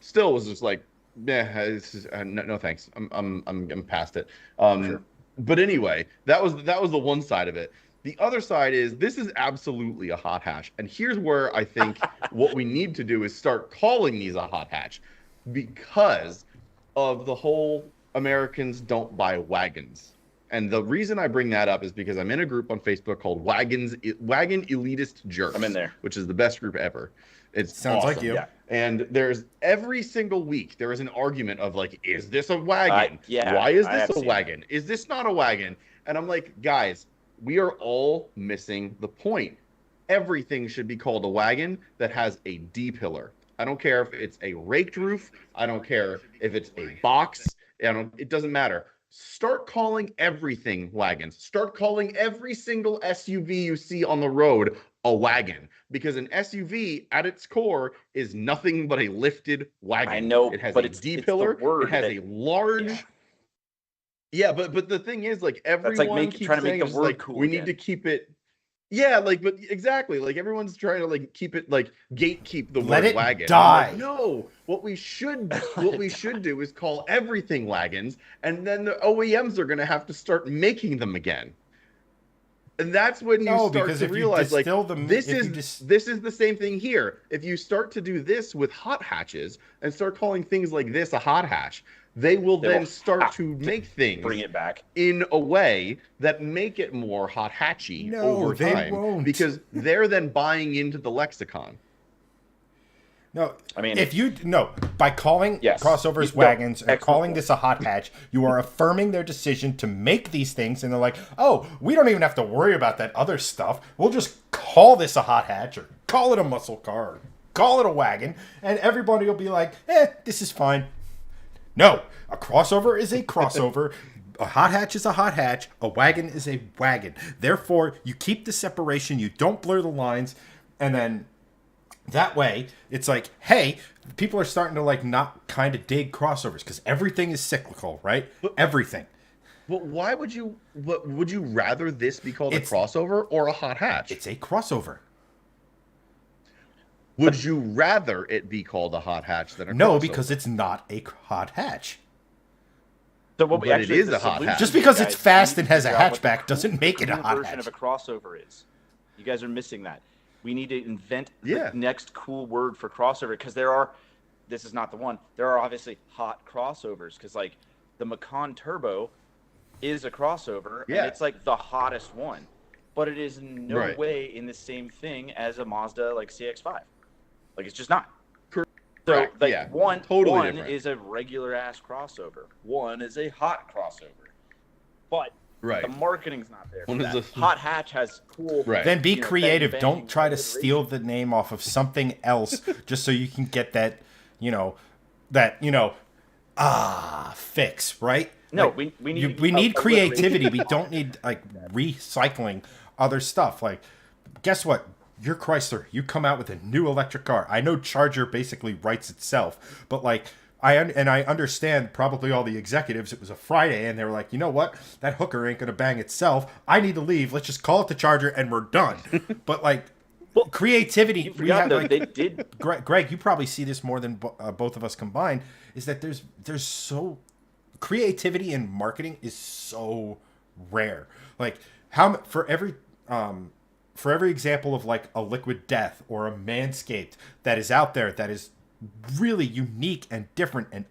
Still was just like, no thanks. I'm past it. Sure. But anyway, that was the one side of it. The other side is this is absolutely a hot hatch. And here's where I think what we need to do is start calling these a hot hatch. because of the whole Americans don't buy wagons. And the reason I bring that up is because I'm in a group on Facebook called Wagon Elitist Jerks. I'm in there, which is the best group ever. It sounds awesome. like you. Yeah. And there's every single week there is an argument of like, is this a wagon? Why is this a wagon? That. Is this not a wagon? And I'm like, guys, we are all missing the point. Everything should be called a wagon that has a D-pillar. I don't care if it's a raked roof. I don't care if it's a box. It doesn't matter. Start calling everything wagons. Start calling every single SUV you see on the road a wagon, because an SUV at its core is nothing but a lifted wagon. I know, it has but a D-pillar. It has a large. Yeah, but the thing is, like, everyone keeps saying it's like cool we need to keep it. Yeah, like, but exactly, like everyone's trying to like keep it like gatekeep the word wagon. Die. Like, no, what we should do is call everything wagons, and then the OEMs are going to have to start making them again. And that's when you start to realize, like, this is the same thing here. If you start to do this with hot hatches and start calling things like this a hot hatch, they will then start to make things bring it back in a way that make it more hot hatchy over time. They won't. Because they're then buying into the lexicon. No, I mean, by calling crossovers wagons and calling this a hot hatch, you are affirming their decision to make these things, and they're like, oh, we don't even have to worry about that other stuff. We'll just call this a hot hatch, or call it a muscle car, or call it a wagon, and everybody will be like, this is fine. No, a crossover is a crossover. A hot hatch is a hot hatch. A wagon is a wagon. Therefore, you keep the separation. You don't blur the lines, and then that way, it's like, hey, people are starting to like not kind of dig crossovers because everything is cyclical, right? Everything. But why would you? Would you rather this be called a crossover or a hot hatch? It's a crossover. Would you rather it be called a hot hatch than a crossover? No, because it's not a hot hatch. So what it is a hot hatch. Just because it's fast and has a hatchback doesn't make it a hot hatch. Version of a crossover is. You guys are missing that. We need to invent the next cool word for crossover, because this is not the one. There are obviously hot crossovers, because like the Macan Turbo is a crossover, and it's like the hottest one, but it is in no way in the same thing as a Mazda like CX-5. Like, it's just not. So like one is a regular ass crossover. One is a hot crossover. But the marketing's not there. Hot hatch has cool. Then be creative. Don't try to steal the name off of something else just so you can get that, fix, right? No, like, we need creativity. We don't need like recycling other stuff. Like, guess what? You're Chrysler. You come out with a new electric car. I know Charger basically writes itself, but like I understand probably all the executives. It was a Friday, and they were like, you know what? That hooker ain't gonna bang itself. I need to leave. Let's just call it the Charger, and we're done. But like, creativity. We have like, they did. Greg, you probably see this more than both of us combined. Is that there's so creativity in marketing is so rare. Like for every example of like a Liquid Death or a Manscaped that is out there that is really unique and different and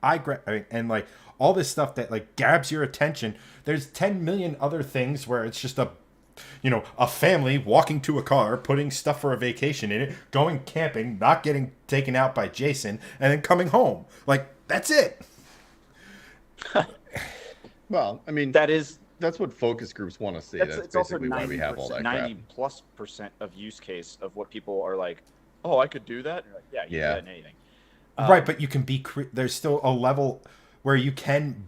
and like all this stuff that like grabs your attention, there's 10 million other things where it's just a family walking to a car, putting stuff for a vacation in it, going camping, not getting taken out by Jason, and then coming home. Like, that's it. Well, I mean, that's what focus groups want to see. That's basically why we have all that crap. 90+% of use case of what people are like, oh, I could do that? Like, yeah, you can do that in anything. Right, but you can be, there's still a level where you can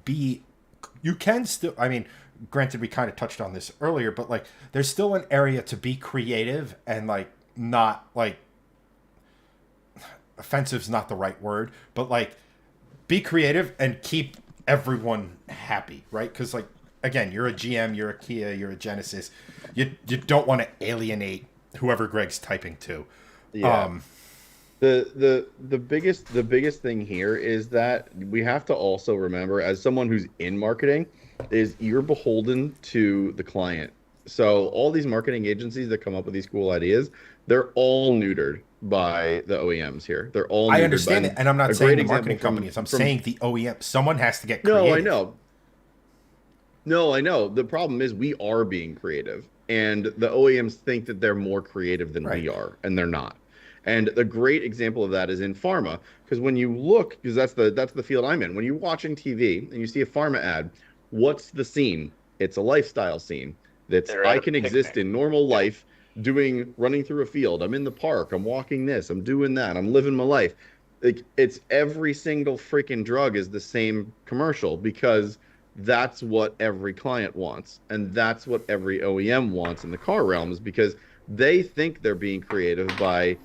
still, I mean, granted, we kind of touched on this earlier, but like, there's still an area to be creative and like, not like, offensive's not the right word, but like, be creative and keep everyone happy, right? Because like, again, you're a GM, you're a Kia, you're a Genesis. You don't want to alienate whoever Greg's typing to. Yeah. The biggest thing here is that we have to also remember, as someone who's in marketing, is you're beholden to the client. So all these marketing agencies that come up with these cool ideas, they're all neutered. by the OEMs here. They're all I neutered understand by, it, and I'm not a saying great the marketing example companies. I'm saying the OEM. Someone has to get creative. No, I know. No, I know. The problem is we are being creative, and the OEMs think that they're more creative than Right. we are, and they're not. And the great example of that is in pharma, because when you look, because that's the field I'm in. When you're watching TV and you see a pharma ad, what's the scene? It's a lifestyle scene. That's I can exist in normal life, running through a field. I'm in the park. I'm walking this. I'm doing that. I'm living my life. Like, it's every single freaking drug is the same commercial because that's what every client wants, and that's what every OEM wants in the car realm, is because they think they're being creative by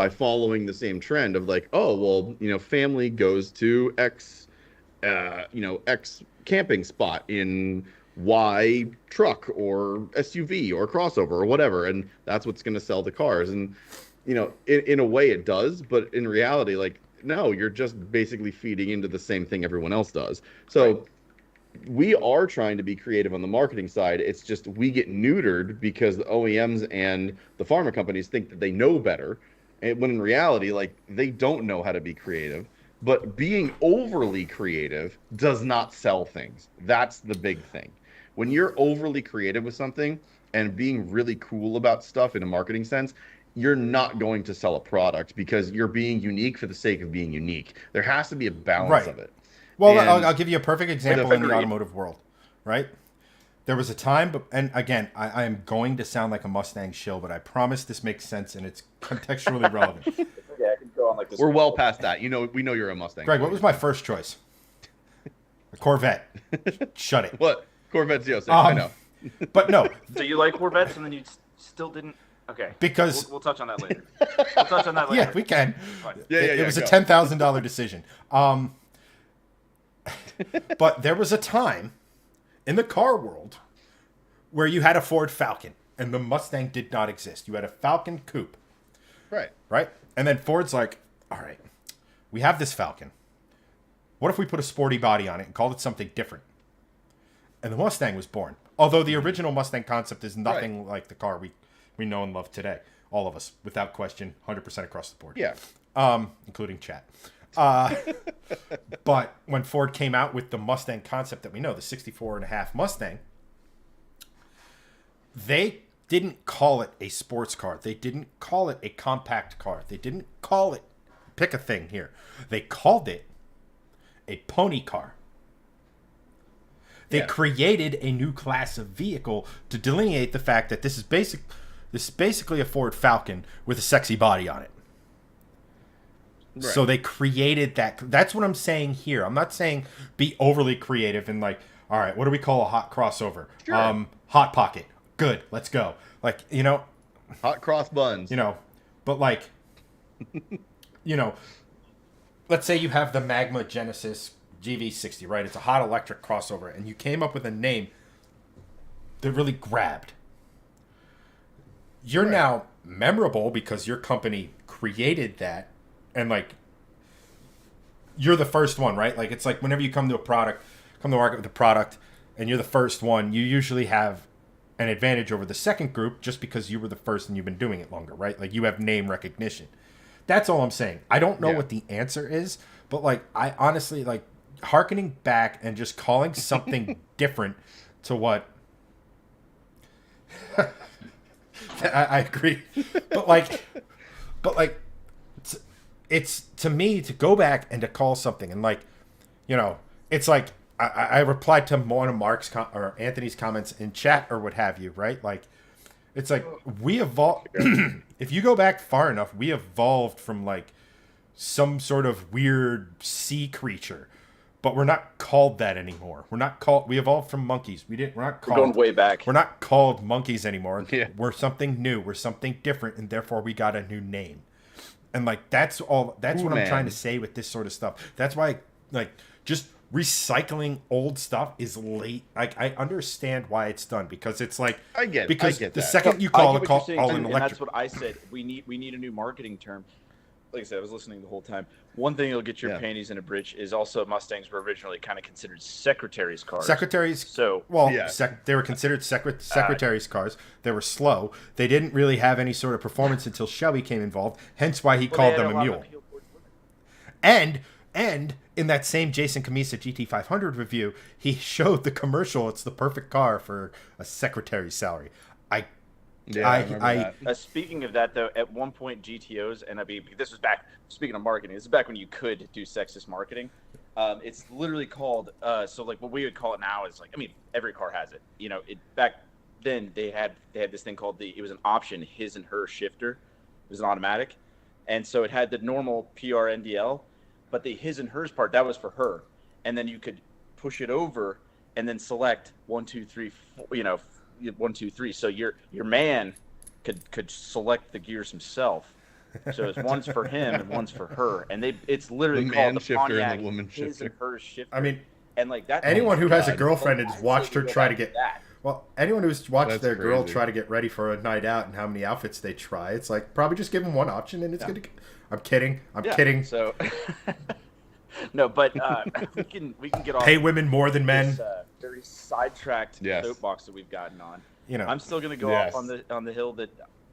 following the same trend of like, oh well, family goes to X camping spot in Y truck or SUV or crossover or whatever, and that's what's going to sell the cars. And in a way it does, but in reality, like, no, you're just basically feeding into the same thing everyone else does. So right. We are trying to be creative on the marketing side. It's just we get neutered because the OEMs and the pharma companies think that they know better, and when in reality, like, they don't know how to be creative. But being overly creative does not sell things. That's the big thing. When you're overly creative with something and being really cool about stuff in a marketing sense, you're not going to sell a product because you're being unique for the sake of being unique. There has to be a balance of it. Well, I'll give you a perfect example in the automotive world, right? There was a time, and again, I am going to sound like a Mustang shill, but I promise this makes sense and it's contextually relevant. Yeah, I can go on like this. We're well past that. We know you're a Mustang. Greg, what was my first choice? A Corvette. Shut it. What? Corvette Z06, I know. But no. So you like Corvettes and then you still didn't? Okay. Because... We'll touch on that later. We'll touch on that later. Yeah, we can. Yeah, it was a $10,000 decision. But there was a time in the car world where you had a Ford Falcon and the Mustang did not exist. You had a Falcon Coupe. Right? And then Ford's like, all right, we have this Falcon. What if we put a sporty body on it and called it something different? And the Mustang was born. Although the original Mustang concept is nothing like the car we know and love today. All of us, without question, 100% across the board. Yeah. Including chat. But when Ford came out with the Mustang concept that we know, the 64.5 Mustang, they didn't call it a sports car. They didn't call it a compact car. They didn't call it, pick a thing here. They called it a pony car. They created a new class of vehicle to delineate the fact that this is basically a Ford Falcon with a sexy body on it. Right. So they created that. That's what I'm saying here. I'm not saying be overly creative and like, all right, what do we call a hot crossover? Sure. Hot Pocket. Good. Let's go. Like, hot cross buns. But like, let's say you have the Magma Genesis GV60, right? It's a hot electric crossover, and you came up with a name that really grabbed. You're now memorable because your company created that. And like, you're the first one, right? Like, it's like whenever you come to market with a product, and you're the first one, you usually have an advantage over the second group just because you were the first and you've been doing it longer, right? Like, you have name recognition. That's all I'm saying. I don't know what the answer is, but like, I honestly like hearkening back and just calling something different to what. I agree, but like. It's, to me, to go back and to call something and like, it's like I replied to one of Mark's or Anthony's comments in chat or what have you, right? Like, it's like we evolved. If you go back far enough, we evolved from like some sort of weird sea creature, but we're not called that anymore. We evolved from monkeys. We're not called. We're going way back. We're not called monkeys anymore. Yeah. We're something new. We're something different, and therefore we got a new name. And like, that's what I'm trying to say with this sort of stuff. That's why, like, just recycling old stuff is late. Like, I understand why it's done because it's like, I get the that. second you call an electric, and that's what I said. We need a new marketing term. like I said, I was listening the whole time. One thing that'll get your panties in a bridge is also Mustangs were originally kind of considered secretaries' cars. They were considered secretaries' cars. They were slow. They didn't really have any sort of performance until Shelby came involved. Hence why he called them a mule. And in that same Jason Camisa GT500 review, he showed the commercial. It's the perfect car for a secretary's salary. Speaking of that, though, at one point GTOs, and this was back, speaking of marketing, this is back when you could do sexist marketing. It's literally called, so like what we would call it now is like, I mean, every car has it. You know, back then they had this thing called it was an option, his and her shifter. It was an automatic. And so it had the normal PRNDL, but the his and hers part, that was for her. And then you could push it over and then select 1, 2, 3, 4, 1, 2, 3. So your man could select the gears himself. So it's one's for him and one's for her, and it's literally called the Pontiac and the woman his shifter. and her shifter. I mean, and like that. Anyone who has a girlfriend and has watched her try to get anyone who's watched their girl try to get ready for a night out and how many outfits they try, it's like probably just give them one option and it's gonna. I'm kidding. I'm kidding. So. No, but we can get off. Pay women more than men. This, very sidetracked soapbox that we've gotten on. I'm still going to go off on the hill that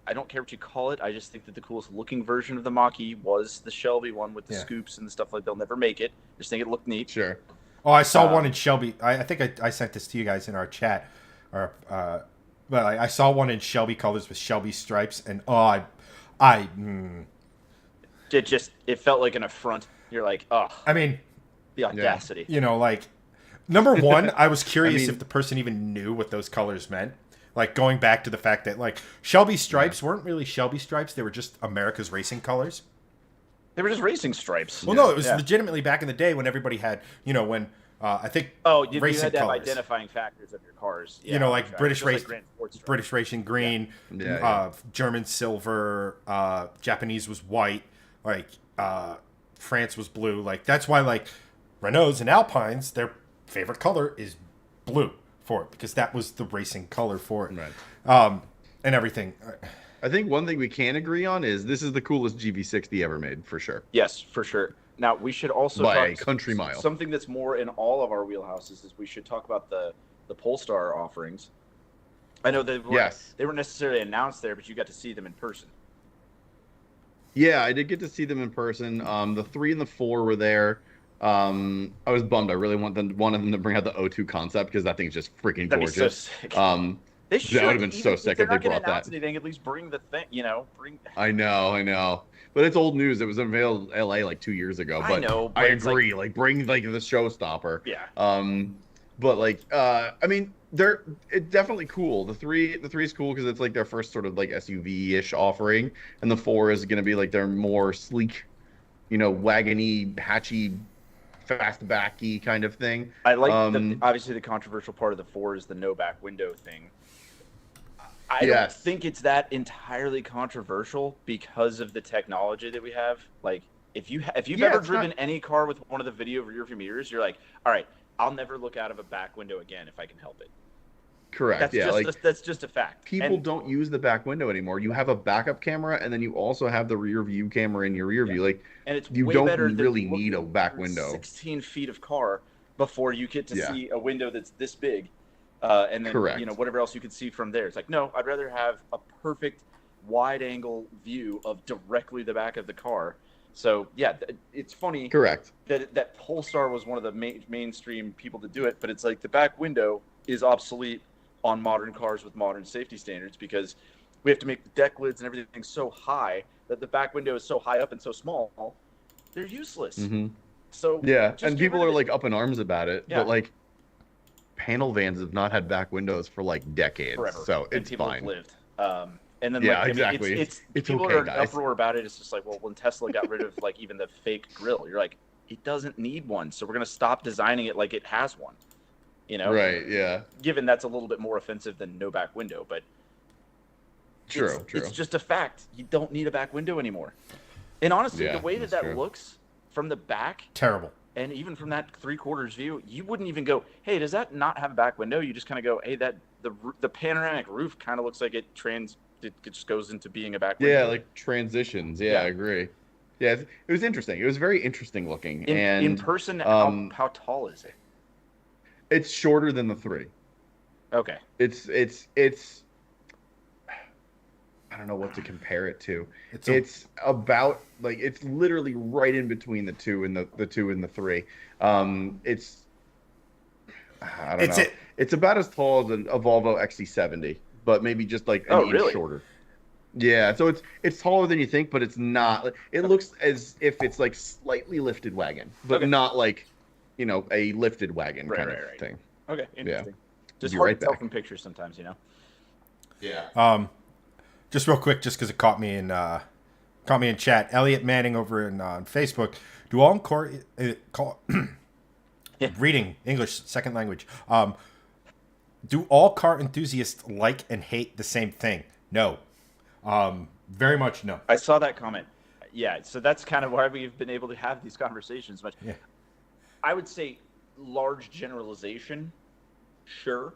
I don't care what you call it. I just think that the coolest looking version of the Mach-E was the Shelby one with the scoops and the stuff like. They'll never make it. Just think it looked neat. Sure. Oh, I saw one in Shelby. I think I sent this to you guys in our chat. But I saw one in Shelby colors with Shelby stripes, and it felt like an affront. You're like, oh. I mean, the audacity. You know, like, number one, I was curious if the person even knew what those colors meant. Like, going back to the fact that, like, Shelby stripes weren't really Shelby stripes. They were just America's racing colors. They were just racing stripes. Well, no, it was legitimately back in the day when everybody had, when I think you had to have identifying factors of your cars. Yeah, like British Racing green, German silver, Japanese was white, like France was blue. Like that's why like Renaults and Alpines, their favorite color is blue for it because that was the racing color for it. Right. And everything. I think one thing we can agree on is this is the coolest GV60 ever made for sure. Yes, for sure. Now we should also by a country mile. Something that's more in all of our wheelhouses is we should talk about the Polestar offerings. I know they weren't necessarily announced there, but you got to see them in person. Yeah, I did get to see them in person. The 3 and the 4 were there. I was bummed. I really wanted them to bring out the O2 concept because that thing's just freaking gorgeous. That'd be so sick. They should. That would have been so sick if they brought that. Anything, at least bring the thing. I know. But it's old news. It was unveiled in LA like 2 years ago. But I know. But I agree. Like bring like the showstopper. Yeah. But like I mean, it's definitely cool. The three is cool because it's like their first sort of like SUV-ish offering, and the 4 is going to be like their more sleek, wagony, hatchy, fastbacky kind of thing. I like obviously the controversial part of the 4 is the no back window thing. I don't think it's that entirely controversial because of the technology that we have. Like if you've ever driven any car with one of the video rearview mirrors, you're like, all right, I'll never look out of a back window again if I can help it. Correct. That's just a fact. People don't use the back window anymore. You have a backup camera, and then you also have the rear view camera in your rear view. Like, and it's you don't really need a back window. 16 feet of car before you get to see a window that's this big, and then whatever else you can see from there. It's like, no, I'd rather have a perfect wide angle view of directly the back of the car. So yeah, it's funny. Correct. That Polestar was one of the mainstream people to do it, but it's like the back window is obsolete on modern cars with modern safety standards because we have to make the deck lids and everything so high that the back window is so high up and so small, they're useless. Mm-hmm. So and people are like up in arms about it, but like panel vans have not had back windows for like decades, forever. So it's people fine. Have lived. And then exactly. It's people okay, are in uproar about it. It's just like, well, when Tesla got rid of like even the fake grill, you're like, it doesn't need one, so we're gonna stop designing it like it has one. Right, yeah. Given that's a little bit more offensive than no back window, but true. It's just a fact. You don't need a back window anymore. And honestly, the way that looks from the back, terrible. And even from that 3/4 view, you wouldn't even go, "Hey, does that not have a back window?" You just kind of go, "Hey, that the panoramic roof kind of looks like it just goes into being a back window." Yeah, like transitions. Yeah, I agree. Yeah, it was interesting. It was very interesting looking. In person, how tall is it? It's shorter than the 3. Okay. It's I don't know what to compare it to. It's about like it's literally right in between the 2 and the 2 and the 3. It's I don't know. It's about as tall as a Volvo XC70, but maybe just like an inch shorter. Yeah, so it's taller than you think, but it's not. It looks as if it's like slightly lifted wagon, but not like, a lifted wagon kind of thing. Okay, interesting. Yeah. Just hard to tell from pictures sometimes, Yeah. Just real quick, just because it caught me in chat. Elliott Manning over on Facebook. Do all reading English second language? Do all car enthusiasts like and hate the same thing? No. Very much no. I saw that comment. Yeah, so that's kind of why we've been able to have these conversations much. Yeah. I would say large generalization, sure.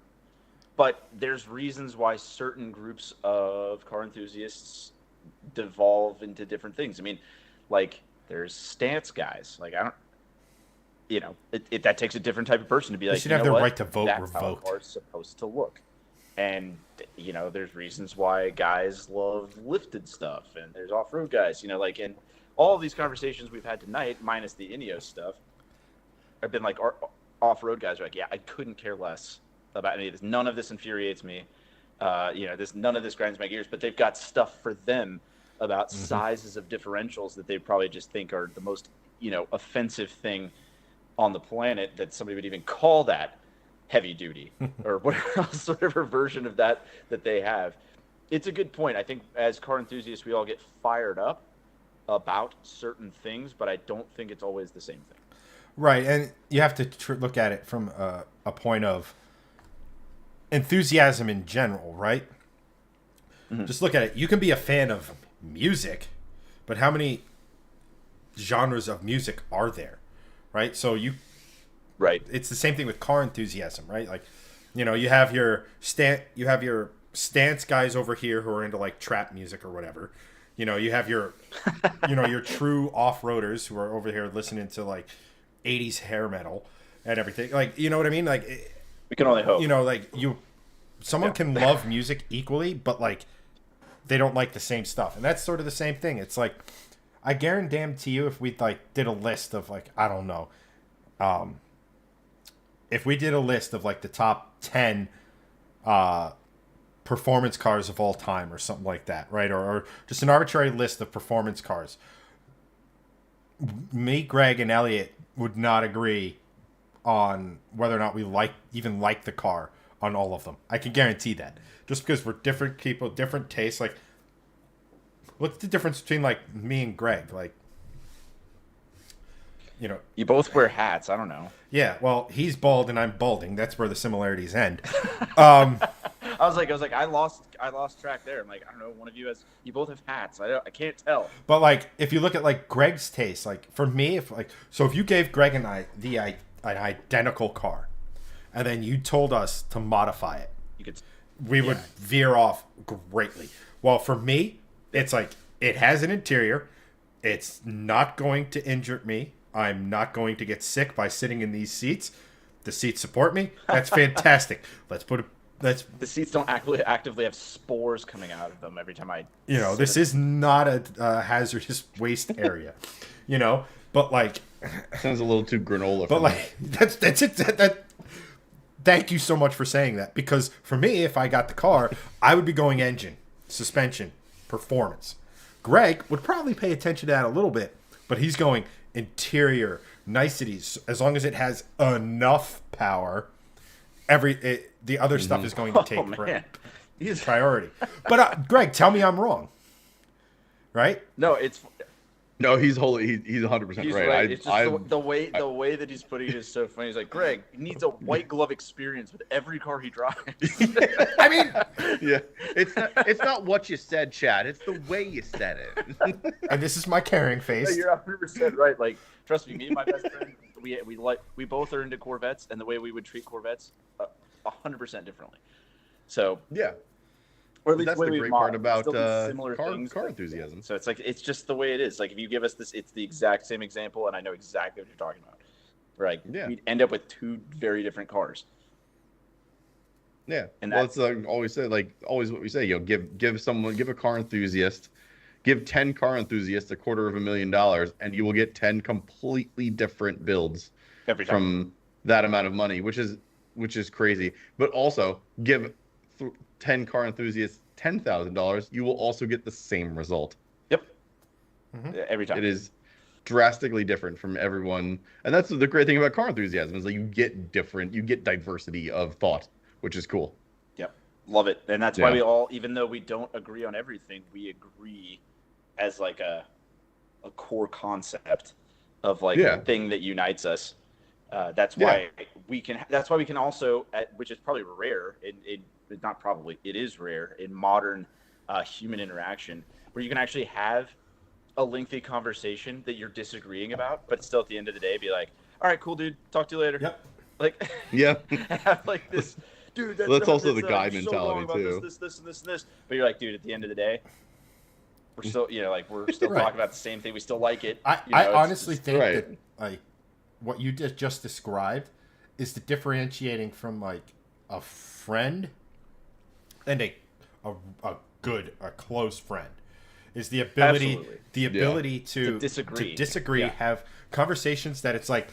But there's reasons why certain groups of car enthusiasts devolve into different things. I mean, like there's stance guys. Like I don't, that takes a different type of person to be like, you should have the right to vote that's revoked. How a car's supposed to look. And there's reasons why guys love lifted stuff, and there's off-road guys. And all of these conversations we've had tonight, minus the Ineos stuff, have been like off-road guys are like, yeah, I couldn't care less about any of this. None of this infuriates me. None of this grinds my gears. But they've got stuff for them about sizes of differentials that they probably just think are the most offensive thing on the planet, that somebody would even call that heavy duty or whatever version of that they have. It's a good point. I think as car enthusiasts, we all get fired up about certain things, but I don't think it's always the same thing. Right, and you have to look at it from a point of enthusiasm in general, right? Mm-hmm. Just look at it. You can be a fan of music, but how many genres of music are there, right? So right. It's the same thing with car enthusiasm, right? Like, you have your stance guys over here who are into like trap music or whatever. You have your your true off-roaders who are over here listening to like 80s hair metal and everything. Like, you know what I mean? Like, we can only hope. Someone can love music equally, but like they don't like the same stuff. And that's sort of the same thing. It's like, I guarantee you, if we like did a list of like, I don't know, if we did a list of like the top 10 performance cars of all time or something like that, right? Or just an arbitrary list of performance cars, me, Greg, and Elliott would not agree on whether or not we like the car on all of them. I can guarantee that. Just because we're different people, different tastes. Like, what's the difference between like me and Greg? Like, you both wear hats. I don't know. Yeah, well, he's bald and I'm balding. That's where the similarities end. I was like, I lost track there. I'm like, I don't know. One of you you both have hats. I can't tell. But like, if you look at like Greg's taste, like for me, if you gave Greg and I an identical car, and then you told us to modify it, we would veer off greatly. Well, for me, it's like it has an interior. It's not going to injure me. I'm not going to get sick by sitting in these seats. The seats support me. That's fantastic. The seats don't actively have spores coming out of them every time I. This is not a hazardous waste area. But like. Sounds a little too granola. But like that's it. Thank you so much for saying that, because for me, if I got the car, I would be going engine, suspension, performance. Greg would probably pay attention to that a little bit, but he's going interior, niceties. As long as it has enough power, the other stuff is going to take priority. But Greg, tell me I'm wrong. Right? No, he's 100% right. It's just the way that he's putting it is so funny. He's like, Greg, he needs a white glove experience with every car he drives. I mean, yeah, it's not what you said, Chad. It's the way you said it. And this is my caring face. You're 100% right. Like, trust me, my best friend, we both are into Corvettes, and the way we would treat Corvettes, 100% differently. So yeah. Or at least that's the great part about similar things, car enthusiasm. So it's just the way it is. Like if you give us this, it's the exact same example, and I know exactly what you're talking about. Right? Yeah. We'd end up with two very different cars. Yeah, and that's always say, always what we say. Give a car enthusiast, give 10 car enthusiasts $250,000, and you will get 10 completely different builds every time from that amount of money, which is crazy. But also give 10 car enthusiasts $10,000, you will also get the same result. Yep. Every time. It is drastically different from everyone, and that's the great thing about car enthusiasm is that you get diversity of thought, which is cool. Yep. Love it. And that's why we all, even though we don't agree on everything, we agree as like a core concept of a thing that unites us. That's why we can also, which is probably rare it is rare in modern human interaction, where you can actually have a lengthy conversation that you're disagreeing about, but still at the end of the day be like, all right, cool, dude, talk to you later. Yep. Have like this, dude. That's also the guy mentality too. This, and this. But you're like, dude, at the end of the day, we're still, we're still talking about the same thing. We still like it. I honestly think that what you just described is the differentiating from a friend and a close friend is the ability to disagree, have conversations that it's like,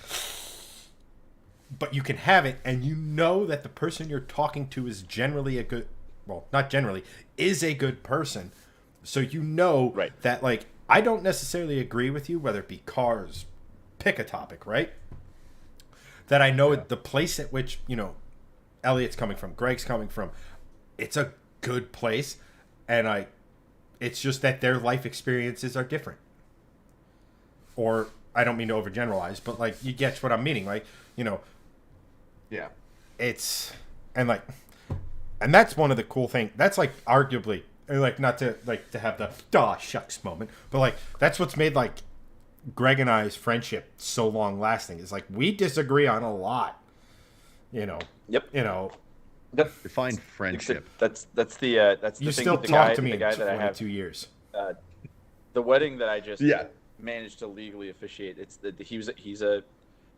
but you can have it, and that the person you're talking to is generally is a good person. So that I don't necessarily agree with you, whether it be cars, pick a topic, right? That I know the place at which, Elliott's coming from, Greg's coming from, it's a good place, and it's just that their life experiences are different. Or I don't mean to overgeneralize, but you get what I'm meaning, Yeah. It's and that's one of the cool things. That's arguably not to to have the shucks moment, but that's what's made Greg and I's friendship so long lasting. Is we disagree on a lot. Yep. Define friendship. That's the you thing still with the talk guy, to me the guy in that I have 2 years. The wedding that I just managed to legally officiate.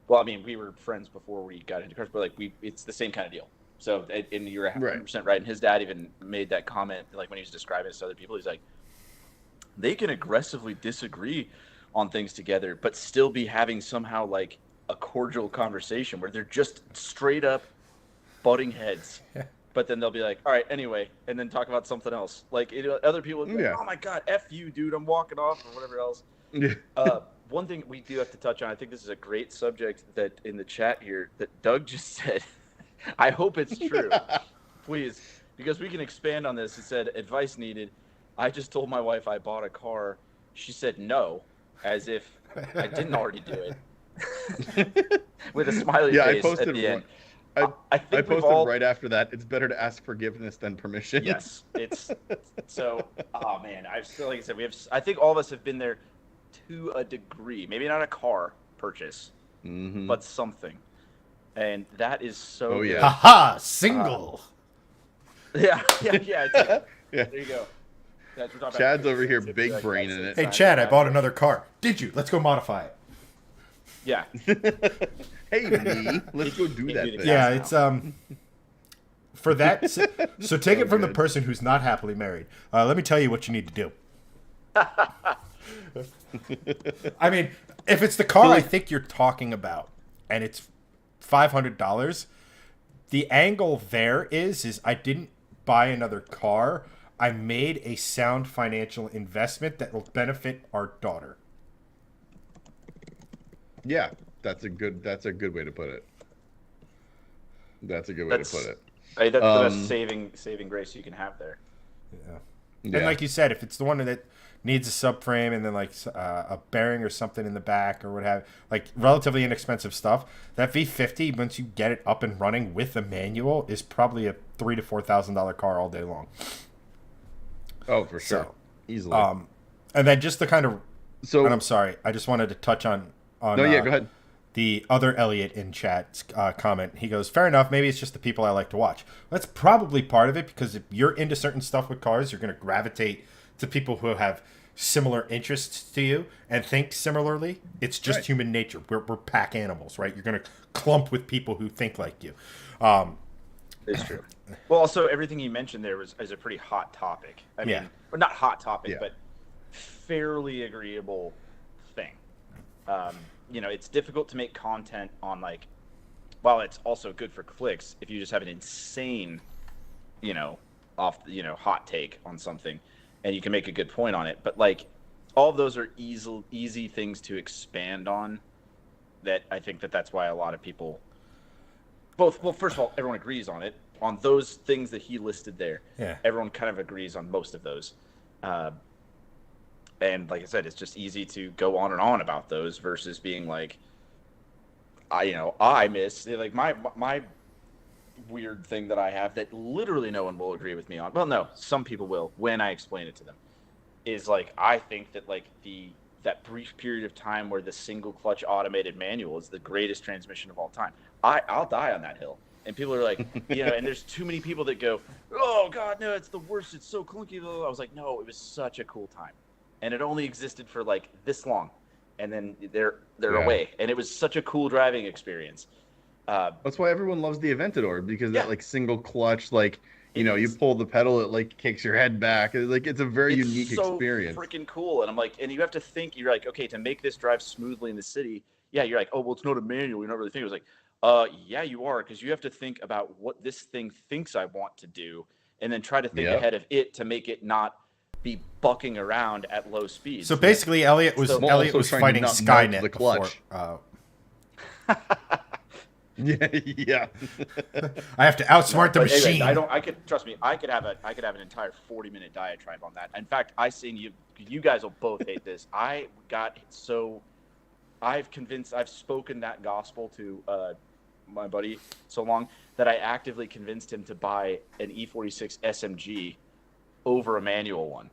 We were friends before we got into cars, but it's the same kind of deal. So, and you're 100% right. And his dad even made that comment, when he was describing this to other people. He's like, they can aggressively disagree on things together, but still be having somehow a cordial conversation where they're just straight up butting heads. But then they'll be like, all right, anyway, and then talk about something else. Other people would be like, oh my God, F you, dude, I'm walking off, or whatever else. One thing we do have to touch on, I think this is a great subject that in the chat here that Doug just said. I hope it's true. Please, because we can expand on this. He said, advice needed. I just told my wife I bought a car. She said no, as if I didn't already do it. With a smiley face at the end. I posted right after that. It's better to ask forgiveness than permission. Yes, it's so. Oh man, like I said, I think all of us have been there to a degree. Maybe not a car purchase, but something, and that is so. Oh yeah. Haha, single. Yeah. There you go. Chad's over here, big brain in it. Hey Chad, I bought another car. Did you? Let's go modify it. Yeah. Hey, me. Let's go do that thing. Yeah, it's for that. So take it from the person who's not happily married. Let me tell you what you need to do. I mean, if it's the car I think you're talking about, and it's $500, the angle there is I didn't buy another car. I made a sound financial investment that will benefit our daughter. Yeah, that's a good way to put it. That's a good way to put it. That's the best saving grace you can have there. Yeah. And like you said, if it's the one that needs a subframe and then a bearing or something in the back or what have, relatively inexpensive stuff, that V50, once you get it up and running with a manual, is probably a $3,000 to $4,000 car all day long. Oh, for sure. So, easily. And then just the kind of. And I'm sorry, I just wanted to touch on. No, yeah, go ahead. the other Elliott in chat comment, he goes, fair enough, maybe it's just the people I like to watch. That's probably part of it, because if you're into certain stuff with cars, you're going to gravitate to people who have similar interests to you and think similarly. It's just human nature. We're pack animals, right? You're going to clump with people who think like you. It's true. Well, also, everything you mentioned there is a pretty hot topic. I mean, or not hot topic, but fairly agreeable thing. It's difficult to make content on, like, while it's also good for clicks, if you just have an insane, hot take on something, and you can make a good point on it. But, like, all of those are easy things to expand on. That I think that's why a lot of people, first of all, everyone agrees on it. On those things that he listed there, everyone kind of agrees on most of those. And like I said, it's just easy to go on and on about those versus being like, I miss, like, my weird thing that I have that literally no one will agree with me on. Well, no, some people will when I explain it to them. Is like, I think that, like, that brief period of time where the single clutch automated manual is the greatest transmission of all time. I'll die on that hill. And people are like, and there's too many people that go, oh God, no, it's the worst. It's so clunky. I was like, no, it was such a cool time. And it only existed for like this long. And then they're away. And it was such a cool driving experience. That's why everyone loves the Aventador, because that, like, single clutch, like, you pull the pedal, it, like, kicks your head back. Like, it's a very unique experience. It's so freaking cool. And I'm like, and you have to think, you're like, okay, to make this drive smoothly in the city, you're like, oh, well, it's not a manual. You're not really thinking. It was like, yeah, you are, because you have to think about what this thing thinks I want to do, and then try to think ahead of it to make it not be bucking around at low speeds. So basically, Elliott was fighting Skynet the clutch. Yeah. I have to outsmart the machine. Anyway, I could have an entire 40-minute diatribe on that. In fact, you guys will both hate this. I've spoken that gospel to my buddy so long that I actively convinced him to buy an E46 SMG over a manual one.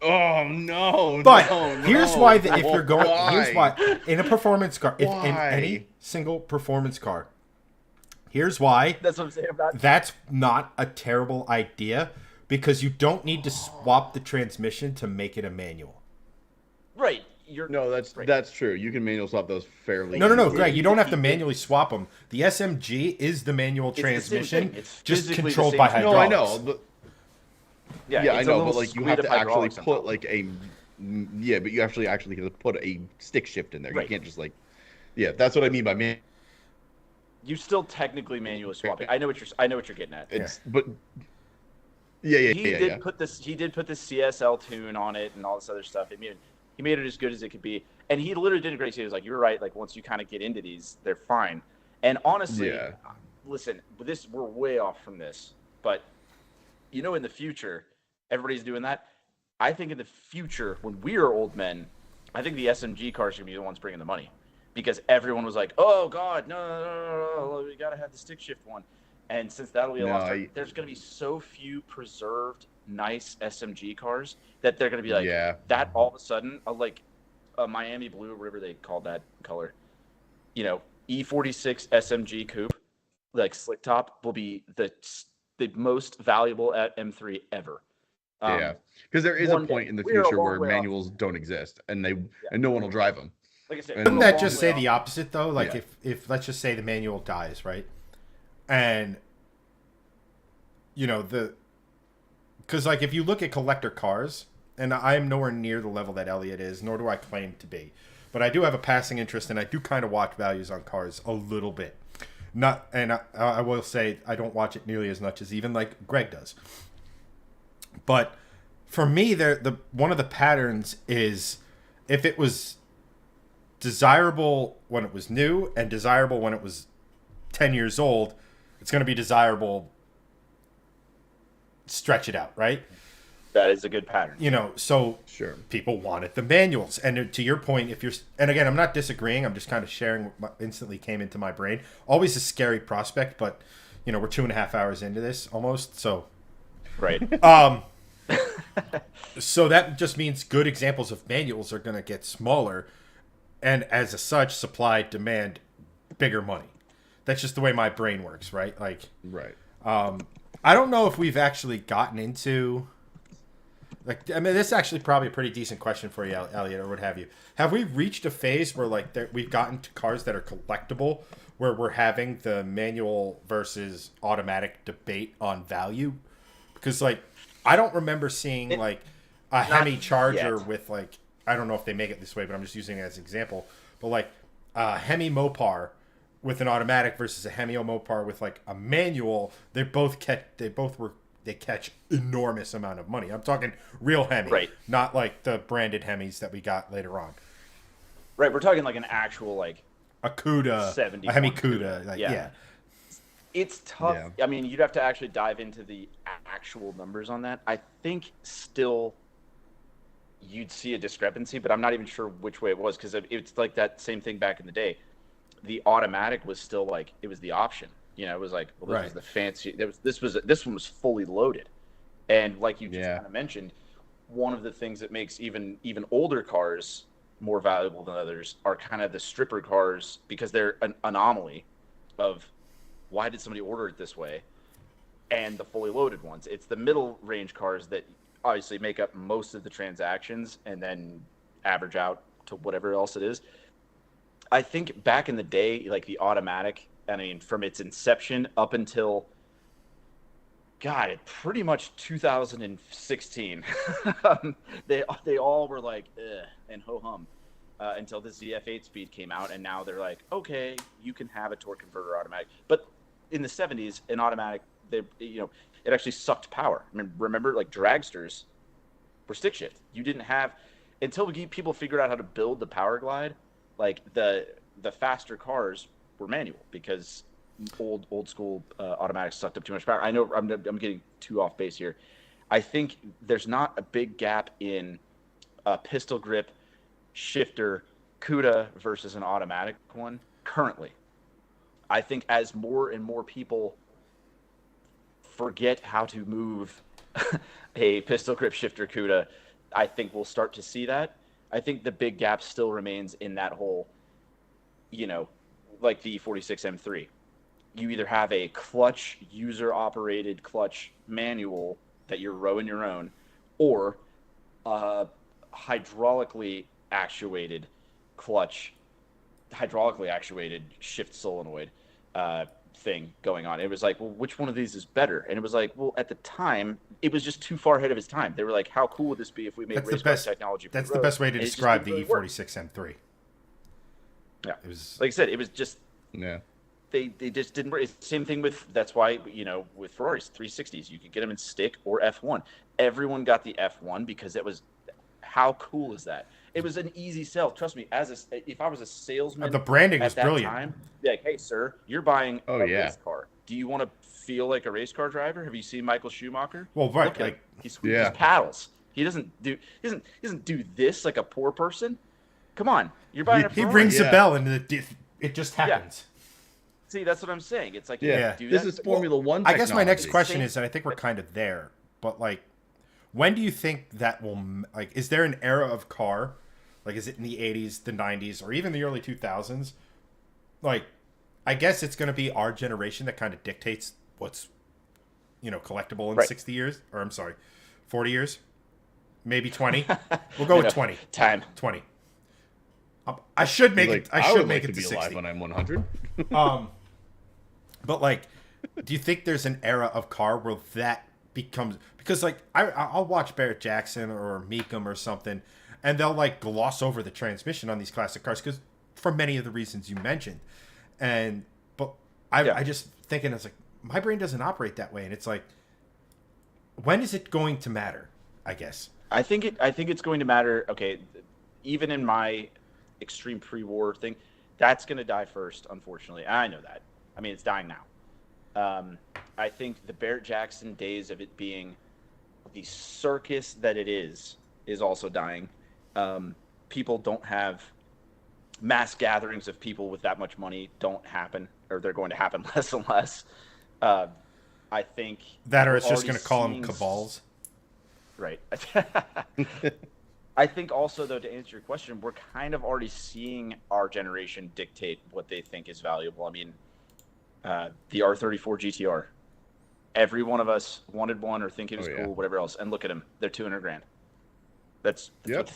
Oh no! But here's why: if you're going, here's why in a performance car, in any single performance car, here's why. That's what I'm saying about. That's not a terrible idea, because you don't need to swap the transmission to make it a manual. Right. That's true. You can manual swap those fairly. No, Greg. You don't have to manually swap them. The SMG is the manual transmission, just controlled by hydraulics. No, I know. But, I know, but, like, you have to actually put like a but you actually have to put a stick shift in there. Right. You can't just that's what I mean by man. You still technically manually swap it. I know what you're getting at. But he did put the CSL tune on it and all this other stuff. He made it as good as it could be, and he literally did a great. He was like, "You're right. Like, once you kind of get into these, they're fine." And honestly, listen, we're way off from this, but in the future, everybody's doing that. I think in the future, when we are old men, I think the SMG cars are gonna be the ones bringing the money, because everyone was like, "Oh God, no, we gotta have the stick shift one." And since that'll be a lot, there's gonna be so few preserved nice SMG cars that they're going to be like that all of a sudden, like a Miami blue, whatever they call that color, E46 SMG coupe, like slick top, will be the most valuable at M3 ever. Because there is a point in the future where manuals don't exist, and no one will drive them. Like I said, wouldn't that just say the opposite though? Like if let's just say the manual dies, right? And because, like, if you look at collector cars, and I am nowhere near the level that Elliott is, nor do I claim to be, but I do have a passing interest, and I do kind of watch values on cars a little bit. I will say I don't watch it nearly as much as even like Greg does. But for me, one of the patterns is, if it was desirable when it was new and desirable when it was 10 years old, it's going to be desirable. Stretch it out, right? That is a good pattern. So people wanted the manuals. And to your point, and again, I'm not disagreeing, I'm just kind of sharing what instantly came into my brain. Always a scary prospect, but we're 2.5 hours into this almost. So, right. So that just means good examples of manuals are going to get smaller. and as a such, supply, demand, bigger money. That's just the way my brain works, right? Like, right. I don't know if we've actually gotten into, like, I mean, this is actually probably a pretty decent question for you, Elliot, or what have you. Have we reached a phase where, like, we've gotten to cars that are collectible, where we're having the manual versus automatic debate on value? Because, like, I don't remember seeing, like, a Hemi Charger with, like, I don't know if they make it this way, but I'm just using it as an example. But, like, a Hemi Mopar with an automatic versus a Hemi Mopar with, like, a manual, they catch enormous amount of money. I'm talking real Hemi, right? Not like the branded Hemis that we got later on. Right, we're talking like an actual, like, a Cuda, a Hemi Cuda. Like, yeah. It's tough. Yeah. I mean, you'd have to actually dive into the actual numbers on that. I think still you'd see a discrepancy, but I'm not even sure which way it was, because it's like that same thing back in the day. The automatic was still like, it was the option. You know, it was like, well, this was the fancy. This one was fully loaded, and like you just kind of mentioned, one of the things that makes even older cars more valuable than others are kind of the stripper cars, because they're an anomaly of why did somebody order it this way, and the fully loaded ones. It's the middle range cars that obviously make up most of the transactions and then average out to whatever else it is. I think back in the day, like the automatic, I mean, from its inception up until, God, pretty much 2016, they all were like, ugh, and ho-hum, until the ZF8 speed came out, and now they're like, okay, you can have a torque converter automatic. But in the 70s, an automatic, it actually sucked power. I mean, remember, like, dragsters were stick shift. You didn't have, until people figured out how to build the power glide, like the faster cars were manual, because old school automatics sucked up too much power. I know I'm getting too off base here. I think there's not a big gap in pistol grip shifter CUDA versus an automatic one currently. I think as more and more people forget how to move a pistol grip shifter CUDA, I think we'll start to see that. I think the big gap still remains in that whole, like the 46 M3. You either have a clutch, user-operated clutch manual that you're rowing your own, or a hydraulically actuated clutch, hydraulically actuated shift solenoid thing going on. It was like, well, which one of these is better? And it was like, well, at the time, it was just too far ahead of its time. They were like, how cool would this be if we made race car technology? That's the best way to describe the E46 M3. Yeah, it was, like I said, it was just, they just didn't work. Same thing with, that's why, with Ferraris 360s, you could get them in stick or F1. Everyone got the F1 because it was, how cool is that? It was an easy sell. Trust me, if I was a salesman, the branding was brilliant. Time, like, hey, sir, you're buying a race car. Do you want to feel like a race car driver? Have you seen Michael Schumacher? Well, right, look, like he squeezes paddles. He doesn't do this like a poor person. Come on, you're buying a Ferrari. He rings a bell and it just happens. Yeah. See, that's what I'm saying. It's like, this is Formula One technology. I guess my next question is, and I think we're kind of there, but like, when do you think that will, like, is there an era of car, like, is it in the 80s, the 90s, or even the early 2000s? Like, I guess it's going to be our generation that kind of dictates what's, collectible in 60 years, or I'm sorry, 40 years, maybe 20. We'll go with 20. 20. I should make it. I should make it to 60 alive when I'm 100. But like, do you think there's an era of car where that becomes, because like I'll watch Barrett Jackson or Meekum or something, and they'll like gloss over the transmission on these classic cars because for many of the reasons you mentioned, but I just thinking, it's like, my brain doesn't operate that way, and it's like, when is it going to matter? I guess I think it's going to matter. Okay, even in my extreme pre-war thing, that's going to die first, unfortunately. I know that. I mean, it's dying now. I think the Barrett Jackson days of it being the circus that it is also dying. People don't have mass gatherings of people with that much money, don't happen, or they're going to happen less and less. I think that, or it's just going to call them cabals. Right. I think also, though, to answer your question, we're kind of already seeing our generation dictate what they think is valuable. I mean, the R34 GTR. Every one of us wanted one or think it was cool, whatever else. And look at them. They're $200,000. That's what,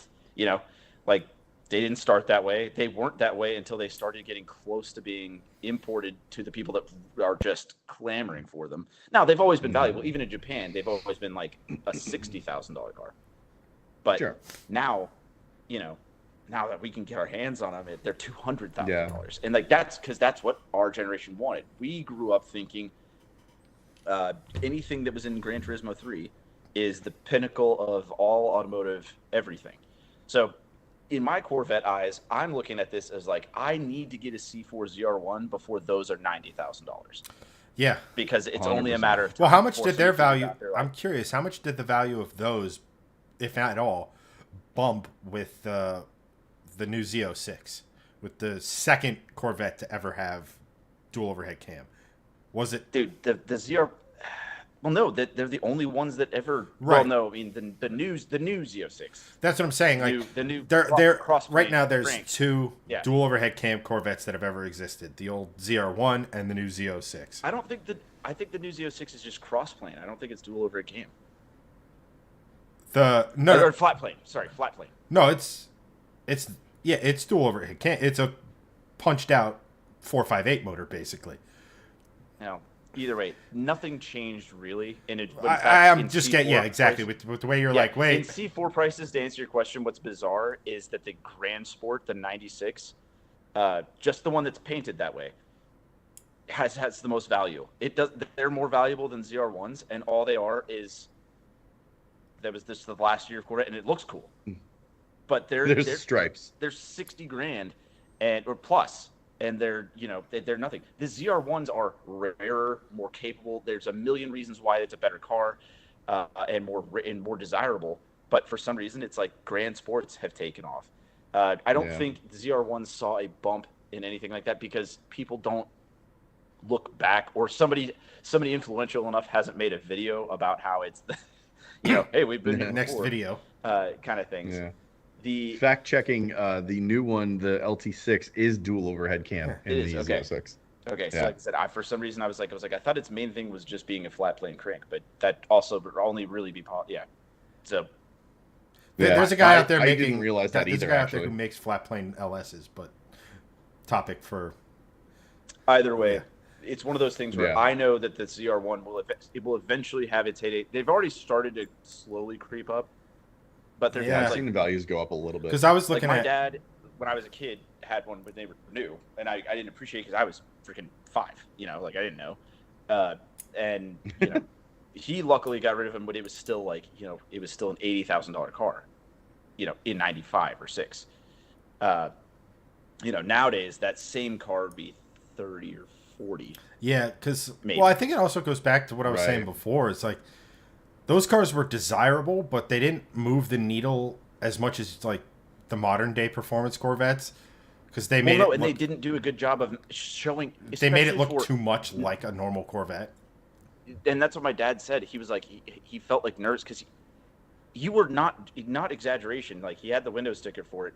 like, they didn't start that way. They weren't that way until they started getting close to being imported to the people that are just clamoring for them. Now, they've always been valuable. Even in Japan, they've always been like a $60,000 car. But now, now that we can get our hands on them, they're $200,000. And like that's because that's what our generation wanted. We grew up thinking anything that was in Gran Turismo 3 is the pinnacle of all automotive everything. So in my Corvette eyes, I'm looking at this as like, I need to get a C4 ZR1 before those are $90,000. Yeah. Because it's 100%. Only a matter of time. Well, how much did their value, I'm curious, how much did the value of those, if not at all, bump with the new Z06, with the second Corvette to ever have dual overhead cam? Was it? Dude, the ZR... Well, no, they're the only ones that ever. Right. Well, no, I mean the new Z06. That's what I'm saying. Like the new they're right now. There's two dual overhead cam Corvettes that have ever existed: the old ZR1 and the new Z06. I think the new Z06 is just cross plane. I don't think it's dual overhead cam. Or flat plane. Sorry, flat plane. No, it's dual overhead cam. It's a punched out 458 motor basically. No. Either way, nothing changed really. I'm just getting exactly with the way you're like, wait. In C4 prices, to answer your question, what's bizarre is that the Grand Sport, the 96, just the one that's painted that way, has the most value. They're more valuable than ZR1s, and all they are is that was this the last year of Corvette, and it looks cool. But they're stripes. They're $60,000 or plus. And they're nothing. The ZR1s are rarer, more capable. There's a million reasons why it's a better car, and more desirable. But for some reason, it's like Grand Sports have taken off. I don't think the ZR1s saw a bump in anything like that because people don't look back, or somebody influential enough hasn't made a video about how it's hey, we've been here next before, video kind of things. Yeah. The fact checking, the new one, the LT6 is dual overhead cam in the Z06. Okay, so like I said, for some reason I was like, I thought its main thing was just being a flat plane crank, but that also would only really be So there's a guy out there I didn't realize that either. There's a guy out there who makes flat plane LSs, but topic for either way. It's one of those things where I know that the ZR1 will eventually have its heyday. They've already started to slowly creep up. But I've seen the values go up a little bit. Because I was looking my dad, when I was a kid, had one when they were new, and I didn't appreciate it because I was freaking 5. I didn't know. And he luckily got rid of him, but it was still an $80,000 car, in '95 or '6. Nowadays that same car would be 30 or 40. Yeah, because I think it also goes back to what I was saying before. It's like, those cars were desirable, but they didn't move the needle as much as like the modern day performance Corvettes, because they made they didn't do a good job of showing. They made it look too much like a normal Corvette, and that's what my dad said. He was like, he felt like nerds because you were not exaggeration. Like, he had the window sticker for it.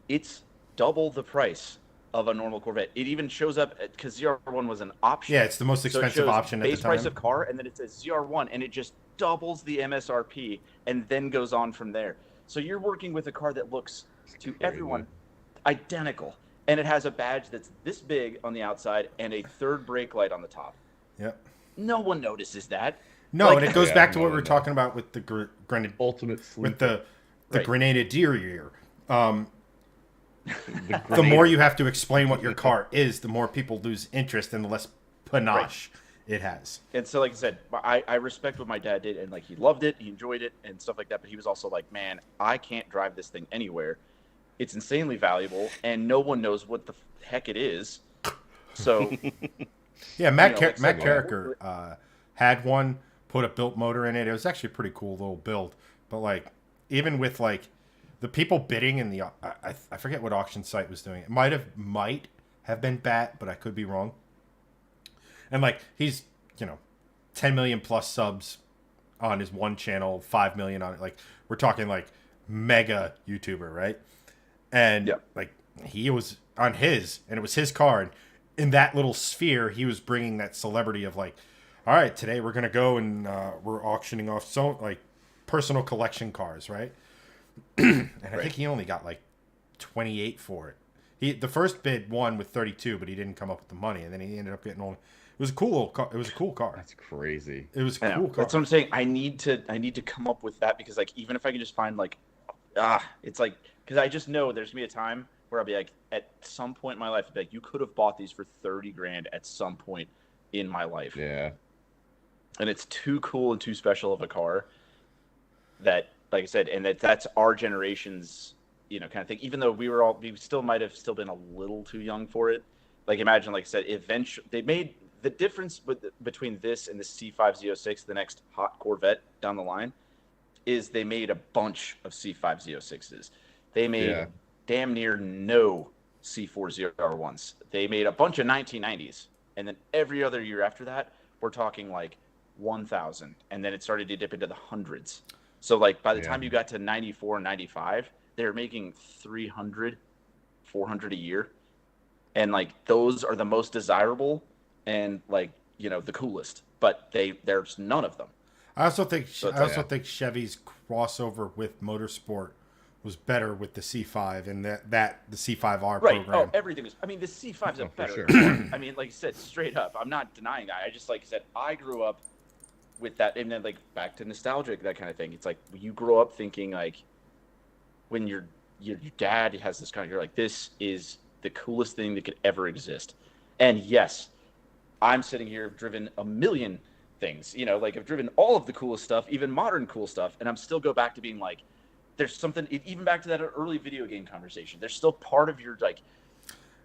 It's double the price of a normal Corvette. It even shows up because ZR1 was an option. Yeah, it's the most expensive option at the time. Base price of car, and then it says ZR1, and it just doubles the MSRP and then goes on from there. So you're working with a car that looks to everyone identical, and it has a badge that's this big on the outside and a third brake light on the top. Yep. No one notices that. No, and it goes back to what we were talking about with the ultimate with the Grenadier. The more you have to explain what your car is, the more people lose interest and the less panache it has. And so, like I said, I respect what my dad did, and like, he loved it, he enjoyed it, and stuff like that. But he was also like, man, I can't drive this thing anywhere. It's insanely valuable, and no one knows what the heck it is. So, yeah, Matt Carricker had one, put a built motor in it. It was actually a pretty cool little build. But like, even with like the people bidding in the, I forget what auction site was doing it. Might have been Bat, but I could be wrong. And like, he's 10 million plus subs on his one channel, 5 million on it. Like, we're talking like mega YouTuber, right? And like he was on his, and it was his car, and in that little sphere, he was bringing that celebrity of like, all right, today we're gonna go and we're auctioning off like personal collection cars, right? And I think he only got like 28 for it. The first bid won with 32, but he didn't come up with the money, and then he ended up getting only. It was a cool car. It was a cool car. That's crazy. It was a cool car. That's what I'm saying. I need to come up with that, because like even if I can just find like, it's like, because I just know there's gonna be a time where I'll be like, at some point in my life, I'll be like, you could have bought these for 30 grand at some point in my life. Yeah. And it's too cool and too special of a car that, like I said, and that's our generation's, kind of thing. Even though we still might have still been a little too young for it. Like imagine, like I said, eventually they made the difference between this and the C5Z06, the next hot Corvette down the line, is they made a bunch of C5Z06s. They made damn near no C4ZR1s. They made a bunch of 1990s, and then every other year after that, we're talking like 1,000, and then it started to dip into the hundreds. So like by the time you got to 94, 95, they're making 300, 400 a year, and like those are the most desirable and like the coolest. But there's none of them. I also think Chevy's crossover with Motorsport was better with the C5 and that the C5R program. Oh, everything was. I mean, the C5's a better car. I mean, like you said, straight up, I'm not denying that. I just, like I said, I grew up with that, and then like back to nostalgic, that kind of thing. It's like you grow up thinking like when your dad has this kind of, you're like, this is the coolest thing that could ever exist. And yes, I'm sitting here, I've driven a million things. Like I've driven all of the coolest stuff, even modern cool stuff, and I'm still go back to being like, there's something, even back to that early video game conversation, there's still part of your like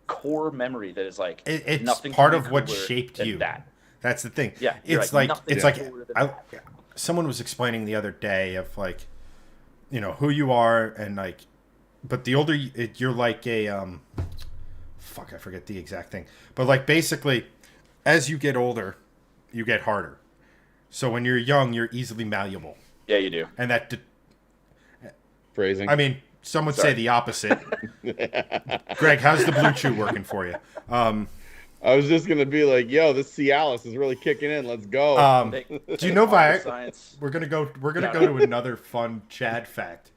core memory that is like it's nothing part of what shaped you. That's the thing. Yeah, it's like someone was explaining the other day of like, who you are, and like, but the older you're like a I forget the exact thing, but like basically, as you get older, you get harder. So when you're young, you're easily malleable. Yeah, you do. And that phrasing. I mean, some would say the opposite. Greg, how's the Blue Chew working for you? I was just gonna be like, "Yo, this Cialis is really kicking in. Let's go." Do you know Viagra? We're gonna go to another fun Chad fact.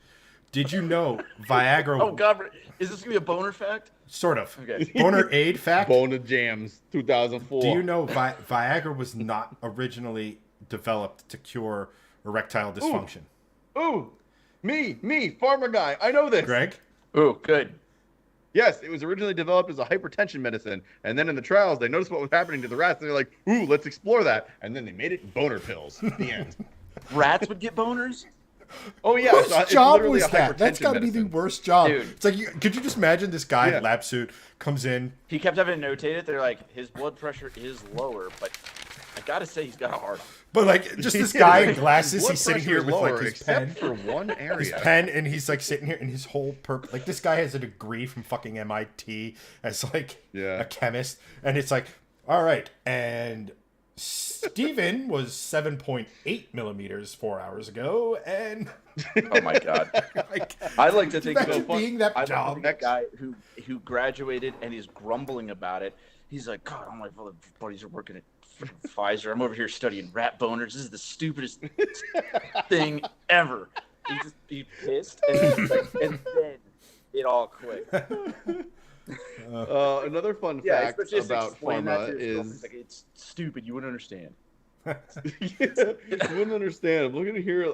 Did you know Viagra? Oh God, is this gonna be a boner fact? Sort of. Okay. Boner aid fact. Boner jams, 2004. Do you know Viagra was not originally developed to cure erectile dysfunction? Ooh. Me, farmer guy. I know this. Greg? Ooh, good. Yes, it was originally developed as a hypertension medicine, and then in the trials, they noticed what was happening to the rats, and they're like, "Ooh, let's explore that." And then they made it boner pills. The end. Rats would get boners? Oh yeah. Whose job was that? That's got to be the worst job. Dude. It's like, could you just imagine this guy in lab suit comes in? He kept having to notate it. They're like, his blood pressure is lower, but I gotta say he's got a heart. But like, just this guy in glasses, he's sitting here with like his pen, for one area. His pen, and he's like sitting here, and his whole like this guy has a degree from fucking MIT as like a chemist, and it's like, all right, and Steven was 7.8 millimeters 4 hours ago, and oh my God, I like to think of being that job. That guy who graduated and he's grumbling about it. He's like, God, all my buddies are working at Pfizer. I'm over here studying rat boners. This is the stupidest thing ever. He pissed, and then it all clicked. Another fun fact about pharma is like, it's stupid. You wouldn't understand. You wouldn't understand. I'm looking at here.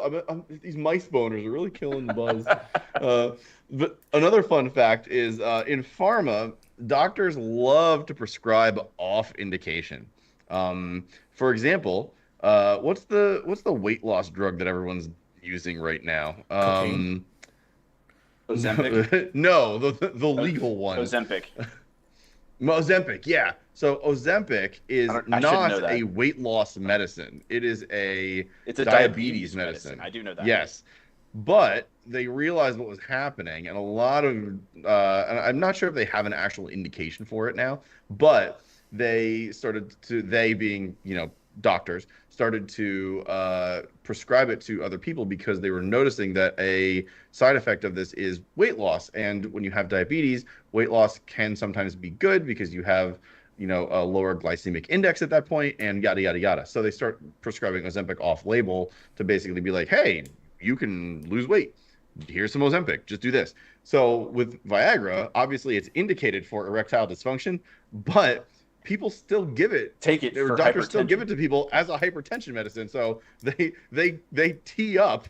These mice boners are really killing the buzz. But another fun fact is in pharma, doctors love to prescribe off indication. For example, what's the weight loss drug that everyone's using right now? Ozempic? No, the legal one. Ozempic. Ozempic, yeah. So Ozempic is not a weight loss medicine. It's a diabetes medicine. I do know that. Yes. But they realized what was happening, and a lot of and I'm not sure if they have an actual indication for it now, but they being doctors started to prescribe it to other people because they were noticing that a side effect of this is weight loss. And when you have diabetes, weight loss can sometimes be good because you have, a lower glycemic index at that point, and yada, yada, yada. So they start prescribing Ozempic off label to basically be like, hey, you can lose weight. Here's some Ozempic. Just do this. So with Viagra, obviously it's indicated for erectile dysfunction, but people still give it. Or doctors still give it to people as a hypertension medicine. So they tee up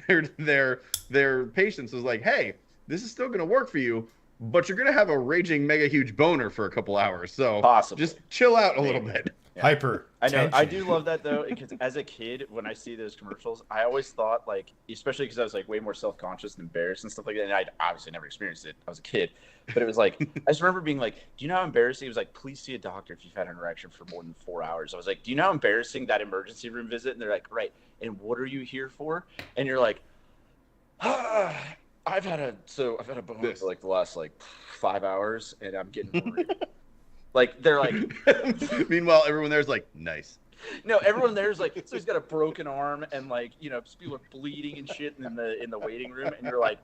their patients as like, hey, this is still going to work for you, but you're going to have a raging mega huge boner for a couple hours. So just chill out a little bit. Yeah. Hyper. I know. I do love that though, because as a kid, when I see those commercials, I always thought, like, especially because I was like way more self-conscious and embarrassed and stuff like that. And I obviously never experienced it. I was a kid, but it was like I just remember being like, "Do you know how embarrassing?" It was like, "Please see a doctor if you've had an erection for more than 4 hours." I was like, "Do you know how embarrassing that emergency room visit?" And they're like, "Right." And what are you here for? And you're like, I've had a boner for like the last 5 hours, and I'm getting worried. Like, they're like... Meanwhile, everyone there's like, nice. No, everyone there's like, so he's got a broken arm, and people are bleeding and shit in the waiting room, and you're like,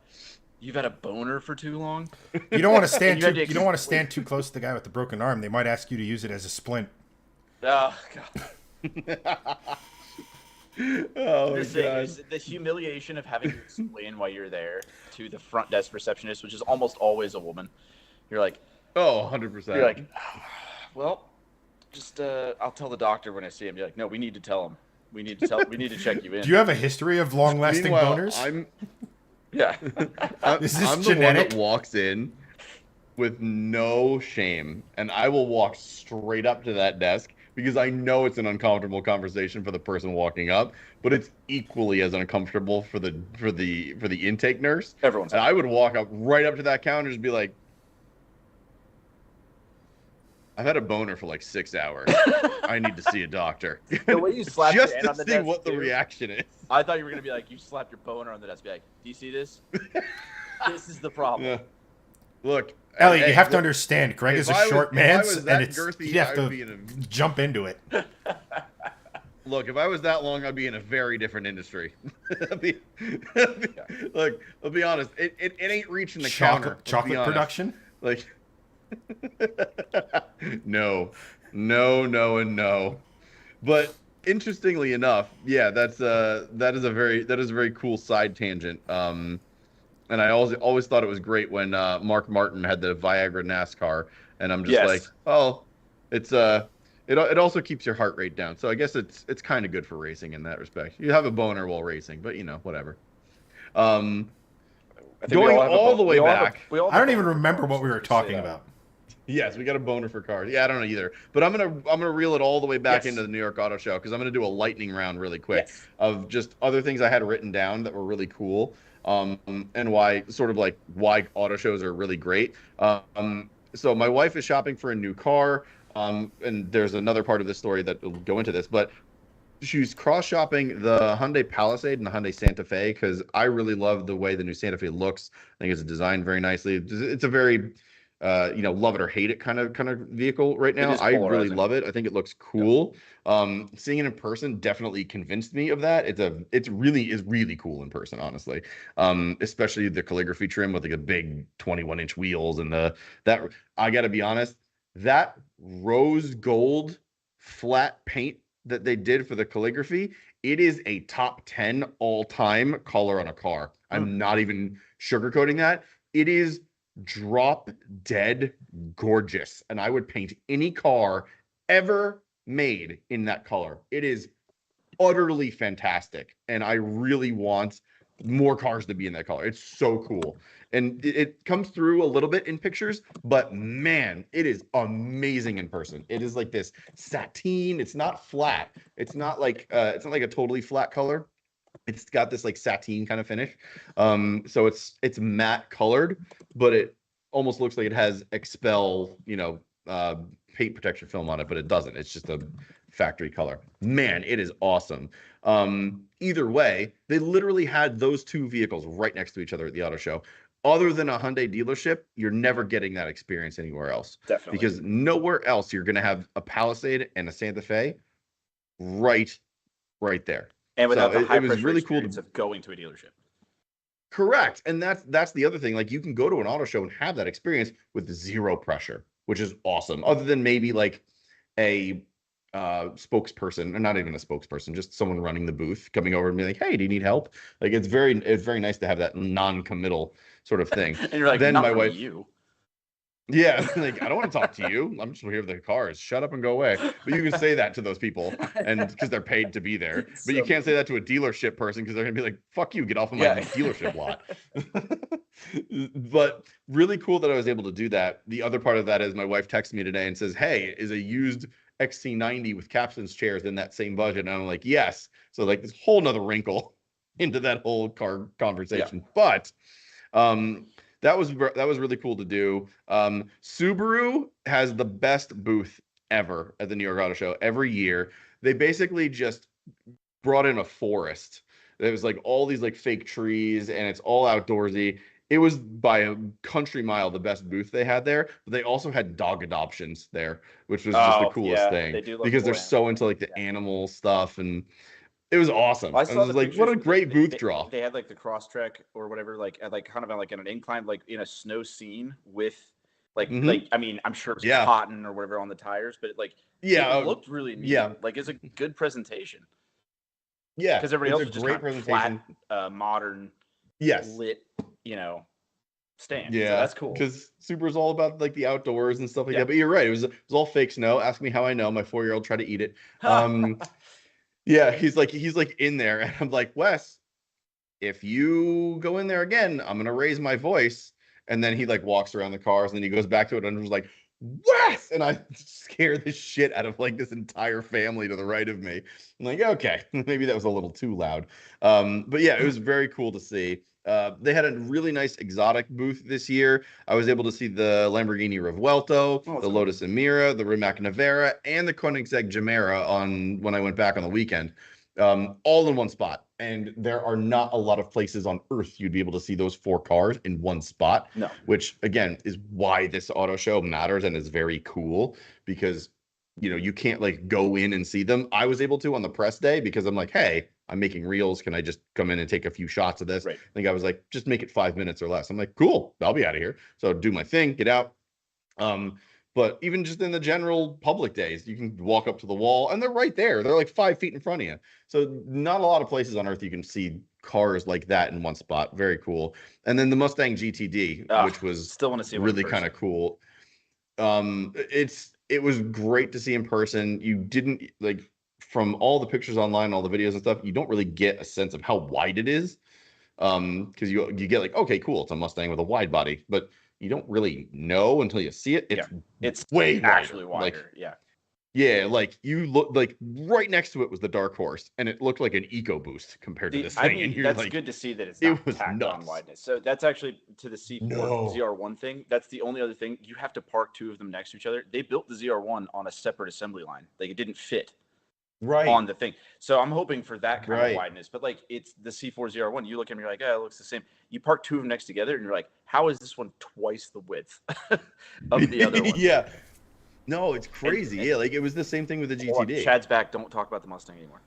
you've had a boner for too long? You don't want to stand you don't want to stand too close to the guy with the broken arm. They might ask you to use it as a splint. Oh, God. Oh, my God. The humiliation of having to explain why you're there to the front desk receptionist, which is almost always a woman. You're like... Oh, 100%. You're like, well, just I'll tell the doctor when I see him. You're like, no, we need to tell him. We need to check you in. Do you have a history of long-lasting boners? Yeah. I'm the one that walks in with no shame, and I will walk straight up to that desk because I know it's an uncomfortable conversation for the person walking up, but it's equally as uncomfortable for the intake nurse. Everyone's. And I would walk up right up to that counter and just be like, I've had a boner for 6 hours. I need to see a doctor. The way you slap just your hand on the to see desk, what the reaction is. I thought you were gonna be like, you slap your boner on the desk, be like, do you see this? This is the problem. Yeah. Look, Elliot, you have to understand. Greg is a short man, and girthy, you have to jump into it. Look, if I was that long, I'd be in a very different industry. Look, I'll be honest. It ain't reaching the counter. Chocolate production? No. But interestingly enough, yeah, that is a very cool side tangent. And I always thought it was great when Mark Martin had the Viagra NASCAR, and I'm just like, oh, it also keeps your heart rate down. So I guess it's kind of good for racing in that respect. You have a boner while racing, but whatever. Going all the way back. I don't even remember what we were talking about. Yes, we got a boner for cars. Yeah, I don't know either. But I'm gonna reel it all the way back into the New York Auto Show because I'm gonna do a lightning round really quick of just other things I had written down that were really cool, and why auto shows are really great. So my wife is shopping for a new car, and there's another part of the story that will go into this, but she's cross-shopping the Hyundai Palisade and the Hyundai Santa Fe because I really love the way the new Santa Fe looks. I think it's designed very nicely. It's a very love it or hate it kind of vehicle right now. I really love it. I think it looks cool. Yeah. Seeing it in person definitely convinced me of that. It's really cool in person, honestly. Especially the calligraphy trim with a big 21-inch wheels and that. I got to be honest, that rose gold flat paint that they did for the calligraphy, it is a top 10 all-time color on a car. I'm not even sugarcoating that. It is drop dead gorgeous, and I would paint any car ever made in that color. It is utterly fantastic, and I really want more cars to be in that color. It's so cool, and it comes through a little bit in pictures, but man, it is amazing in person. It is like this sateen. It's not flat. It's not like a totally flat color. It's got this sateen kind of finish. So it's matte colored, but it almost looks like it has Expel, paint protection film on it, but it doesn't. It's just a factory color. Man, it is awesome. Either way, they literally had those two vehicles right next to each other at the auto show. Other than a Hyundai dealership, you're never getting that experience anywhere else. Definitely. Because nowhere else you're going to have a Palisade and a Santa Fe right right there. And without so the high it was really cool of going to a dealership. Correct. And that's the other thing. Like, you can go to an auto show and have that experience with zero pressure, which is awesome. Other than maybe like a spokesperson, or not even a spokesperson, just someone running the booth coming over and being like, "Hey, do you need help?" Like, it's very nice to have that non-committal sort of thing. And you're like, then not my from wife, you. yeah, like, I don't want to talk to you. I'm just here with the cars. Shut up and go away. But you can say that to those people, and because they're paid to be there. But you can't say that to a dealership person, because they're gonna be like, "Fuck you, get off of my dealership lot." But really cool that I was able to do that. The other part of that is my wife texted me today and says, "Hey, is a used XC90 with captain's chairs in that same budget?" And I'm like, "Yes." So like, this whole nother wrinkle into that whole car conversation. But that was really cool to do. Subaru has the best booth ever at the New York Auto Show every year. They basically just brought in a forest. There was like all these like fake trees, and it's all outdoorsy. It was by a country mile the best booth they had there. But they also had dog adoptions there, which was just the coolest thing. They do, because they're so into like the animal stuff, and it was awesome. I was like, what a great booth draw. They had like the cross trek or whatever, like at like kind of like an incline, like in a snow scene with like I mean, I'm sure it's cotton or whatever on the tires, but like it looked really neat. Like, it's a good presentation. Yeah, because everybody else was just great presentation, flat, modern, lit, stand. Yeah, so that's cool. Because Subaru's all about like the outdoors and stuff like that. But you're right; it was all fake snow. Ask me how I know. My 4-year-old tried to eat it. Yeah, he's like in there, and I'm like, Wes, if you go in there again, I'm gonna raise my voice. And then he like walks around the cars, and then he goes back to it, and was like, Wes! And I scared the shit out of like this entire family to the right of me. I'm like, okay, maybe that was a little too loud. But yeah, it was very cool to see. They had a really nice exotic booth this year. I was able to see the Lamborghini Revuelto, the Lotus Emira, the Rimac Nevera, and the Koenigsegg Gemera when I went back on the weekend, all in one spot. And there are not a lot of places on earth you'd be able to see those 4 cars in one spot. No. Which, again, is why this auto show matters and is very cool, because you can't like go in and see them. I was able to on the press day because I'm like, hey, I'm making reels. Can I just come in and take a few shots of this? Right. I think I was like, just make it 5 minutes or less. I'm like, cool, I'll be out of here. So do my thing, get out. But even just in the general public days, you can walk up to the wall and they're right there. They're like 5 feet in front of you. So not a lot of places on earth you can see cars like that in one spot. Very cool. And then the Mustang GTD, which was still want to see really kind of cool. It was great to see in person. You didn't like, from all the pictures online, all the videos and stuff, you don't really get a sense of how wide it is. Because you get like, okay, cool, it's a Mustang with a wide body, but you don't really know until you see it. It's way actually wider. Like, like you look like right next to it was the Dark Horse, and it looked like an EcoBoost compared to this thing. I mean, that's like, good to see that it's not tacked on wideness. So that's actually to the C4 ZR1 thing. That's the only other thing. You have to park 2 of them next to each other. They built the ZR1 on a separate assembly line. Like, it didn't fit on the thing. So I'm hoping for that kind of wideness. But like, it's the C4 ZR1. You look at me, you're like, oh, it looks the same. You park 2 of them next together, and you're like, how is this one twice the width of the other one? Yeah. No, it's crazy. And like, it was the same thing with the GTD. Chad's back. Don't talk about the Mustang anymore.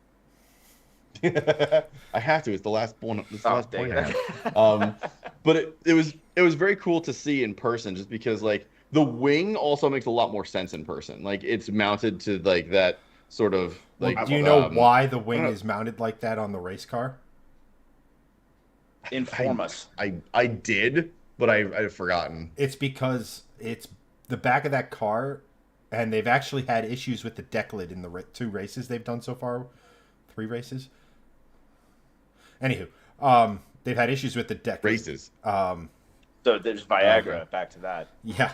I have to. It's the last one. It's the last point I have. But it was very cool to see in person, just because like the wing also makes a lot more sense in person. Like, it's mounted to like that sort of like. Do you know why the wing is mounted like that on the race car? Inform us. I did, but I've forgotten. It's because it's the back of that car. And they've actually had issues with the deck lid in the 2 races they've done so far. 3 races. Anywho, they've had issues with the deck races. So there's Viagra. Back to that. Yeah.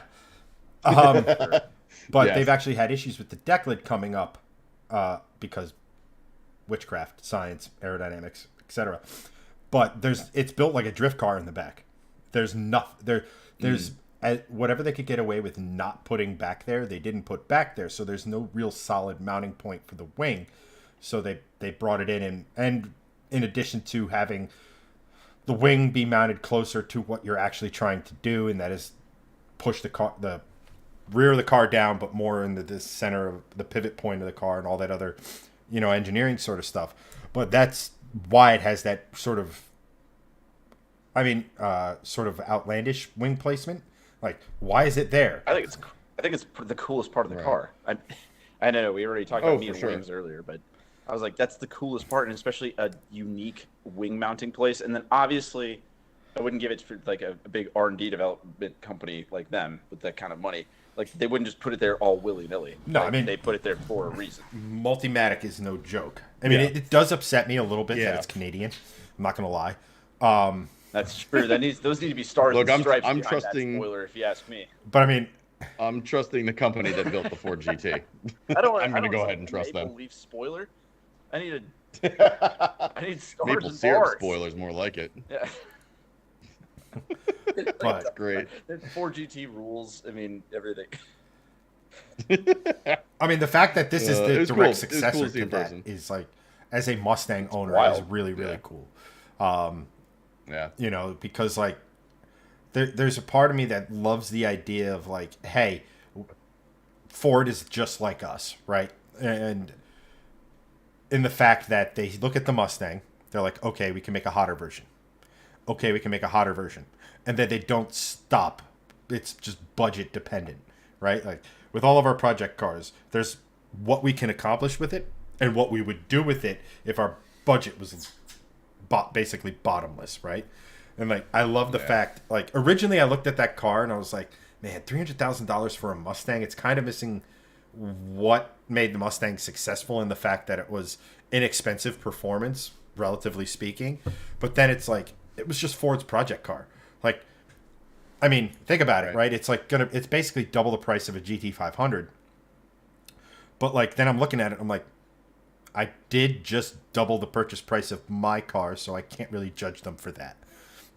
But they've actually had issues with the deck lid coming up because witchcraft, science, aerodynamics, etc. But it's built like a drift car in the back. There's nothing there's. Whatever they could get away with not putting back there, they didn't put back there. So there's no real solid mounting point for the wing. So they brought it in. And in addition to having the wing be mounted closer to what you're actually trying to do, and that is push the rear of the car down, but more into the center of the pivot point of the car and all that other, engineering sort of stuff. But that's why it has that sort of, sort of outlandish wing placement. Like, why is it there? I think it's the coolest part of the car. I know we already talked about me and wings earlier, but I was like, that's the coolest part, and especially a unique wing mounting place. And then obviously, I wouldn't give it for like a big R&D development company like them with that kind of money. Like, they wouldn't just put it there all willy-nilly. No, like, they put it there for a reason. Multimatic is no joke. I mean, it does upset me a little bit that it's Canadian. I'm not going to lie. That's true. Those need to be stars and stripes I'm trusting that spoiler, if you ask me. But I mean, I'm trusting the company that built the Ford GT. I'm going to go ahead and trust them. Maple Leaf spoiler. I need stars Maple and syrup bars. spoilers, more like it. Yeah. That's great. Ford GT rules. I mean, everything. I mean, the fact that this is the direct successor to that is like, as a Mustang owner, is really, really cool. Because like, there's a part of me that loves the idea of like, hey, Ford is just like us, right? And in the fact that they look at the Mustang, they're like, okay, we can make a hotter version. Okay, we can make a hotter version. And then they don't stop. It's just budget dependent, right? Like, with all of our project cars, there's what we can accomplish with it and what we would do with it if our budget was basically bottomless, right? And like, I love the fact, like, originally I looked at that car and I was like, man, $300,000 for a Mustang. It's kind of missing what made the Mustang successful in the fact that it was inexpensive performance, relatively speaking. But then it's like, it was just Ford's project car. Like, I mean, think about it, right? It's like it's basically double the price of a GT500. But like, then I'm looking at it, I'm like, I did just double the purchase price of my car, so I can't really judge them for that.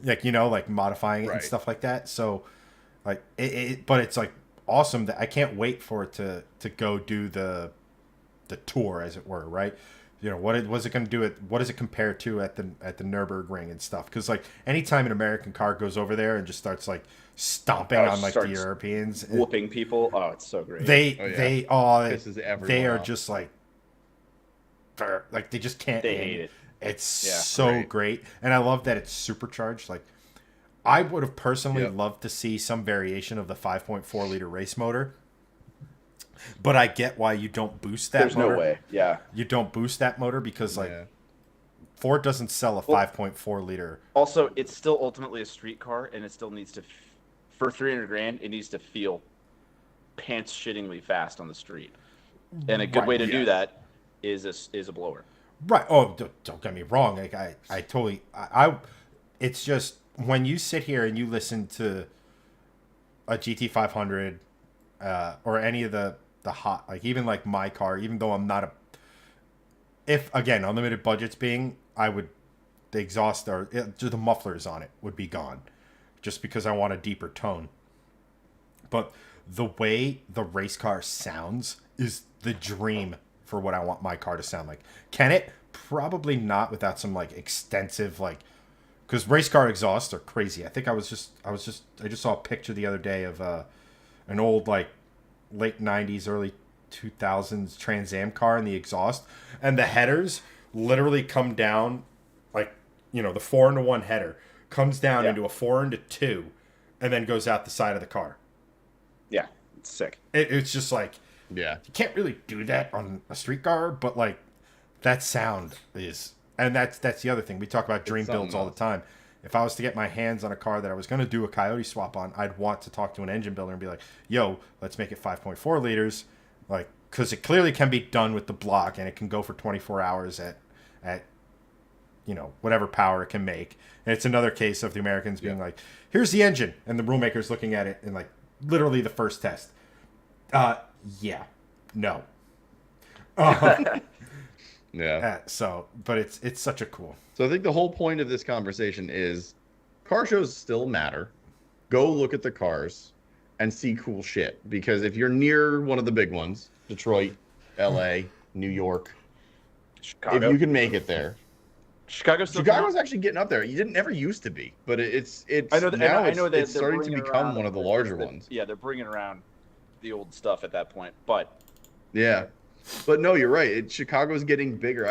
Like, like modifying it and stuff like that. So like, but it's like awesome that I can't wait for it to go do the tour, as it were, right? What was it going to do? What does it compare to at the Nürburgring and stuff? Because like, anytime an American car goes over there and just starts like stomping on like the Europeans, whooping people, it's so great. They are just like they just can't. They hate it. It's so great, and I love that it's supercharged. Like, I would have personally loved to see some variation of the 5.4 liter race motor. But I get why you don't boost that motor. There's no way. Yeah. You don't boost that motor because, like, Ford doesn't sell a 5.4 liter. Also, it's still ultimately a street car, and it still needs to, for $300,000, it needs to feel pants shittingly fast on the street. And a good way to do that is a blower. Right. Oh, don't get me wrong. Like, I totally, it's just, when you sit here and you listen to a GT500 or any of the hot, like, even like my car, even though I'm not if again, unlimited budgets being, the exhaust or the mufflers on it would be gone just because I want a deeper tone. But the way the race car sounds is the dream for what I want my car to sound like. Can it? Probably not without some like extensive, like, because race car exhausts are crazy. I think I just saw a picture the other day of an old like late 90s, early 2000s Trans Am car, and the exhaust and the headers literally come down like, the 4-into-1 header comes down into a 4-into-2 and then goes out the side of the car. Yeah, it's sick. It's just like, you can't really do that on a street car, but like, that sound is, and that's the other thing. We talk about dream builds all the time. If I was to get my hands on a car that I was going to do a Coyote swap on, I'd want to talk to an engine builder and be like, yo, let's make it 5.4 liters. Like, because it clearly can be done with the block and it can go for 24 hours at whatever power it can make. And it's another case of the Americans being like, here's the engine. And the rule maker's looking at it in like literally the first test. No. But it's such a cool. So I think the whole point of this conversation is car shows still matter. Go look at the cars and see cool shit. Because if you're near one of the big ones, Detroit, LA, New York, Chicago, if you can make it there. Chicago's actually getting up there. It never used to be, but it's it's starting to become one of the larger ones. Yeah, they're bringing around the old stuff at that point, but But no, you're right. Chicago's getting bigger.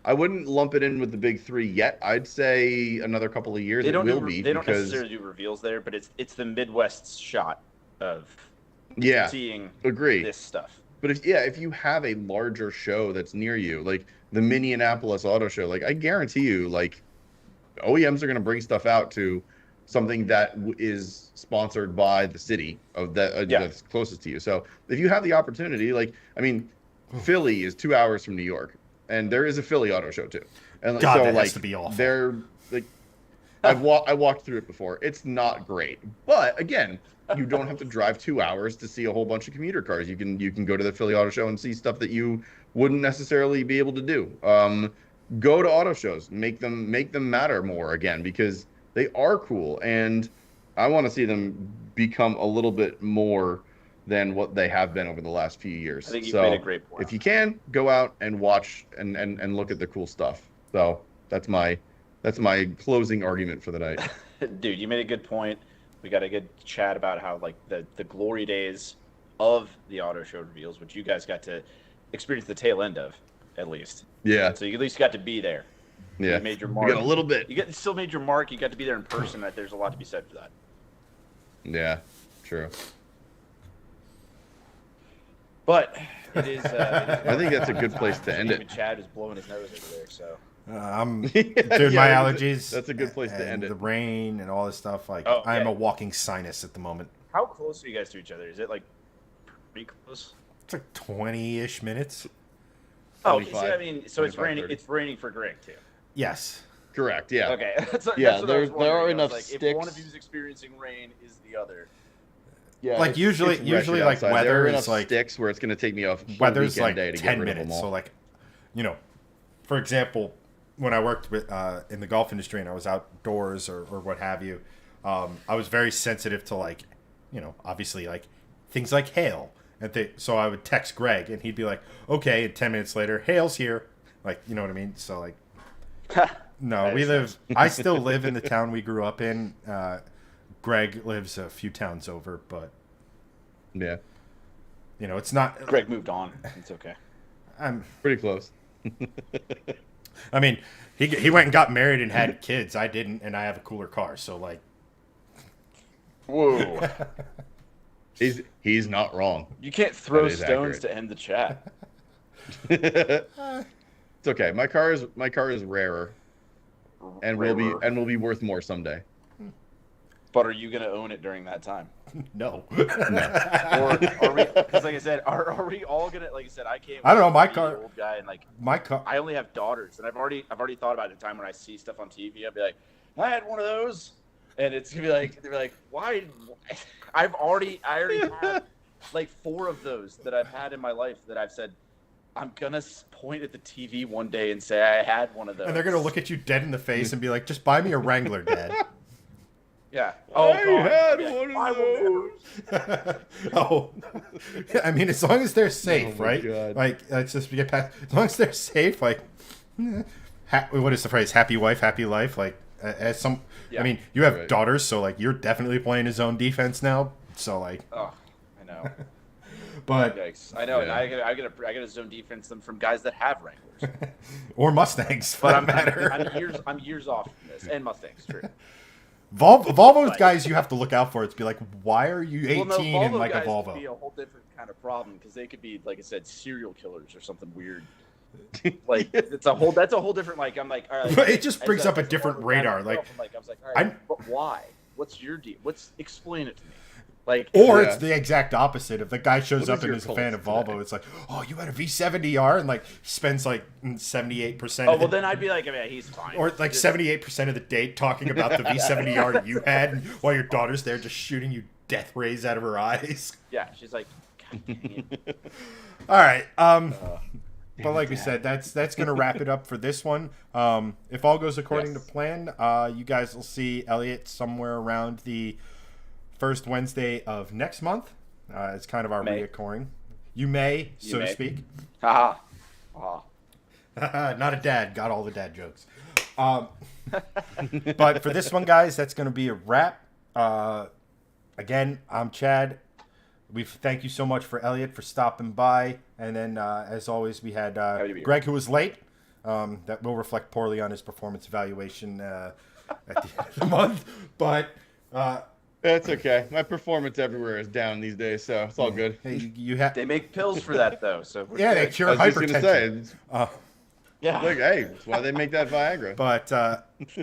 I wouldn't lump it in with the big three yet. I'd say another couple of years it will be. They don't necessarily do reveals there, but it's the Midwest's shot of seeing this stuff. But if you have a larger show that's near you, like the Minneapolis Auto Show, like I guarantee you, like OEMs are going to bring stuff out to something that is sponsored by the city of that that's closest to you. So if you have the opportunity, like I mean, Philly is 2 hours from New York, and there is a Philly auto show too. And God, so that like has to be awful. They're like, I walked through it before. It's not great, but again, you don't have to drive 2 hours to see a whole bunch of commuter cars. You can go to the Philly auto show and see stuff that you wouldn't necessarily be able to do. Go to auto shows, make them matter more again, because they are cool, and I want to see them become a little bit more than what they have been over the last few years. I think you made a great point. If you can, go out and watch and look at the cool stuff. So that's my closing argument for the night. Dude, you made a good point. We got a good chat about how like the glory days of the auto show reveals, which you guys got to experience the tail end of, at least. Yeah. So you at least got to be there. Yeah. You made your mark. You got a little bit. You still made your mark. You got to be there in person. That there's a lot to be said for that. Yeah, true. But it is. I think that's a good place to end it. Chad is blowing his nose over there, so. Dude, my allergies. That's a good place to end it. The rain and all this stuff. Like, Oh, I'm a walking sinus at the moment. How close are you guys to each other? Is it like pretty close? It's like 20-ish minutes. Oh, see, I mean, so it's raining. 30. It's raining for Greg too. Yes. Correct. Yeah. Okay. That's there are enough like, sticks. If one of you is experiencing rain, is the other? Yeah. Like usually like outside. weather there are is like sticks where it's going to take me off. Weather's like day to 10 get rid of them minutes. all. So like, for example, when I worked with in the golf industry and I was outdoors or what have you, I was very sensitive to like, obviously like things like hail. So I would text Greg and he'd be like, okay, and 10 minutes later, hail's here. Like, you know what I mean? So like, no, I still live in the town we grew up in. Greg lives a few towns over, but yeah, it's not. Greg moved on. It's okay. I'm pretty close. I mean, he went and got married and had kids. I didn't, and I have a cooler car. So like, whoa. He's not wrong. You can't throw stones to end the chat. It's okay. My car is rarer, and will be worth more someday. But are you gonna own it during that time? No. Or are we? Because like I said, are we all gonna? Like I said, I can't. I don't know. My car. Old guy and like my car. I only have daughters, and I've already thought about it. The time when I see stuff on TV, I'll be like, I had one of those, and it's gonna be like they're like, why? I already have like 4 of those that I've had in my life that I've said I'm gonna point at the TV one day and say I had one of those. And they're gonna look at you dead in the face and be like, "Just buy me a Wrangler, Dad." Yeah. Oh, I had one of those. Oh, I mean, as long as they're safe, right? God. Like, let's just get past. As long as they're safe, like, what is the phrase? Happy wife, happy life. Like, as some. Yeah. I mean, you have daughters, so like, you're definitely playing his own defense now. So like. Oh, I know. But yikes. I know. Yeah. I gotta zone defense them from guys that have Wranglers or Mustangs, but I'm years off from this, and Mustangs, true. Volvo's guys you have to look out for. It's be like, why are you 18 in like a Volvo? Could be a whole different kind of problem because they could be, like I said, serial killers or something weird. Like that's a whole different. Like I'm like, all right. But it just brings up a different radar. Like I was like, all right, but why? What's your deal? explain it to me. Like, or it's the exact opposite. If the guy shows up and is a fan of Volvo, it's like, oh, you had a V70R, and like spends like 78%. Oh well, then I'd be like, I mean, he's fine. Or like 78% of the date talking about the V70R you had, while your daughter's there just shooting you death rays out of her eyes. Yeah, she's like, God dang it. All right. But like we said, that's gonna wrap it up for this one. If all goes according to plan, you guys will see Elliott somewhere around the first Wednesday of next month. It's kind of our reoccurring. You may, so to speak. Not a dad. Got all the dad jokes. But for this one, guys, that's going to be a wrap. Again, I'm Chad. we thank you so much for Elliott for stopping by, and then as always we had Greg, who was late. That will reflect poorly on his performance evaluation at the end of the month, but that's okay. My performance everywhere is down these days, so it's all good. Hey, they make pills for that though, so yeah, they cure hypertension. Yeah. Look, hey, that's why they make that Viagra. But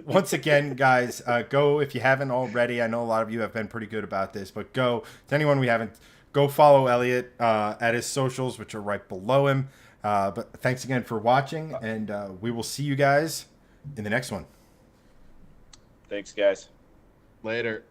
once again, guys, go if you haven't already. I know a lot of you have been pretty good about this, but go to anyone we haven't. Go follow Elliott at his socials, which are right below him. But thanks again for watching, and we will see you guys in the next one. Thanks, guys. Later.